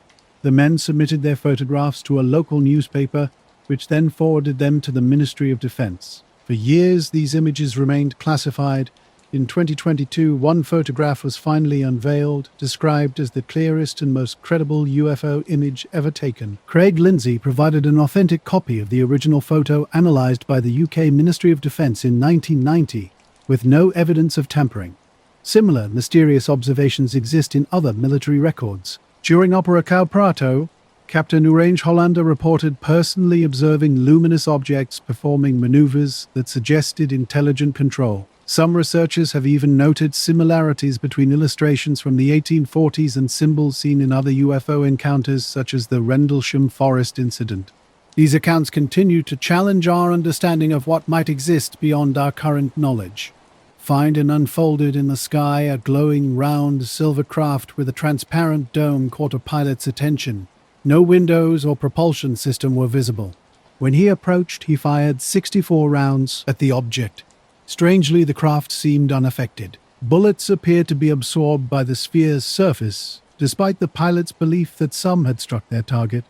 Speaker 1: The men submitted their photographs to a local newspaper, which then forwarded them to the Ministry of Defense. For years, these images remained classified. In 2022, one photograph was finally unveiled, described as the clearest and most credible UFO image ever taken. Craig Lindsay provided an authentic copy of the original photo analysed by the UK Ministry of Defence in 1990, with no evidence of tampering. Similar mysterious observations exist in other military records. During Operação Prato, Captain Urange Hollander reported personally observing luminous objects performing maneuvers that suggested intelligent control. Some researchers have even noted similarities between illustrations from the 1840s and symbols seen in other UFO encounters, such as the Rendlesham Forest incident. These accounts continue to challenge our understanding of what might exist beyond our current knowledge. Find and unfolded in the sky, a glowing round silver craft with a transparent dome caught a pilot's attention. No windows or propulsion system were visible. When he approached, he fired 64 rounds at the object. Strangely, the craft seemed unaffected. Bullets appeared to be absorbed by the sphere's surface, despite the pilot's belief that some had struck their target.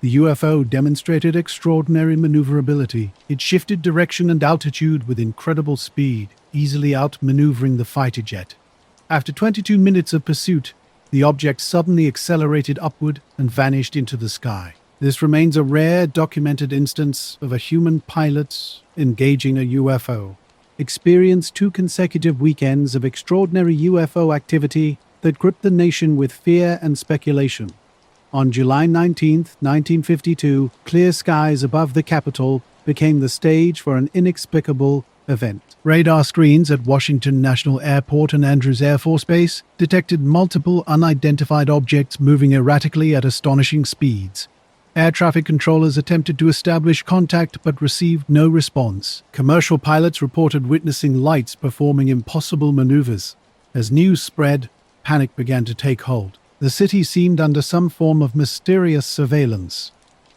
Speaker 1: The UFO demonstrated extraordinary maneuverability. It shifted direction and altitude with incredible speed, easily outmaneuvering the fighter jet. After 22 minutes of pursuit, the object suddenly accelerated upward and vanished into the sky. This remains a rare documented instance of a human pilot engaging a UFO. Experienced 2 consecutive weekends of extraordinary UFO activity that gripped the nation with fear and speculation. On July 19, 1952, clear skies above the Capitol became the stage for an inexplicable event. Radar screens at Washington National Airport and Andrews Air Force Base detected multiple unidentified objects moving erratically at astonishing speeds. Air traffic controllers attempted to establish contact but received no response. Commercial pilots reported witnessing lights performing impossible maneuvers. As news spread, panic began to take hold. The city seemed under some form of mysterious surveillance.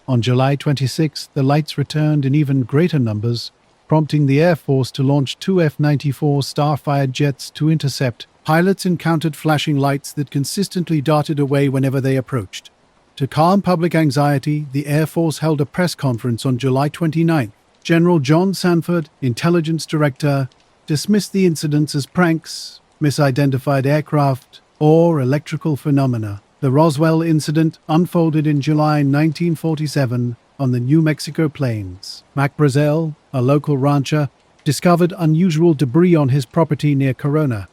Speaker 1: On July 26, the lights returned in even greater numbers, prompting the Air Force to launch 2 F-94 Starfire jets to intercept. Pilots encountered flashing lights that consistently darted away whenever they approached. To calm public anxiety, the Air Force held a press conference on July 29. General John Sanford, intelligence director, dismissed the incidents as pranks, misidentified aircraft, or electrical phenomena. The Roswell incident unfolded in July 1947 on the New Mexico plains. Mac Brazel, a local rancher, discovered unusual debris on his property near Corona.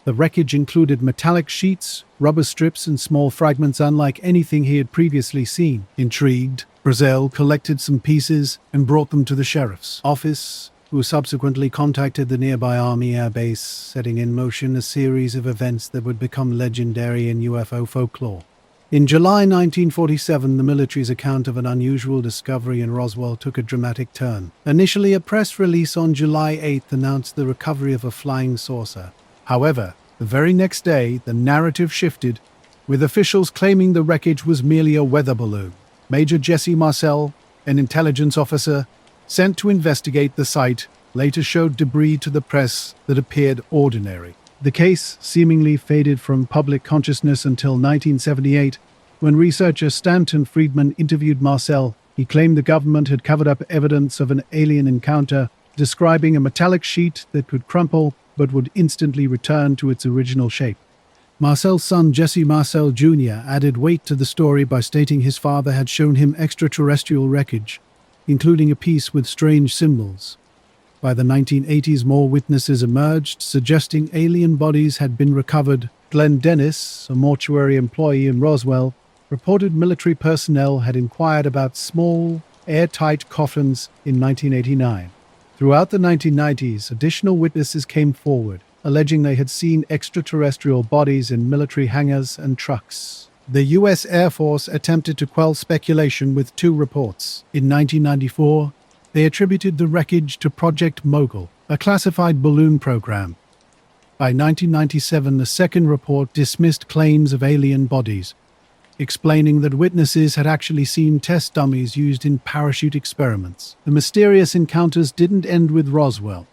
Speaker 1: The wreckage included metallic sheets, rubber strips, and small fragments unlike anything he had previously seen. Intrigued, Brazel collected some pieces and brought them to the sheriff's office, who subsequently contacted the nearby Army Air Base, setting in motion a series of events that would become legendary in UFO folklore. In July 1947, the military's account of an unusual discovery in Roswell took a dramatic turn. Initially, a press release on July 8 announced the recovery of a flying saucer. However, the very next day, the narrative shifted, with officials claiming the wreckage was merely a weather balloon. Major Jesse Marcel, an intelligence officer, sent to investigate the site, later showed debris to the press that appeared ordinary. The case seemingly faded from public consciousness until 1978, when researcher Stanton Friedman interviewed Marcel. He claimed the government had covered up evidence of an alien encounter, describing a metallic sheet that could crumple but would instantly return to its original shape. Marcel's son Jesse Marcel Jr. added weight to the story by stating his father had shown him extraterrestrial wreckage, including a piece with strange symbols. By the 1980s, more witnesses emerged, suggesting alien bodies had been recovered. Glenn Dennis, a mortuary employee in Roswell, reported military personnel had inquired about small, airtight coffins in 1989. Throughout the 1990s, additional witnesses came forward, alleging they had seen extraterrestrial bodies in military hangars and trucks. The U.S. Air Force attempted to quell speculation with 2 reports. In 1994, they attributed the wreckage to Project Mogul, a classified balloon program. By 1997, a second report dismissed claims of alien bodies, explaining that witnesses had actually seen test dummies used in parachute experiments. The mysterious encounters didn't end with Roswell.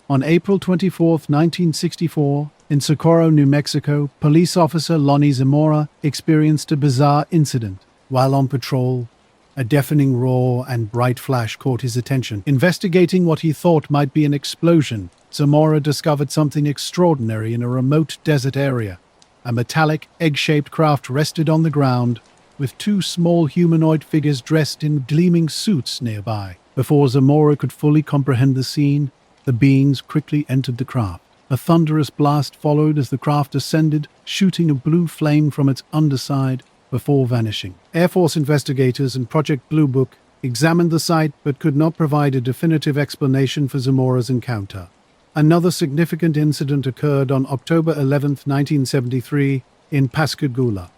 Speaker 1: On April 24, 1964, in Socorro, New Mexico, police officer Lonnie Zamora experienced a bizarre incident. While on patrol, a deafening roar and bright flash caught his attention. Investigating what he thought might be an explosion, Zamora discovered something extraordinary in a remote desert area. A metallic, egg-shaped craft rested on the ground, with 2 small humanoid figures dressed in gleaming suits nearby. Before Zamora could fully comprehend the scene, the beings quickly entered the craft. A thunderous blast followed as the craft ascended, shooting a blue flame from its underside before vanishing. Air Force investigators and Project Blue Book examined the site but could not provide a definitive explanation for Zamora's encounter. Another significant incident occurred on October 11, 1973, in Pascagoula.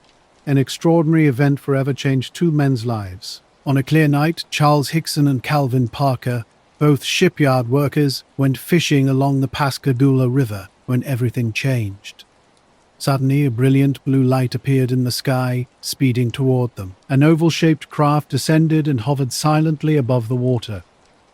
Speaker 1: An extraordinary event forever changed 2 men's lives. On a clear night, Charles Hickson and Calvin Parker, both shipyard workers, went fishing along the Pascagoula River when everything changed. Suddenly, a brilliant blue light appeared in the sky, speeding toward them. An oval-shaped craft descended and hovered silently above the water.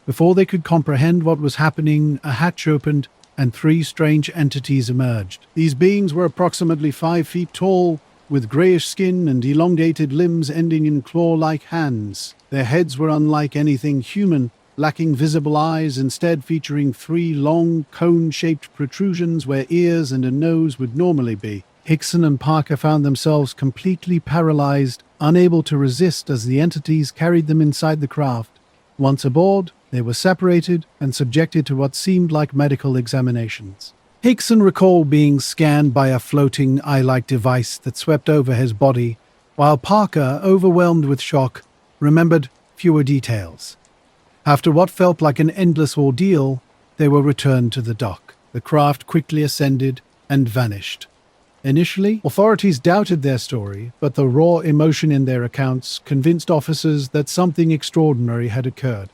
Speaker 1: Before they could comprehend what was happening, a hatch opened and three strange entities emerged. These beings were approximately 5 feet tall, with grayish skin and elongated limbs ending in claw-like hands. Their heads were unlike anything human, lacking visible eyes, instead featuring 3 long, cone-shaped protrusions where ears and a nose would normally be. Hickson and Parker found themselves completely paralyzed, unable to resist as the entities carried them inside the craft. Once aboard, they were separated and subjected to what seemed like medical examinations. Hickson recalled being scanned by a floating eye-like device that swept over his body, while Parker, overwhelmed with shock, remembered fewer details. After what felt like an endless ordeal, they were returned to the dock. The craft quickly ascended and vanished. Initially, authorities doubted their story, but the raw emotion in their accounts convinced officers that something extraordinary had occurred.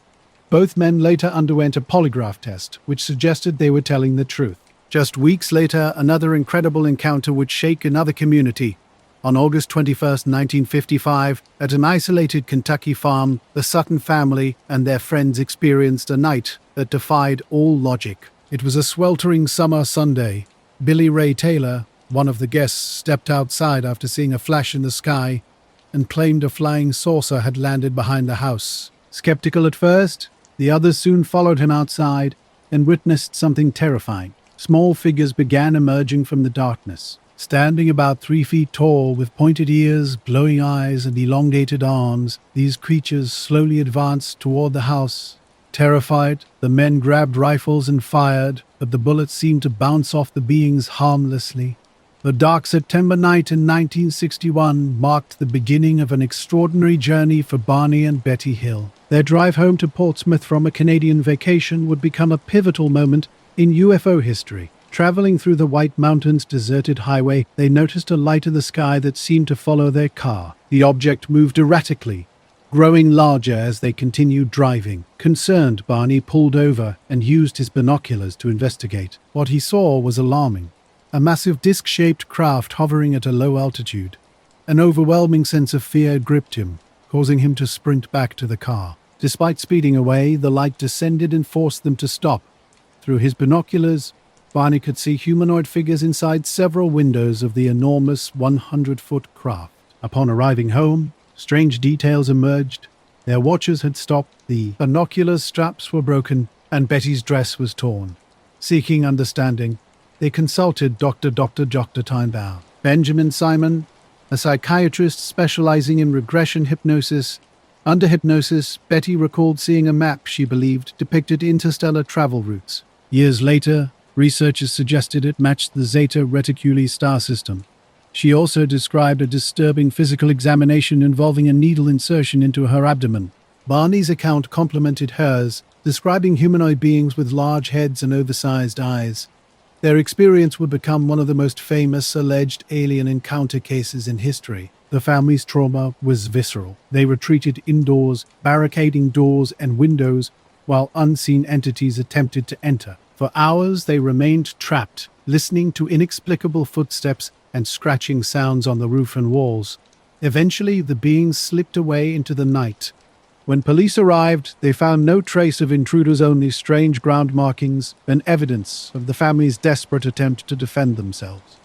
Speaker 1: Both men later underwent a polygraph test, which suggested they were telling the truth. Just weeks later, another incredible encounter would shake another community. On August 21, 1955, at an isolated Kentucky farm, the Sutton family and their friends experienced a night that defied all logic. It was a sweltering summer Sunday. Billy Ray Taylor, one of the guests, stepped outside after seeing a flash in the sky and claimed a flying saucer had landed behind the house. Skeptical at first, the others soon followed him outside and witnessed something terrifying. Small figures began emerging from the darkness. Standing about 3 feet tall, with pointed ears, glowing eyes, and elongated arms, these creatures slowly advanced toward the house. Terrified, the men grabbed rifles and fired, but the bullets seemed to bounce off the beings harmlessly. The dark September night in 1961 marked the beginning of an extraordinary journey for Barney and Betty Hill. Their drive home to Portsmouth from a Canadian vacation would become a pivotal moment in UFO history. Traveling through the White Mountains deserted highway, they noticed a light in the sky that seemed to follow their car. The object moved erratically, growing larger as they continued driving. Concerned, Barney pulled over and used his binoculars to investigate. What he saw was alarming. A massive disc-shaped craft hovering at a low altitude. An overwhelming sense of fear gripped him, causing him to sprint back to the car. Despite speeding away, the light descended and forced them to stop. Through his binoculars, Barney could see humanoid figures inside several windows of the enormous 100-foot craft. Upon arriving home, strange details emerged. Their watches had stopped, the binoculars straps were broken, and Betty's dress was torn. Seeking understanding, they consulted Dr. Timebow. Benjamin Simon, a psychiatrist specializing in regression hypnosis. Under hypnosis, Betty recalled seeing a map she believed depicted interstellar travel routes. Years later, researchers suggested it matched the Zeta Reticuli star system. She also described a disturbing physical examination involving a needle insertion into her abdomen. Barney's account complemented hers, describing humanoid beings with large heads and oversized eyes. Their experience would become one of the most famous alleged alien encounter cases in history. The family's trauma was visceral. They retreated indoors, barricading doors and windows, while unseen entities attempted to enter. For hours, they remained trapped, listening to inexplicable footsteps and scratching sounds on the roof and walls. Eventually, the beings slipped away into the night. When police arrived, they found no trace of intruders, only strange ground markings and evidence of the family's desperate attempt to defend themselves.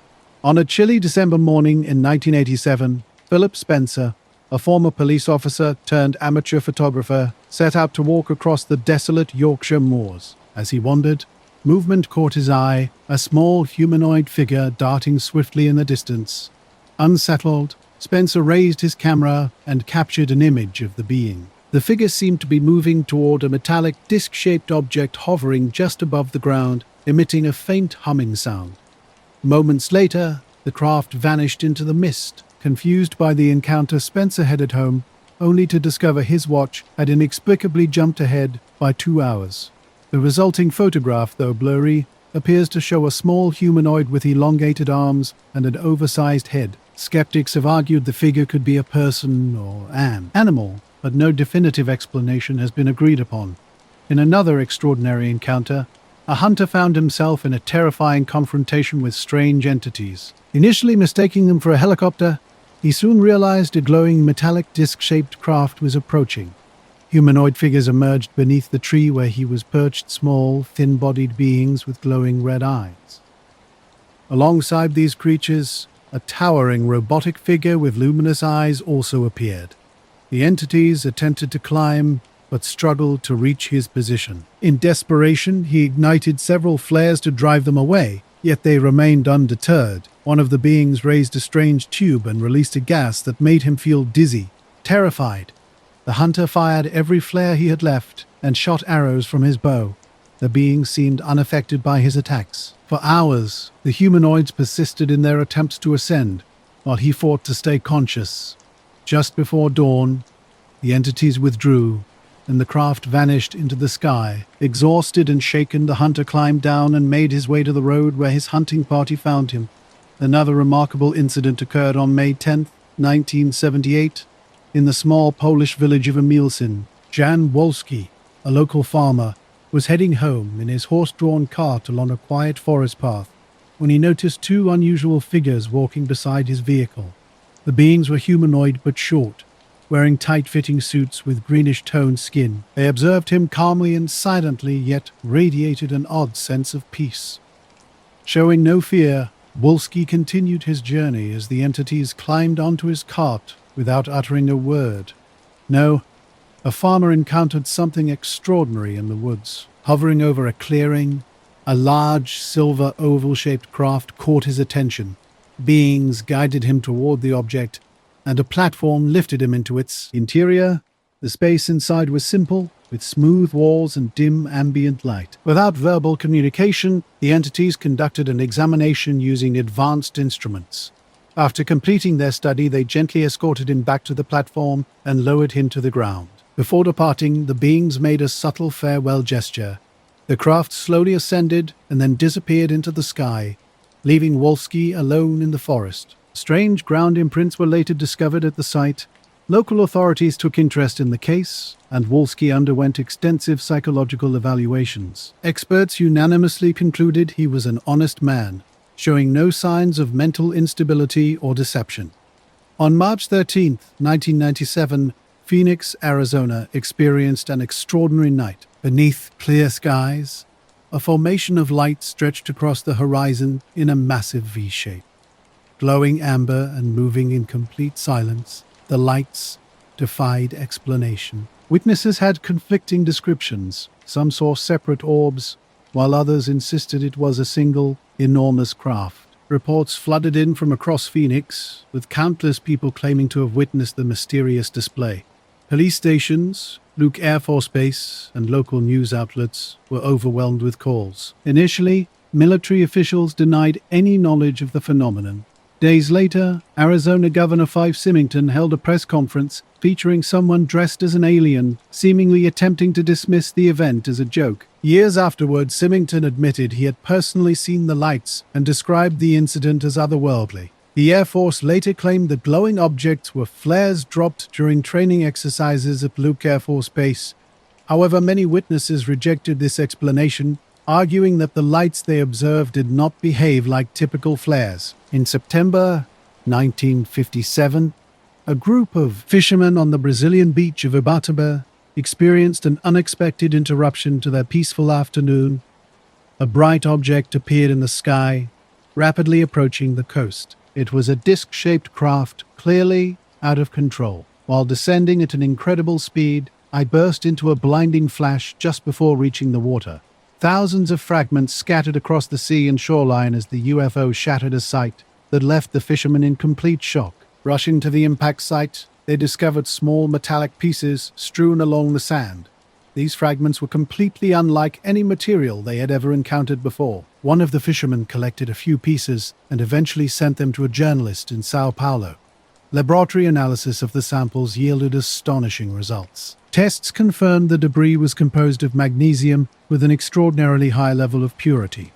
Speaker 1: On a chilly December morning in 1987, Philip Spencer, a former police officer turned amateur photographer, set out to walk across the desolate Yorkshire moors. As he wandered, movement caught his eye, a small humanoid figure darting swiftly in the distance. Unsettled, Spencer raised his camera and captured an image of the being. The figure seemed to be moving toward a metallic disc-shaped object hovering just above the ground, emitting a faint humming sound. Moments later, the craft vanished into the mist. Confused by the encounter, Spencer headed home, only to discover his watch had inexplicably jumped ahead by 2 hours. The resulting photograph, though blurry, appears to show a small humanoid with elongated arms and an oversized head. Skeptics have argued the figure could be a person or an animal, but no definitive explanation has been agreed upon. In another extraordinary encounter, a hunter found himself in a terrifying confrontation with strange entities. Initially mistaking them for a helicopter, he soon realized a glowing metallic disc-shaped craft was approaching. Humanoid figures emerged beneath the tree where he was perched, small, thin-bodied beings with glowing red eyes. Alongside these creatures, a towering robotic figure with luminous eyes also appeared. The entities attempted to climb, but struggled to reach his position. In desperation, he ignited several flares to drive them away, yet they remained undeterred. One of the beings raised a strange tube and released a gas that made him feel dizzy. Terrified, the hunter fired every flare he had left and shot arrows from his bow. The beings seemed unaffected by his attacks. For hours, the humanoids persisted in their attempts to ascend, while he fought to stay conscious. Just before dawn, the entities withdrew, and the craft vanished into the sky. Exhausted and shaken, the hunter climbed down and made his way to the road where his hunting party found him. Another remarkable incident occurred on May 10, 1978, in the small Polish village of Emilsin. Jan Wolski, a local farmer, was heading home in his horse-drawn cart along a quiet forest path when he noticed two unusual figures walking beside his vehicle. The beings were humanoid but short, wearing tight-fitting suits with greenish-toned skin. They observed him calmly and silently, yet radiated an odd sense of peace. Showing no fear, Wolski continued his journey as the entities climbed onto his cart without uttering a word. No, a farmer encountered something extraordinary in the woods. Hovering over a clearing, a large silver oval-shaped craft caught his attention. Beings guided him toward the object, and a platform lifted him into its interior. The space inside was simple, with smooth walls and dim ambient light. Without verbal communication, the entities conducted an examination using advanced instruments. After completing their study, they gently escorted him back to the platform and lowered him to the ground. Before departing, the beings made a subtle farewell gesture. The craft slowly ascended and then disappeared into the sky, leaving Wolski alone in the forest. Strange ground imprints were later discovered at the site. Local authorities took interest in the case, and Wolski underwent extensive psychological evaluations. Experts unanimously concluded he was an honest man, showing no signs of mental instability or deception. On March 13, 1997, Phoenix, Arizona experienced an extraordinary night. Beneath clear skies, a formation of light stretched across the horizon in a massive V-shape. Glowing amber and moving in complete silence, the lights defied explanation. Witnesses had conflicting descriptions. Some saw separate orbs, while others insisted it was a single, enormous craft. Reports flooded in from across Phoenix, with countless people claiming to have witnessed the mysterious display. Police stations, Luke Air Force Base, and local news outlets were overwhelmed with calls. Initially, military officials denied any knowledge of the phenomenon. Days later, Arizona Governor Fife Symington held a press conference featuring someone dressed as an alien, seemingly attempting to dismiss the event as a joke. Years afterward, Symington admitted he had personally seen the lights and described the incident as otherworldly. The Air Force later claimed the glowing objects were flares dropped during training exercises at Luke Air Force Base. However, many witnesses rejected this explanation, arguing that the lights they observed did not behave like typical flares. In September 1957, a group of fishermen on the Brazilian beach of Ubatuba experienced an unexpected interruption to their peaceful afternoon. A bright object appeared in the sky, rapidly approaching the coast. It was a disc-shaped craft, clearly out of control. While descending at an incredible speed, I burst into a blinding flash just before reaching the water. Thousands of fragments scattered across the sea and shoreline as the UFO shattered a sight that left the fishermen in complete shock. Rushing to the impact site, they discovered small metallic pieces strewn along the sand. These fragments were completely unlike any material they had ever encountered before. One of the fishermen collected a few pieces and eventually sent them to a journalist in Sao Paulo. Laboratory analysis of the samples yielded astonishing results. Tests confirmed the debris was composed of magnesium with an extraordinarily high level of purity.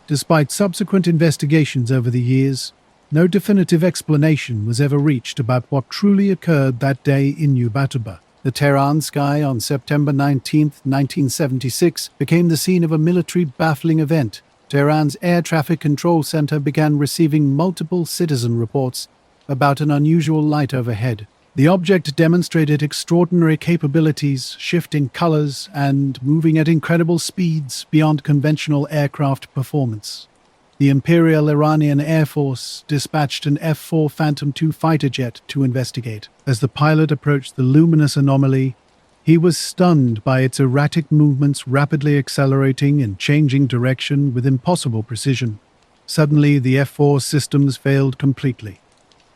Speaker 1: Despite subsequent investigations over the years, no definitive explanation was ever reached about what truly occurred that day in Ubatuba. The Tehran sky on September 19, 1976 became the scene of a military baffling event. Tehran's Air Traffic Control Center began receiving multiple citizen reports about an unusual light overhead. The object demonstrated extraordinary capabilities, shifting colors and moving at incredible speeds beyond conventional aircraft performance. The Imperial Iranian Air Force dispatched an F-4 Phantom II fighter jet to investigate. As the pilot approached the luminous anomaly, he was stunned by its erratic movements, rapidly accelerating and changing direction with impossible precision. Suddenly, the F-4 systems failed completely.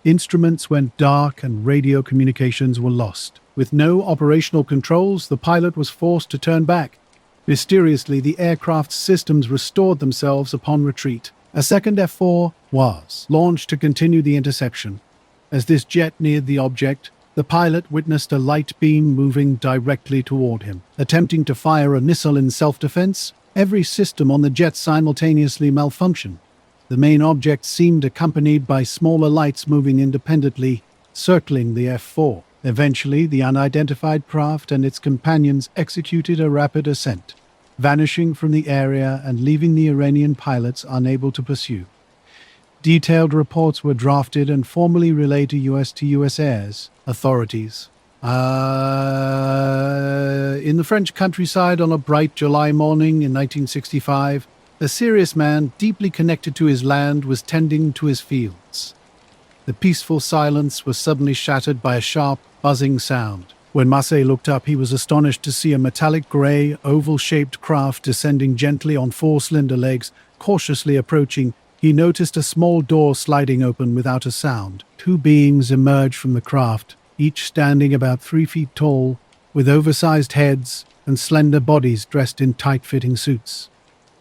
Speaker 1: Instruments went dark and radio communications were lost. With no operational controls, the pilot was forced to turn back. Mysteriously, the aircraft's systems restored themselves upon retreat. A second F-4 was launched to continue the interception. As this jet neared the object, the pilot witnessed a light beam moving directly toward him. Attempting to fire a missile in self-defense, every system on the jet simultaneously malfunctioned. The main object seemed accompanied by smaller lights moving independently, circling the F-4. Eventually, the unidentified craft and its companions executed a rapid ascent, vanishing from the area and leaving the Iranian pilots unable to pursue. Detailed reports were drafted and formally relayed to U.S. Airs authorities. In the French countryside on a bright July morning in 1965, a serious man, deeply connected to his land, was tending to his fields. The peaceful silence was suddenly shattered by a sharp, buzzing sound. When Massey looked up, he was astonished to see a metallic grey, oval-shaped craft descending gently on four slender legs. Cautiously approaching, he noticed a small door sliding open without a sound. Two beings emerged from the craft, each standing about 3 feet tall, with oversized heads and slender bodies dressed in tight-fitting suits.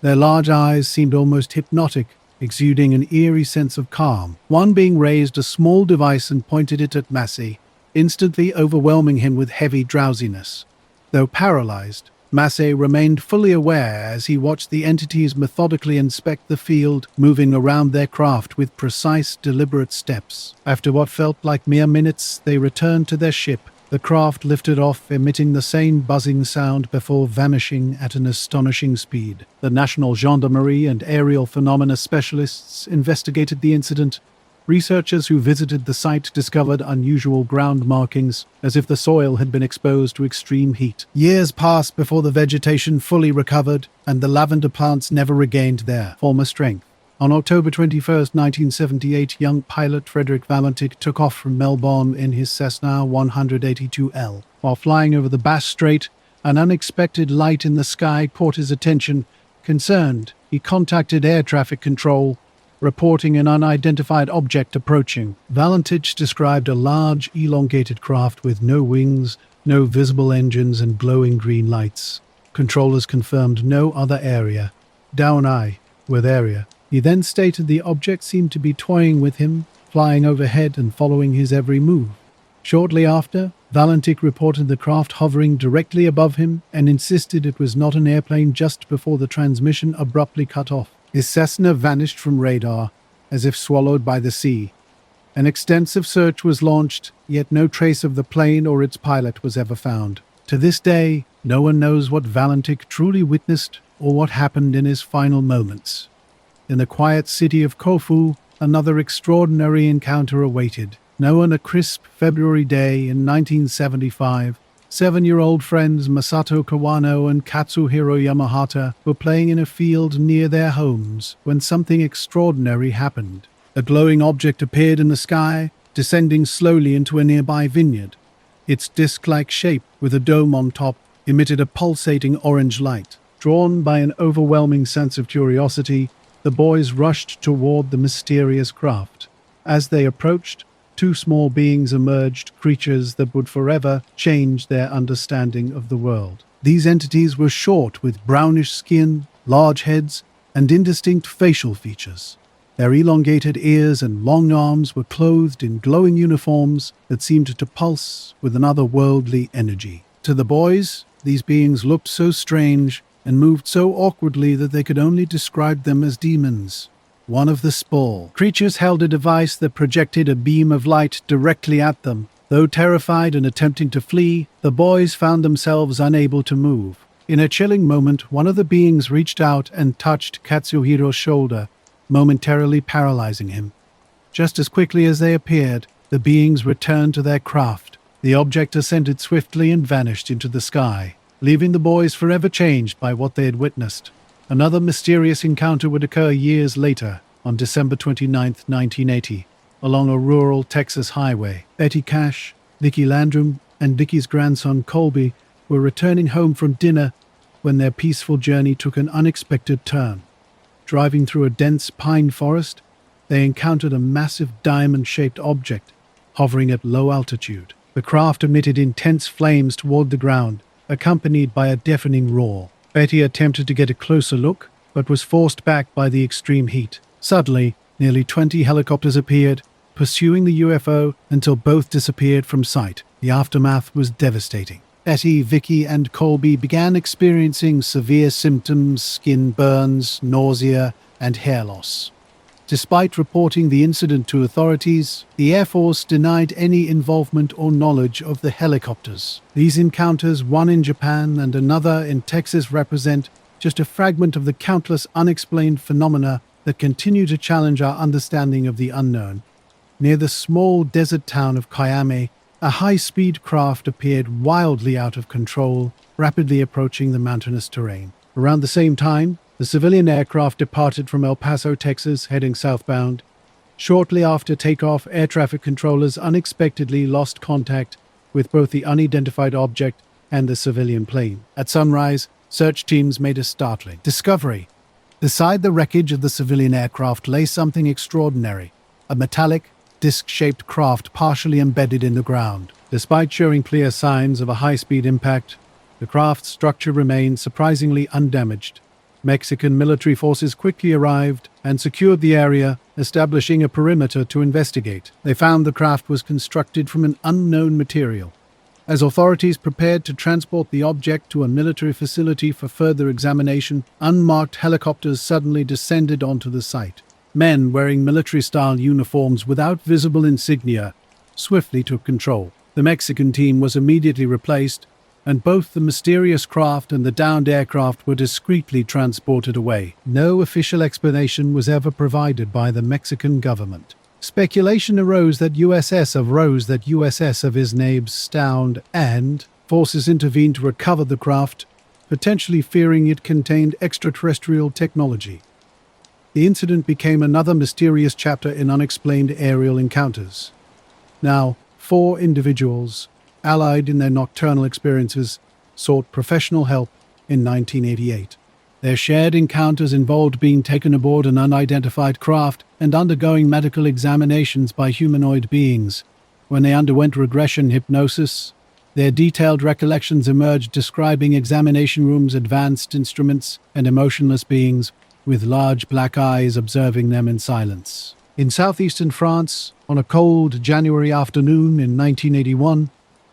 Speaker 1: Their large eyes seemed almost hypnotic, exuding an eerie sense of calm. One being raised a small device and pointed it at Massey, instantly overwhelming him with heavy drowsiness. Though paralyzed, Massey remained fully aware as he watched the entities methodically inspect the field, moving around their craft with precise, deliberate steps. After what felt like mere minutes, they returned to their ship. The craft lifted off, emitting the same buzzing sound before vanishing at an astonishing speed. The National Gendarmerie and aerial phenomena specialists investigated the incident. Researchers who visited the site discovered unusual ground markings, as if the soil had been exposed to extreme heat. Years passed before the vegetation fully recovered, and the lavender plants never regained their former strength. On October 21, 1978, young pilot Frederick Valentik took off from Melbourne in his Cessna 182L. While flying over the Bass Strait, an unexpected light in the sky caught his attention. Concerned, he contacted air traffic control, reporting an unidentified object approaching. Valentik described a large, elongated craft with no wings, no visible engines, and glowing green lights. Controllers confirmed no other area. Down I, with area. He then stated the object seemed to be toying with him, flying overhead and following his every move. Shortly after, Valentik reported the craft hovering directly above him and insisted it was not an airplane just before the transmission abruptly cut off. His Cessna vanished from radar, as if swallowed by the sea. An extensive search was launched, yet no trace of the plane or its pilot was ever found. To this day, no one knows what Valentik truly witnessed or what happened in his final moments. In the quiet city of Kofu, another extraordinary encounter awaited. Now on a crisp February day in 1975, 7-year-old friends Masato Kawano and Katsuhiro Yamahata were playing in a field near their homes when something extraordinary happened. A glowing object appeared in the sky, descending slowly into a nearby vineyard. Its disc-like shape, with a dome on top, emitted a pulsating orange light. Drawn by an overwhelming sense of curiosity, the boys rushed toward the mysterious craft. As they approached, two small beings emerged, creatures that would forever change their understanding of the world. These entities were short, with brownish skin, large heads, and indistinct facial features. Their elongated ears and long arms were clothed in glowing uniforms that seemed to pulse with an otherworldly energy. To the boys, these beings looked so strange and moved so awkwardly that they could only describe them as demons. One of the Spore creatures held a device that projected a beam of light directly at them, Though terrified and attempting to flee, the boys found themselves unable to move. In a chilling moment, one of the beings reached out and touched Katsuhiro's shoulder, momentarily paralyzing him. Just as quickly as they appeared, the beings returned to their craft. The object ascended swiftly and vanished into the sky, leaving the boys forever changed by what they had witnessed. Another mysterious encounter would occur years later, on December 29, 1980, along a rural Texas highway. Betty Cash, Vicky Landrum, and Vicky's grandson Colby were returning home from dinner when their peaceful journey took an unexpected turn. Driving through a dense pine forest, they encountered a massive diamond-shaped object hovering at low altitude. The craft emitted intense flames toward the ground, accompanied by a deafening roar. Betty attempted to get a closer look, but was forced back by the extreme heat. Suddenly, nearly 20 helicopters appeared, pursuing the UFO until both disappeared from sight. The aftermath was devastating. Betty, Vicky, and Colby began experiencing severe symptoms, skin burns, nausea, and hair loss. Despite reporting the incident to authorities, the Air Force denied any involvement or knowledge of the helicopters. These encounters, one in Japan and another in Texas, represent just a fragment of the countless unexplained phenomena that continue to challenge our understanding of the unknown. Near the small desert town of Kayame, a high-speed craft appeared wildly out of control, rapidly approaching the mountainous terrain. Around the same time, the civilian aircraft departed from El Paso, Texas, heading southbound. Shortly after takeoff, air traffic controllers unexpectedly lost contact with both the unidentified object and the civilian plane. At sunrise, search teams made a startling discovery. Beside the wreckage of the civilian aircraft lay something extraordinary, a metallic, disc-shaped craft partially embedded in the ground. Despite showing clear signs of a high-speed impact, the craft's structure remained surprisingly undamaged. Mexican military forces quickly arrived and secured the area, establishing a perimeter to investigate. They found the craft was constructed from an unknown material. As authorities prepared to transport the object to a military facility for further examination, unmarked helicopters suddenly descended onto the site. Men wearing military-style uniforms without visible insignia swiftly took control. The Mexican team was immediately replaced, and both the mysterious craft and the downed aircraft were discreetly transported away. No official explanation was ever provided by the Mexican government. Speculation arose that USS of his name's Stound, and forces intervened to recover the craft, potentially fearing it contained extraterrestrial technology. The incident became another mysterious chapter in unexplained aerial encounters. Now, 4 individuals, allied in their nocturnal experiences, sought professional help in 1988. Their shared encounters involved being taken aboard an unidentified craft and undergoing medical examinations by humanoid beings. When they underwent regression hypnosis, their detailed recollections emerged describing examination rooms, advanced instruments, and emotionless beings with large black eyes observing them in silence. In southeastern France, on a cold January afternoon in 1981,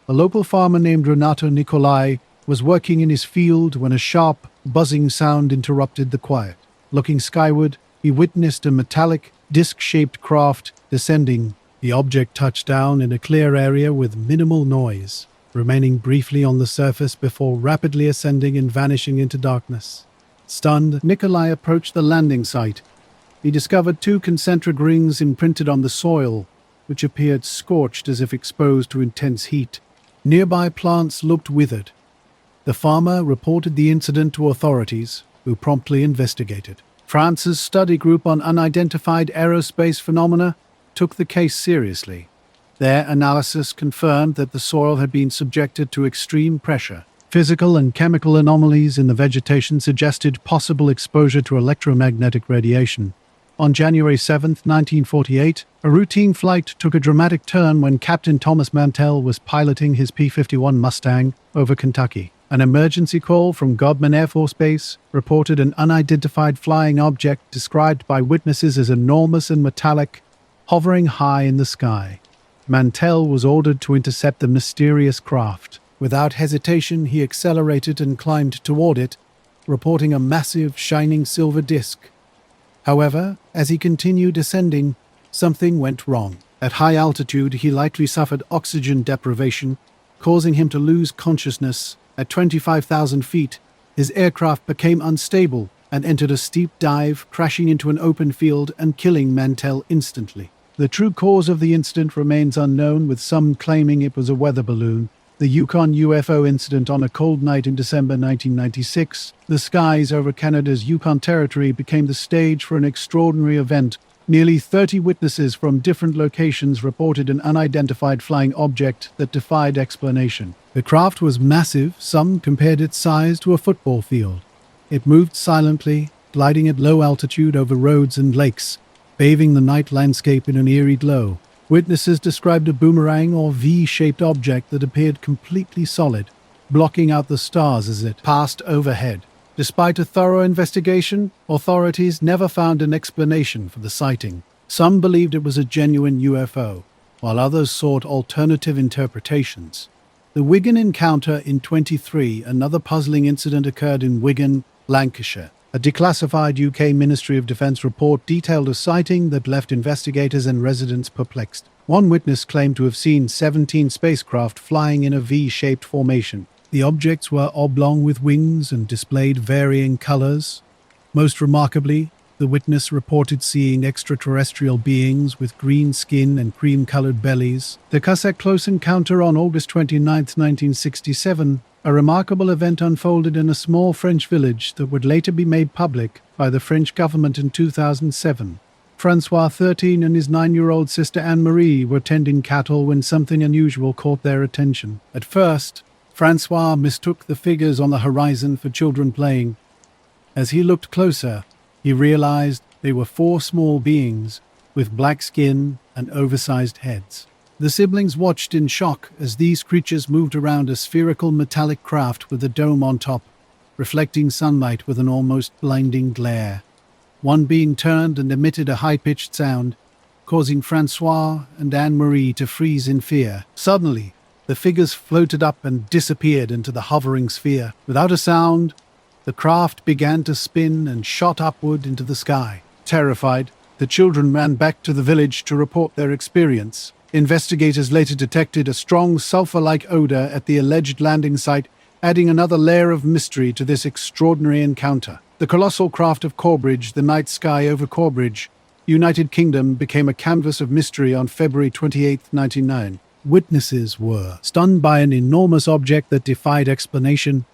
Speaker 1: a local farmer named Renato Nicolai was working in his field when a sharp, buzzing sound interrupted the quiet. Looking skyward, he witnessed a metallic, disc-shaped craft descending. The object touched down in a clear area with minimal noise, remaining briefly on the surface before rapidly ascending and vanishing into darkness. Stunned, Nicolai approached the landing site. He discovered 2 concentric rings imprinted on the soil, which appeared scorched as if exposed to intense heat. Nearby plants looked withered. The farmer reported the incident to authorities, who promptly investigated. France's study group on unidentified aerospace phenomena took the case seriously. Their analysis confirmed that the soil had been subjected to extreme pressure. Physical and chemical anomalies in the vegetation suggested possible exposure to electromagnetic radiation. On January 7, 1948, a routine flight took a dramatic turn when Captain Thomas Mantell was piloting his P-51 Mustang over Kentucky. An emergency call from Godman Air Force Base reported an unidentified flying object described by witnesses as enormous and metallic, hovering high in the sky. Mantell was ordered to intercept the mysterious craft. Without hesitation, he accelerated and climbed toward it, reporting a massive, shining silver disc. However, as he continued ascending, something went wrong. At high altitude, he likely suffered oxygen deprivation, causing him to lose consciousness. At 25,000 feet, his aircraft became unstable and entered a steep dive, crashing into an open field and killing Mantell instantly. The true cause of the incident remains unknown, with some claiming it was a weather balloon. The Yukon UFO incident on a cold night in December 1996, the skies over Canada's Yukon Territory became the stage for an extraordinary event. Nearly 30 witnesses from different locations reported an unidentified flying object that defied explanation. The craft was massive. Some compared its size to a football field. It moved silently, gliding at low altitude over roads and lakes, bathing the night landscape in an eerie glow. Witnesses described a boomerang or V-shaped object that appeared completely solid, blocking out the stars as it passed overhead. Despite a thorough investigation, authorities never found an explanation for the sighting. Some believed it was a genuine UFO, while others sought alternative interpretations. The Wigan encounter in 1923, another puzzling incident, occurred in Wigan, Lancashire. A declassified UK Ministry of Defence report detailed a sighting that left investigators and residents perplexed. One witness claimed to have seen 17 spacecraft flying in a V-shaped formation. The objects were oblong with wings and displayed varying colors. Most remarkably, the witness reported seeing extraterrestrial beings with green skin and cream-colored bellies. The Cussack close encounter on August 29, 1967, a remarkable event unfolded in a small French village that would later be made public by the French government in 2007. Francois, 13, and his 9-year-old sister Anne-Marie were tending cattle when something unusual caught their attention. At first, Francois mistook the figures on the horizon for children playing. As he looked closer, he realized they were 4 small beings with black skin and oversized heads. The siblings watched in shock as these creatures moved around a spherical metallic craft with a dome on top, reflecting sunlight with an almost blinding glare. One being turned and emitted a high-pitched sound, causing Francois and Anne-Marie to freeze in fear. Suddenly, the figures floated up and disappeared into the hovering sphere. Without a sound, the craft began to spin and shot upward into the sky. Terrified, the children ran back to the village to report their experience. Investigators later detected a strong sulfur-like odor at the alleged landing site, adding another layer of mystery to this extraordinary encounter. The colossal craft of Corbridge, the night sky over Corbridge, United Kingdom, became a canvas of mystery on February 28, 1999. Witnesses were stunned by an enormous object that defied explanation.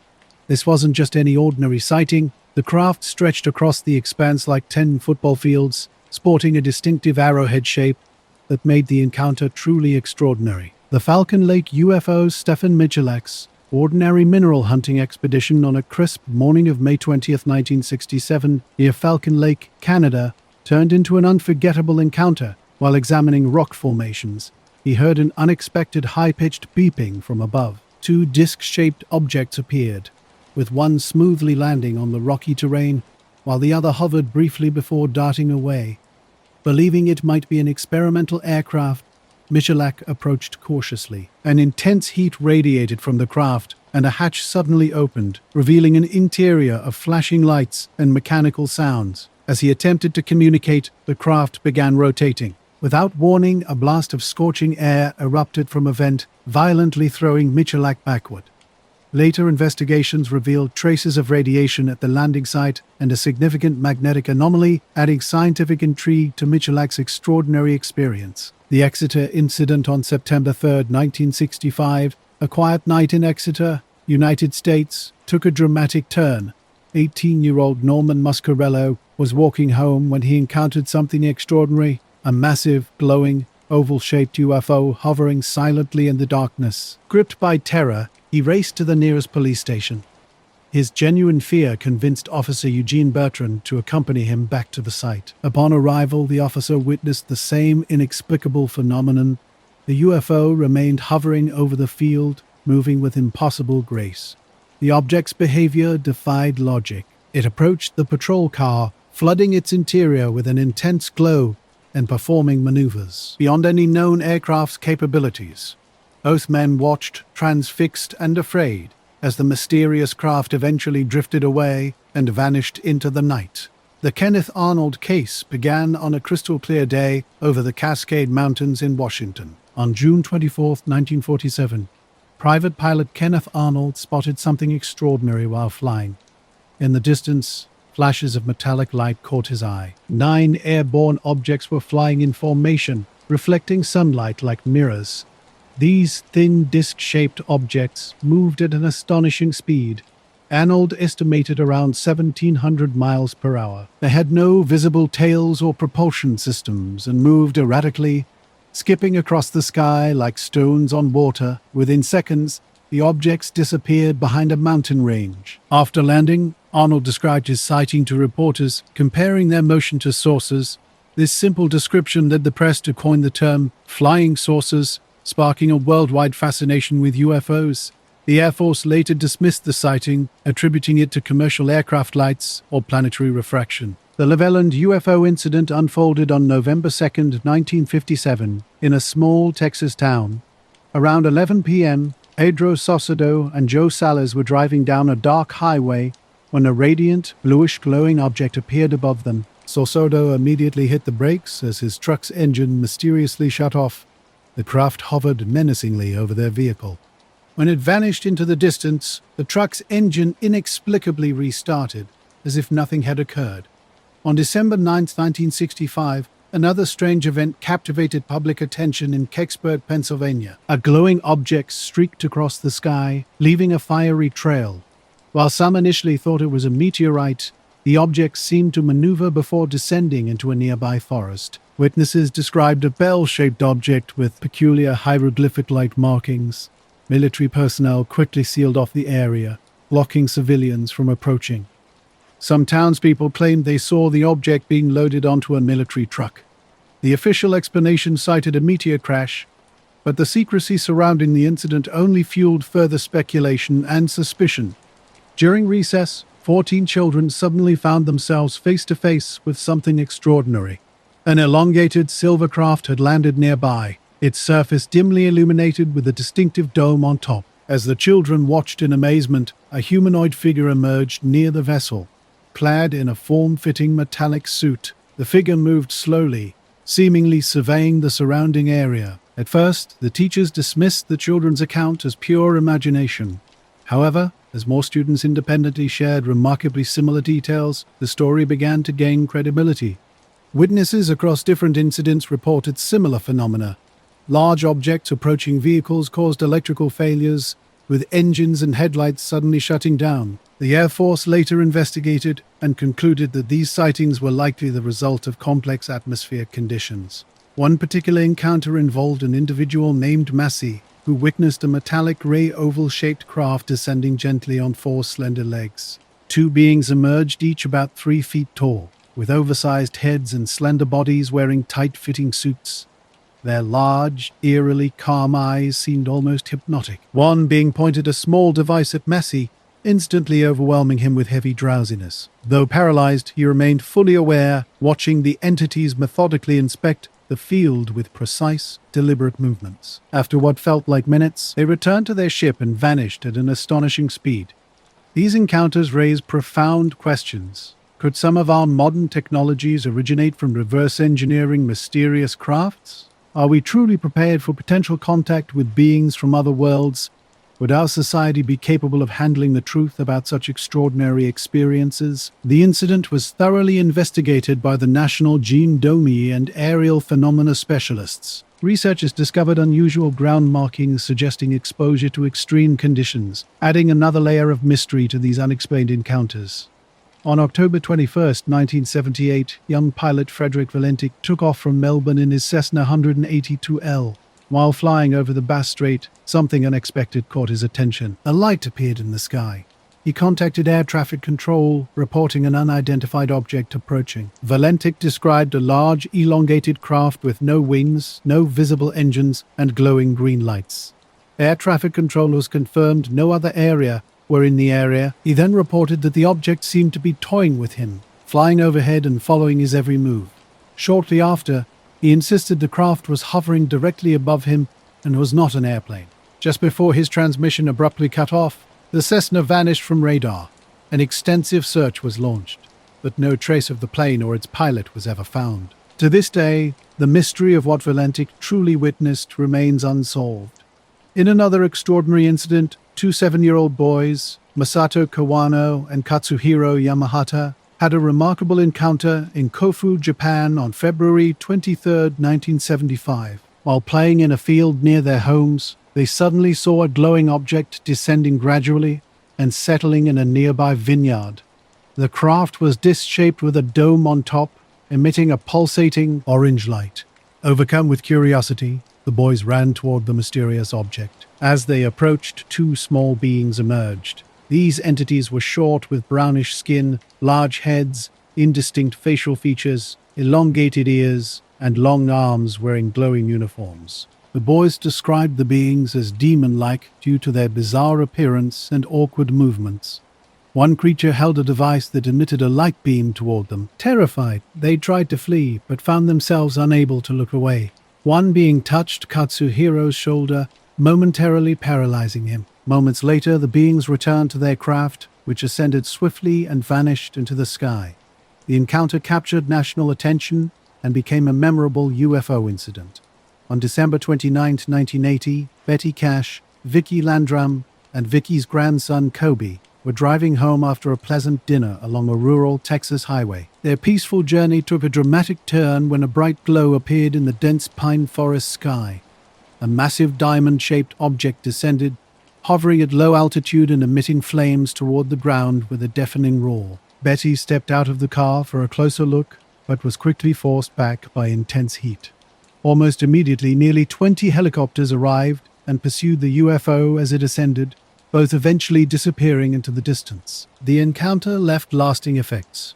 Speaker 1: This wasn't just any ordinary sighting. The craft stretched across the expanse like 10 football fields, sporting a distinctive arrowhead shape that made the encounter truly extraordinary. The Falcon Lake UFO Stephen Michalak's ordinary mineral hunting expedition on a crisp morning of May 20, 1967, near Falcon Lake, Canada, turned into an unforgettable encounter. While examining rock formations, he heard an unexpected high-pitched beeping from above. 2 disc-shaped objects appeared, with one smoothly landing on the rocky terrain, while the other hovered briefly before darting away. Believing it might be an experimental aircraft, Michalak approached cautiously. An intense heat radiated from the craft, and a hatch suddenly opened, revealing an interior of flashing lights and mechanical sounds. As he attempted to communicate, the craft began rotating. Without warning, a blast of scorching air erupted from a vent, violently throwing Michalak backward. Later investigations revealed traces of radiation at the landing site and a significant magnetic anomaly, adding scientific intrigue to Michalak's extraordinary experience. The Exeter incident on September 3, 1965, a quiet night in Exeter, United States, took a dramatic turn. 18-year-old Norman Muscarello was walking home when he encountered something extraordinary. A massive, glowing, oval-shaped UFO hovering silently in the darkness. Gripped by terror, he raced to the nearest police station. His genuine fear convinced Officer Eugene Bertrand to accompany him back to the site. Upon arrival, the officer witnessed the same inexplicable phenomenon. The UFO remained hovering over the field, moving with impossible grace. The object's behavior defied logic. It approached the patrol car, flooding its interior with an intense glow and performing maneuvers beyond any known aircraft's capabilities. Both men watched, transfixed and afraid, as the mysterious craft eventually drifted away and vanished into the night. The Kenneth Arnold case began on a crystal-clear day over the Cascade Mountains in Washington. On June 24, 1947, private pilot Kenneth Arnold spotted something extraordinary while flying. In the distance, flashes of metallic light caught his eye. 9 airborne objects were flying in formation, reflecting sunlight like mirrors. These thin disc-shaped objects moved at an astonishing speed. Arnold estimated around 1,700 miles per hour. They had no visible tails or propulsion systems and moved erratically, skipping across the sky like stones on water. Within seconds, the objects disappeared behind a mountain range. After landing, Arnold described his sighting to reporters, comparing their motion to saucers. This simple description led the press to coin the term flying saucers, sparking a worldwide fascination with UFOs. The Air Force later dismissed the sighting, attributing it to commercial aircraft lights or planetary refraction. The Levelland UFO incident unfolded on November 2, 1957, in a small Texas town. Around 11 p.m., Pedro Saucedo and Joe Salas were driving down a dark highway when a radiant, bluish-glowing object appeared above them. Saucedo immediately hit the brakes as his truck's engine mysteriously shut off. The craft hovered menacingly over their vehicle. When it vanished into the distance, the truck's engine inexplicably restarted, as if nothing had occurred. On December 9, 1965, another strange event captivated public attention in Kecksburg, Pennsylvania. A glowing object streaked across the sky, leaving a fiery trail. While some initially thought it was a meteorite, the object seemed to maneuver before descending into a nearby forest. Witnesses described a bell-shaped object with peculiar hieroglyphic-like markings. Military personnel quickly sealed off the area, blocking civilians from approaching. Some townspeople claimed they saw the object being loaded onto a military truck. The official explanation cited a meteor crash, but the secrecy surrounding the incident only fueled further speculation and suspicion. During recess, 14 children suddenly found themselves face-to-face with something extraordinary. An elongated silver craft had landed nearby, its surface dimly illuminated with a distinctive dome on top. As the children watched in amazement, a humanoid figure emerged near the vessel. Clad in a form-fitting metallic suit, the figure moved slowly, seemingly surveying the surrounding area. At first, the teachers dismissed the children's account as pure imagination. However, as more students independently shared remarkably similar details, the story began to gain credibility. Witnesses across different incidents reported similar phenomena. Large objects approaching vehicles caused electrical failures, with engines and headlights suddenly shutting down. The Air Force later investigated and concluded that these sightings were likely the result of complex atmospheric conditions. One particular encounter involved an individual named Massey, who witnessed a metallic gray oval-shaped craft descending gently on 4 slender legs. 2 beings emerged, each about 3 feet tall, with oversized heads and slender bodies wearing tight-fitting suits. Their large, eerily calm eyes seemed almost hypnotic. One being pointed a small device at Massey, instantly overwhelming him with heavy drowsiness. Though paralyzed, he remained fully aware, watching the entities methodically inspect the field with precise, deliberate movements. After what felt like minutes, they returned to their ship and vanished at an astonishing speed. These encounters raised profound questions. Could some of our modern technologies originate from reverse engineering mysterious crafts? Are we truly prepared for potential contact with beings from other worlds? Would our society be capable of handling the truth about such extraordinary experiences? The incident was thoroughly investigated by the National Gene Domi and Aerial Phenomena Specialists. Researchers discovered unusual ground markings suggesting exposure to extreme conditions, adding another layer of mystery to these unexplained encounters. On October 21, 1978, young pilot Frederick Valentic took off from Melbourne in his Cessna 182L. While flying over the Bass Strait, something unexpected caught his attention. A light appeared in the sky. He contacted air traffic control, reporting an unidentified object approaching. Valentic described a large, elongated craft with no wings, no visible engines, and glowing green lights. Air traffic controllers confirmed no other area were in the area. He then reported that the object seemed to be toying with him, flying overhead and following his every move. Shortly after, he insisted the craft was hovering directly above him and was not an airplane. Just before his transmission abruptly cut off, the Cessna vanished from radar. An extensive search was launched. but no trace of the plane or its pilot was ever found. To this day, the mystery of what Valentic truly witnessed remains unsolved. In another extraordinary incident, two 7-year-old boys, Masato Kawano and Katsuhiro Yamahata, had a remarkable encounter in Kofu, Japan on February 23, 1975. While playing in a field near their homes, they suddenly saw a glowing object descending gradually and settling in a nearby vineyard. The craft was disc-shaped with a dome on top, emitting a pulsating orange light. Overcome with curiosity, the boys ran toward the mysterious object. As they approached, two small beings emerged. These entities were short with brownish skin, large heads, indistinct facial features, elongated ears, and long arms wearing glowing uniforms. The boys described the beings as demon-like due to their bizarre appearance and awkward movements. One creature held a device that emitted a light beam toward them. Terrified, they tried to flee, but found themselves unable to look away. One being touched Katsuhiro's shoulder, momentarily paralyzing him. Moments later, the beings returned to their craft, which ascended swiftly and vanished into the sky. The encounter captured national attention and became a memorable UFO incident. On December 29, 1980, Betty Cash, Vicky Landrum, and Vicky's grandson Kobe were driving home after a pleasant dinner along a rural Texas highway. Their peaceful journey took a dramatic turn when a bright glow appeared in the dense pine forest sky. A massive diamond-shaped object descended, hovering at low altitude and emitting flames toward the ground with a deafening roar. Betty stepped out of the car for a closer look, but was quickly forced back by intense heat. Almost immediately, nearly 20 helicopters arrived and pursued the UFO as it ascended, both eventually disappearing into the distance. The encounter left lasting effects.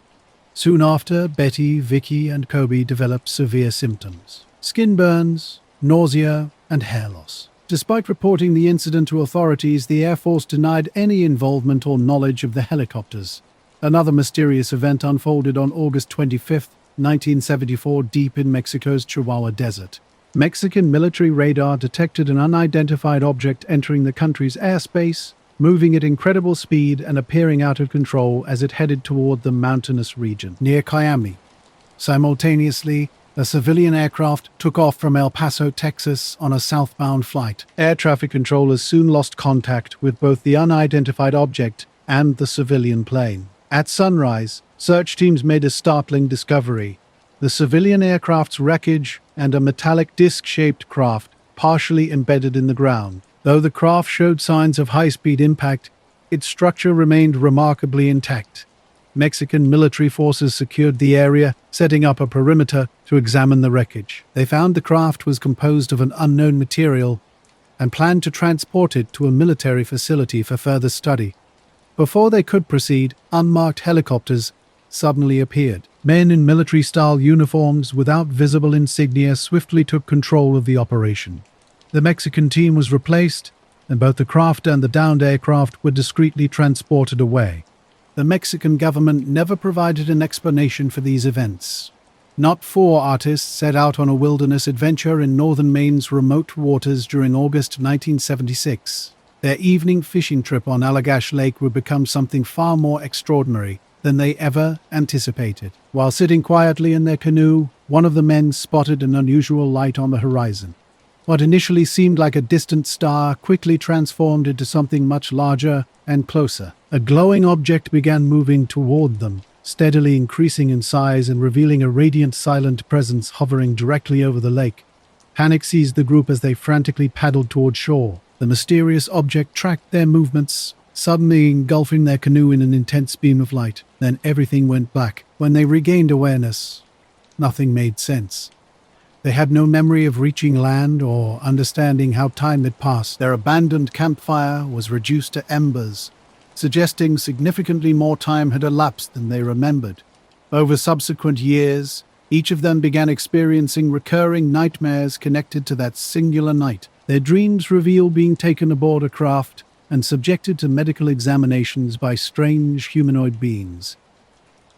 Speaker 1: Soon after, Betty, Vicky, and Kobe developed severe symptoms: skin burns, nausea, and hair loss. Despite reporting the incident to authorities, the Air Force denied any involvement or knowledge of the helicopters. Another mysterious event unfolded on August 25, 1974, deep in Mexico's Chihuahua Desert. Mexican military radar detected an unidentified object entering the country's airspace, moving at incredible speed and appearing out of control as it headed toward the mountainous region near Miami. Simultaneously, a civilian aircraft took off from El Paso, Texas, on a southbound flight. Air traffic controllers soon lost contact with both the unidentified object and the civilian plane. At sunrise, search teams made a startling discovery: the civilian aircraft's wreckage and a metallic disc-shaped craft partially embedded in the ground. Though the craft showed signs of high-speed impact, its structure remained remarkably intact. Mexican military forces secured the area, setting up a perimeter to examine the wreckage. They found the craft was composed of an unknown material and planned to transport it to a military facility for further study. Before they could proceed, unmarked helicopters suddenly appeared. Men in military-style uniforms without visible insignia swiftly took control of the operation. The Mexican team was replaced, and both the craft and the downed aircraft were discreetly transported away. The Mexican government never provided an explanation for these events. Not four artists set out on a wilderness adventure in northern Maine's remote waters during August 1976. Their evening fishing trip on Allagash Lake would become something far more extraordinary than they ever anticipated. While sitting quietly in their canoe, one of the men spotted an unusual light on the horizon. What initially seemed like a distant star quickly transformed into something much larger and closer. A glowing object began moving toward them, steadily increasing in size and revealing a radiant, silent presence hovering directly over the lake. Panic seized the group as they frantically paddled toward shore. The mysterious object tracked their movements, suddenly engulfing their canoe in an intense beam of light. Then everything went black. When they regained awareness, nothing made sense. They had no memory of reaching land or understanding how time had passed. Their abandoned campfire was reduced to embers, suggesting significantly more time had elapsed than they remembered. Over subsequent years, each of them began experiencing recurring nightmares connected to that singular night. Their dreams revealed being taken aboard a craft and subjected to medical examinations by strange humanoid beings.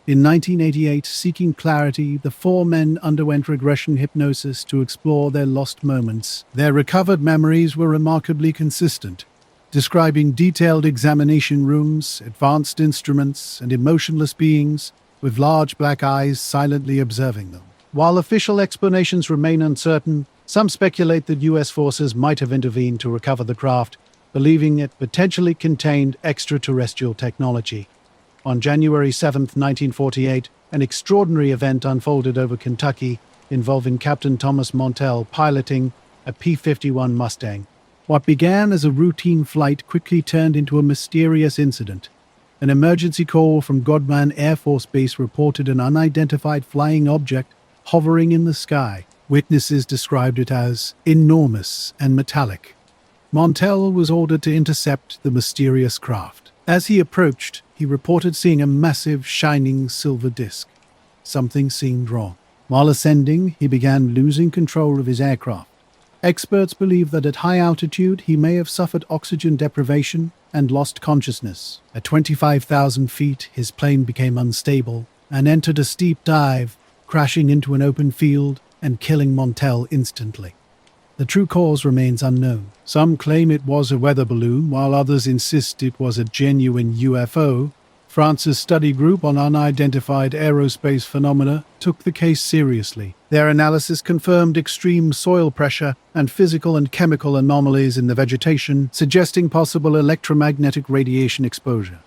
Speaker 1: In 1988, seeking clarity, the four men underwent regression hypnosis to explore their lost moments. Their recovered memories were remarkably consistent, describing detailed examination rooms, advanced instruments, and emotionless beings, with large black eyes silently observing them. While official explanations remain uncertain, some speculate that U.S. forces might have intervened to recover the craft, believing it potentially contained extraterrestrial technology. On January 7, 1948, an extraordinary event unfolded over Kentucky involving Captain Thomas Montell piloting a P-51 Mustang. What began as a routine flight quickly turned into a mysterious incident. An emergency call from Godman Air Force Base reported an unidentified flying object hovering in the sky. Witnesses described it as enormous and metallic. Montell was ordered to intercept the mysterious craft. As he approached, he reported seeing a massive, shining silver disc. Something seemed wrong. While ascending, he began losing control of his aircraft. Experts believe that at high altitude, he may have suffered oxygen deprivation and lost consciousness. At 25,000 feet, his plane became unstable and entered a steep dive, crashing into an open field and killing Montell instantly. The true cause remains unknown. Some claim it was a weather balloon, while others insist it was a genuine UFO. France's study group on unidentified aerospace phenomena took the case seriously. Their analysis confirmed extreme soil pressure and physical and chemical anomalies in the vegetation, suggesting possible electromagnetic radiation exposure.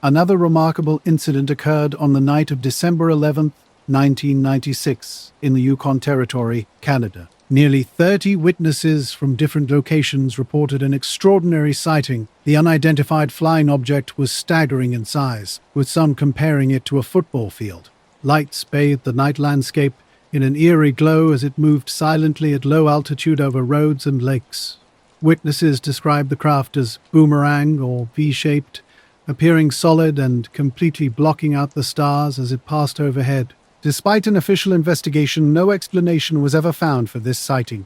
Speaker 1: Another remarkable incident occurred on the night of December 11, 1996, in the Yukon Territory, Canada. Nearly 30 witnesses from different locations reported an extraordinary sighting. The unidentified flying object was staggering in size, with some comparing it to a football field. Lights bathed the night landscape in an eerie glow as it moved silently at low altitude over roads and lakes. Witnesses described the craft as boomerang or V-shaped, appearing solid and completely blocking out the stars as it passed overhead. Despite an official investigation, no explanation was ever found for this sighting.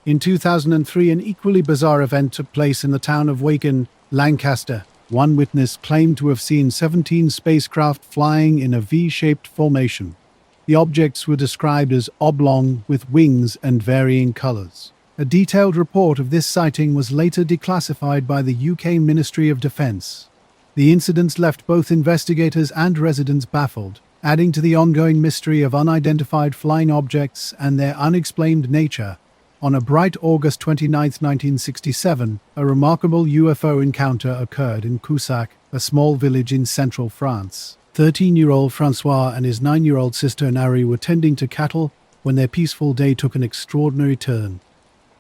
Speaker 1: In 2003, an equally bizarre event took place in the town of Waken, Lancaster. One witness claimed to have seen 17 spacecraft flying in a V-shaped formation. The objects were described as oblong with wings and varying colors. A detailed report of this sighting was later declassified by the UK Ministry of Defence. The incidents left both investigators and residents baffled, adding to the ongoing mystery of unidentified flying objects and their unexplained nature. On a bright August 29, 1967, a remarkable UFO encounter occurred in Coussac, a small village in central France. 13-year-old Francois and his 9-year-old sister Nari were tending to cattle when their peaceful day took an extraordinary turn.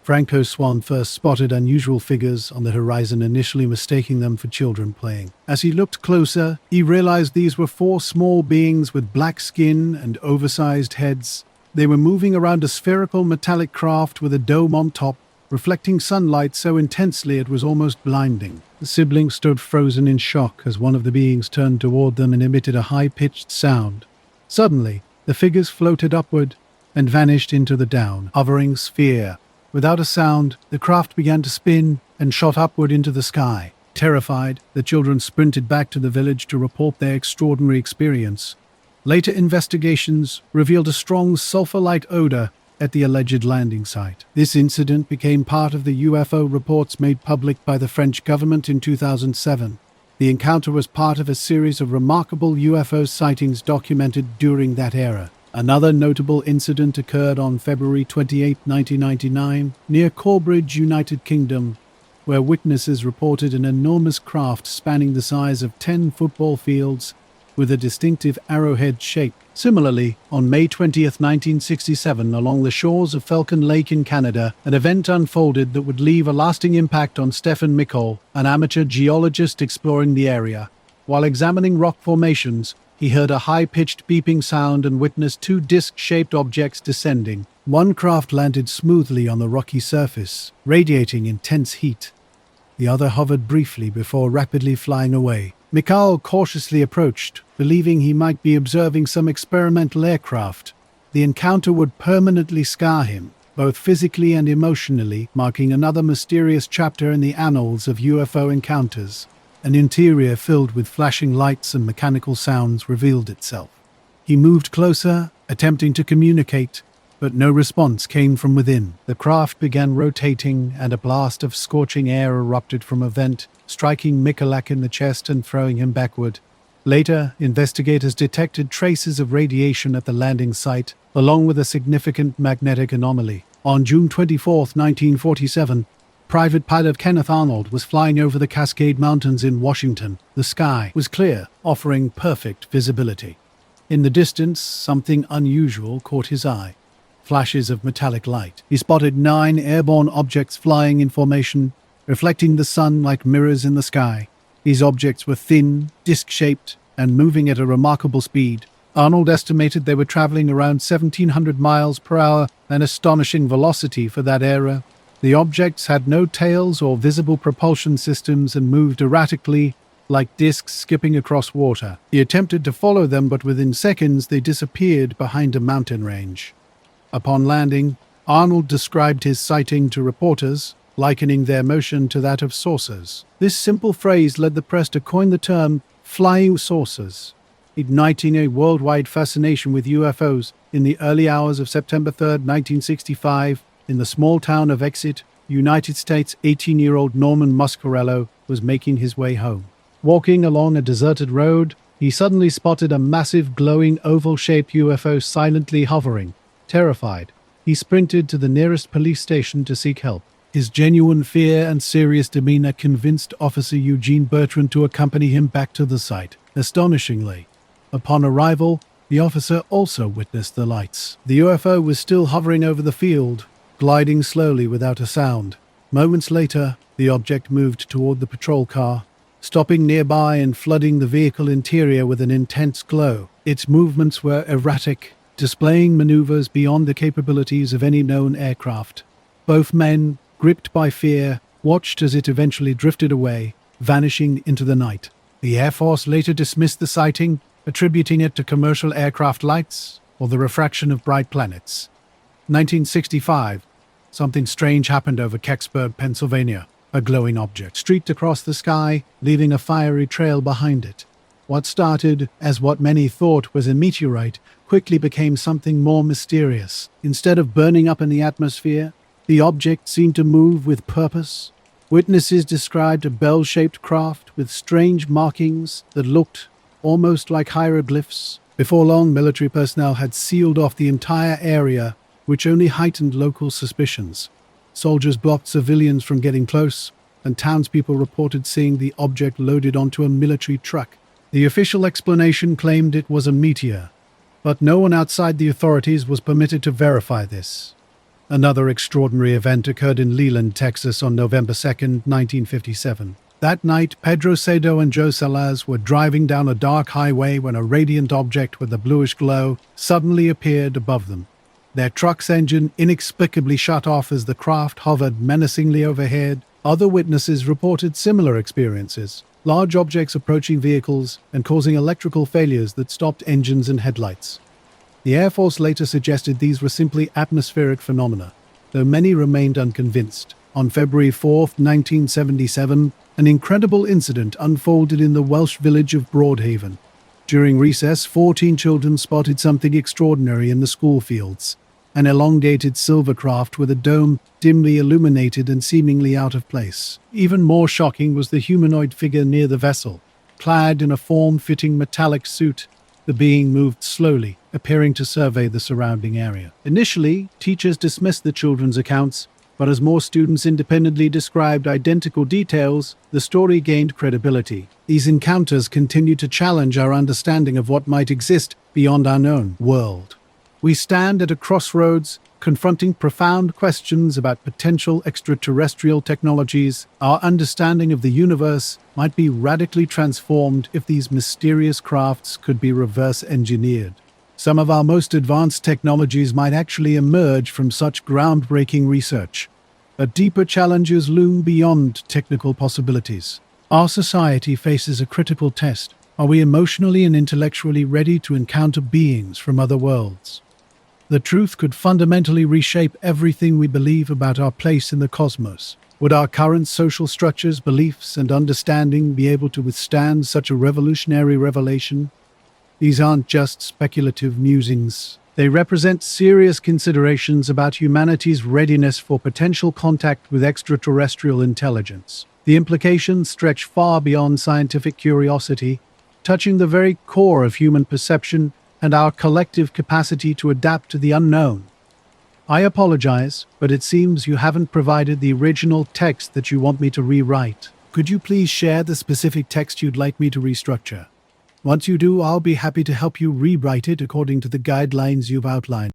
Speaker 1: Francois Swan first spotted unusual figures on the horizon, initially mistaking them for children playing. As he looked closer, he realized these were 4 small beings with black skin and oversized heads. They were moving around a spherical metallic craft with a dome on top, reflecting sunlight so intensely it was almost blinding. The siblings stood frozen in shock as one of the beings turned toward them and emitted a high-pitched sound. Suddenly, the figures floated upward and vanished into the down, hovering sphere. Without a sound, the craft began to spin and shot upward into the sky. Terrified, the children sprinted back to the village to report their extraordinary experience. Later investigations revealed a strong sulfur-like odor at the alleged landing site. This incident became part of the UFO reports made public by the French government in 2007. The encounter was part of a series of remarkable UFO sightings documented during that era. Another notable incident occurred on February 28, 1999, near Corbridge, United Kingdom, where witnesses reported an enormous craft spanning the size of 10 football fields with a distinctive arrowhead shape. Similarly, on May 20, 1967, along the shores of Falcon Lake in Canada, an event unfolded that would leave a lasting impact on Stephen Mickle, an amateur geologist exploring the area. While examining rock formations, he heard a high-pitched beeping sound and witnessed 2 disc-shaped objects descending. One craft landed smoothly on the rocky surface, radiating intense heat. The other hovered briefly before rapidly flying away. Mikhail cautiously approached, believing he might be observing some experimental aircraft. The encounter would permanently scar him, both physically and emotionally, marking another mysterious chapter in the annals of UFO encounters. An interior filled with flashing lights and mechanical sounds revealed itself. He moved closer, attempting to communicate, but no response came from within. The craft began rotating, and a blast of scorching air erupted from a vent, striking Mikulak in the chest and throwing him backward. Later, investigators detected traces of radiation at the landing site, along with a significant magnetic anomaly. On June 24, 1947, Private pilot Kenneth Arnold was flying over the Cascade Mountains in Washington. The sky was clear, offering perfect visibility. In the distance, something unusual caught his eye. Flashes of metallic light. He spotted 9 airborne objects flying in formation, reflecting the sun like mirrors in the sky. These objects were thin, disc-shaped, and moving at a remarkable speed. Arnold estimated they were traveling around 1,700 miles per hour, an astonishing velocity for that era. The objects had no tails or visible propulsion systems and moved erratically, like discs skipping across water. He attempted to follow them, but within seconds they disappeared behind a mountain range. Upon landing, Arnold described his sighting to reporters, likening their motion to that of saucers. This simple phrase led the press to coin the term flying saucers, igniting a worldwide fascination with UFOs. In the early hours of September 3, 1965, in the small town of Exit, United States, 18-year-old Norman Muscarello was making his way home. Walking along a deserted road, he suddenly spotted a massive glowing oval-shaped UFO silently hovering. Terrified, he sprinted to the nearest police station to seek help. His genuine fear and serious demeanor convinced Officer Eugene Bertrand to accompany him back to the site. Astonishingly, upon arrival, the officer also witnessed the lights. The UFO was still hovering over the field, gliding slowly without a sound. Moments later, the object moved toward the patrol car, stopping nearby and flooding the vehicle interior with an intense glow. Its movements were erratic, displaying maneuvers beyond the capabilities of any known aircraft. Both men, gripped by fear, watched as it eventually drifted away, vanishing into the night. The Air Force later dismissed the sighting, attributing it to commercial aircraft lights or the refraction of bright planets. 1965. Something strange happened over Kecksburg, Pennsylvania. A glowing object streaked across the sky, leaving a fiery trail behind it. What started as what many thought was a meteorite quickly became something more mysterious. Instead of burning up in the atmosphere, the object seemed to move with purpose. Witnesses described a bell-shaped craft with strange markings that looked almost like hieroglyphs. Before long, military personnel had sealed off the entire area, which only heightened local suspicions. Soldiers blocked civilians from getting close, and townspeople reported seeing the object loaded onto a military truck. The official explanation claimed it was a meteor, but no one outside the authorities was permitted to verify this. Another extraordinary event occurred in Leland, Texas on November 2, 1957. That night, Pedro Sado and Joe Salaz were driving down a dark highway when a radiant object with a bluish glow suddenly appeared above them. Their truck's engine inexplicably shut off as the craft hovered menacingly overhead. Other witnesses reported similar experiences, large objects approaching vehicles and causing electrical failures that stopped engines and headlights. The Air Force later suggested these were simply atmospheric phenomena, though many remained unconvinced. On February 4, 1977, an incredible incident unfolded in the Welsh village of Broadhaven. During recess, 14 children spotted something extraordinary in the school fields. An elongated silver craft with a dome dimly illuminated and seemingly out of place. Even more shocking was the humanoid figure near the vessel. Clad in a form-fitting metallic suit, the being moved slowly, appearing to survey the surrounding area. Initially, teachers dismissed the children's accounts, but as more students independently described identical details, the story gained credibility. These encounters continued to challenge our understanding of what might exist beyond our known world. We stand at a crossroads, confronting profound questions about potential extraterrestrial technologies. Our understanding of the universe might be radically transformed if these mysterious crafts could be reverse-engineered. Some of our most advanced technologies might actually emerge from such groundbreaking research. But deeper challenges loom beyond technical possibilities. Our society faces a critical test. Are we emotionally and intellectually ready to encounter beings from other worlds? The truth could fundamentally reshape everything we believe about our place in the cosmos. Would our current social structures, beliefs, and understanding be able to withstand such a revolutionary revelation? These aren't just speculative musings. They represent serious considerations about humanity's readiness for potential contact with extraterrestrial intelligence. The implications stretch far beyond scientific curiosity. touching the very core of human perception and our collective capacity to adapt to the unknown. I apologize, but it seems you haven't provided the original text that you want me to rewrite. Could you please share the specific text you'd like me to restructure? Once you do, I'll be happy to help you rewrite it according to the guidelines you've outlined.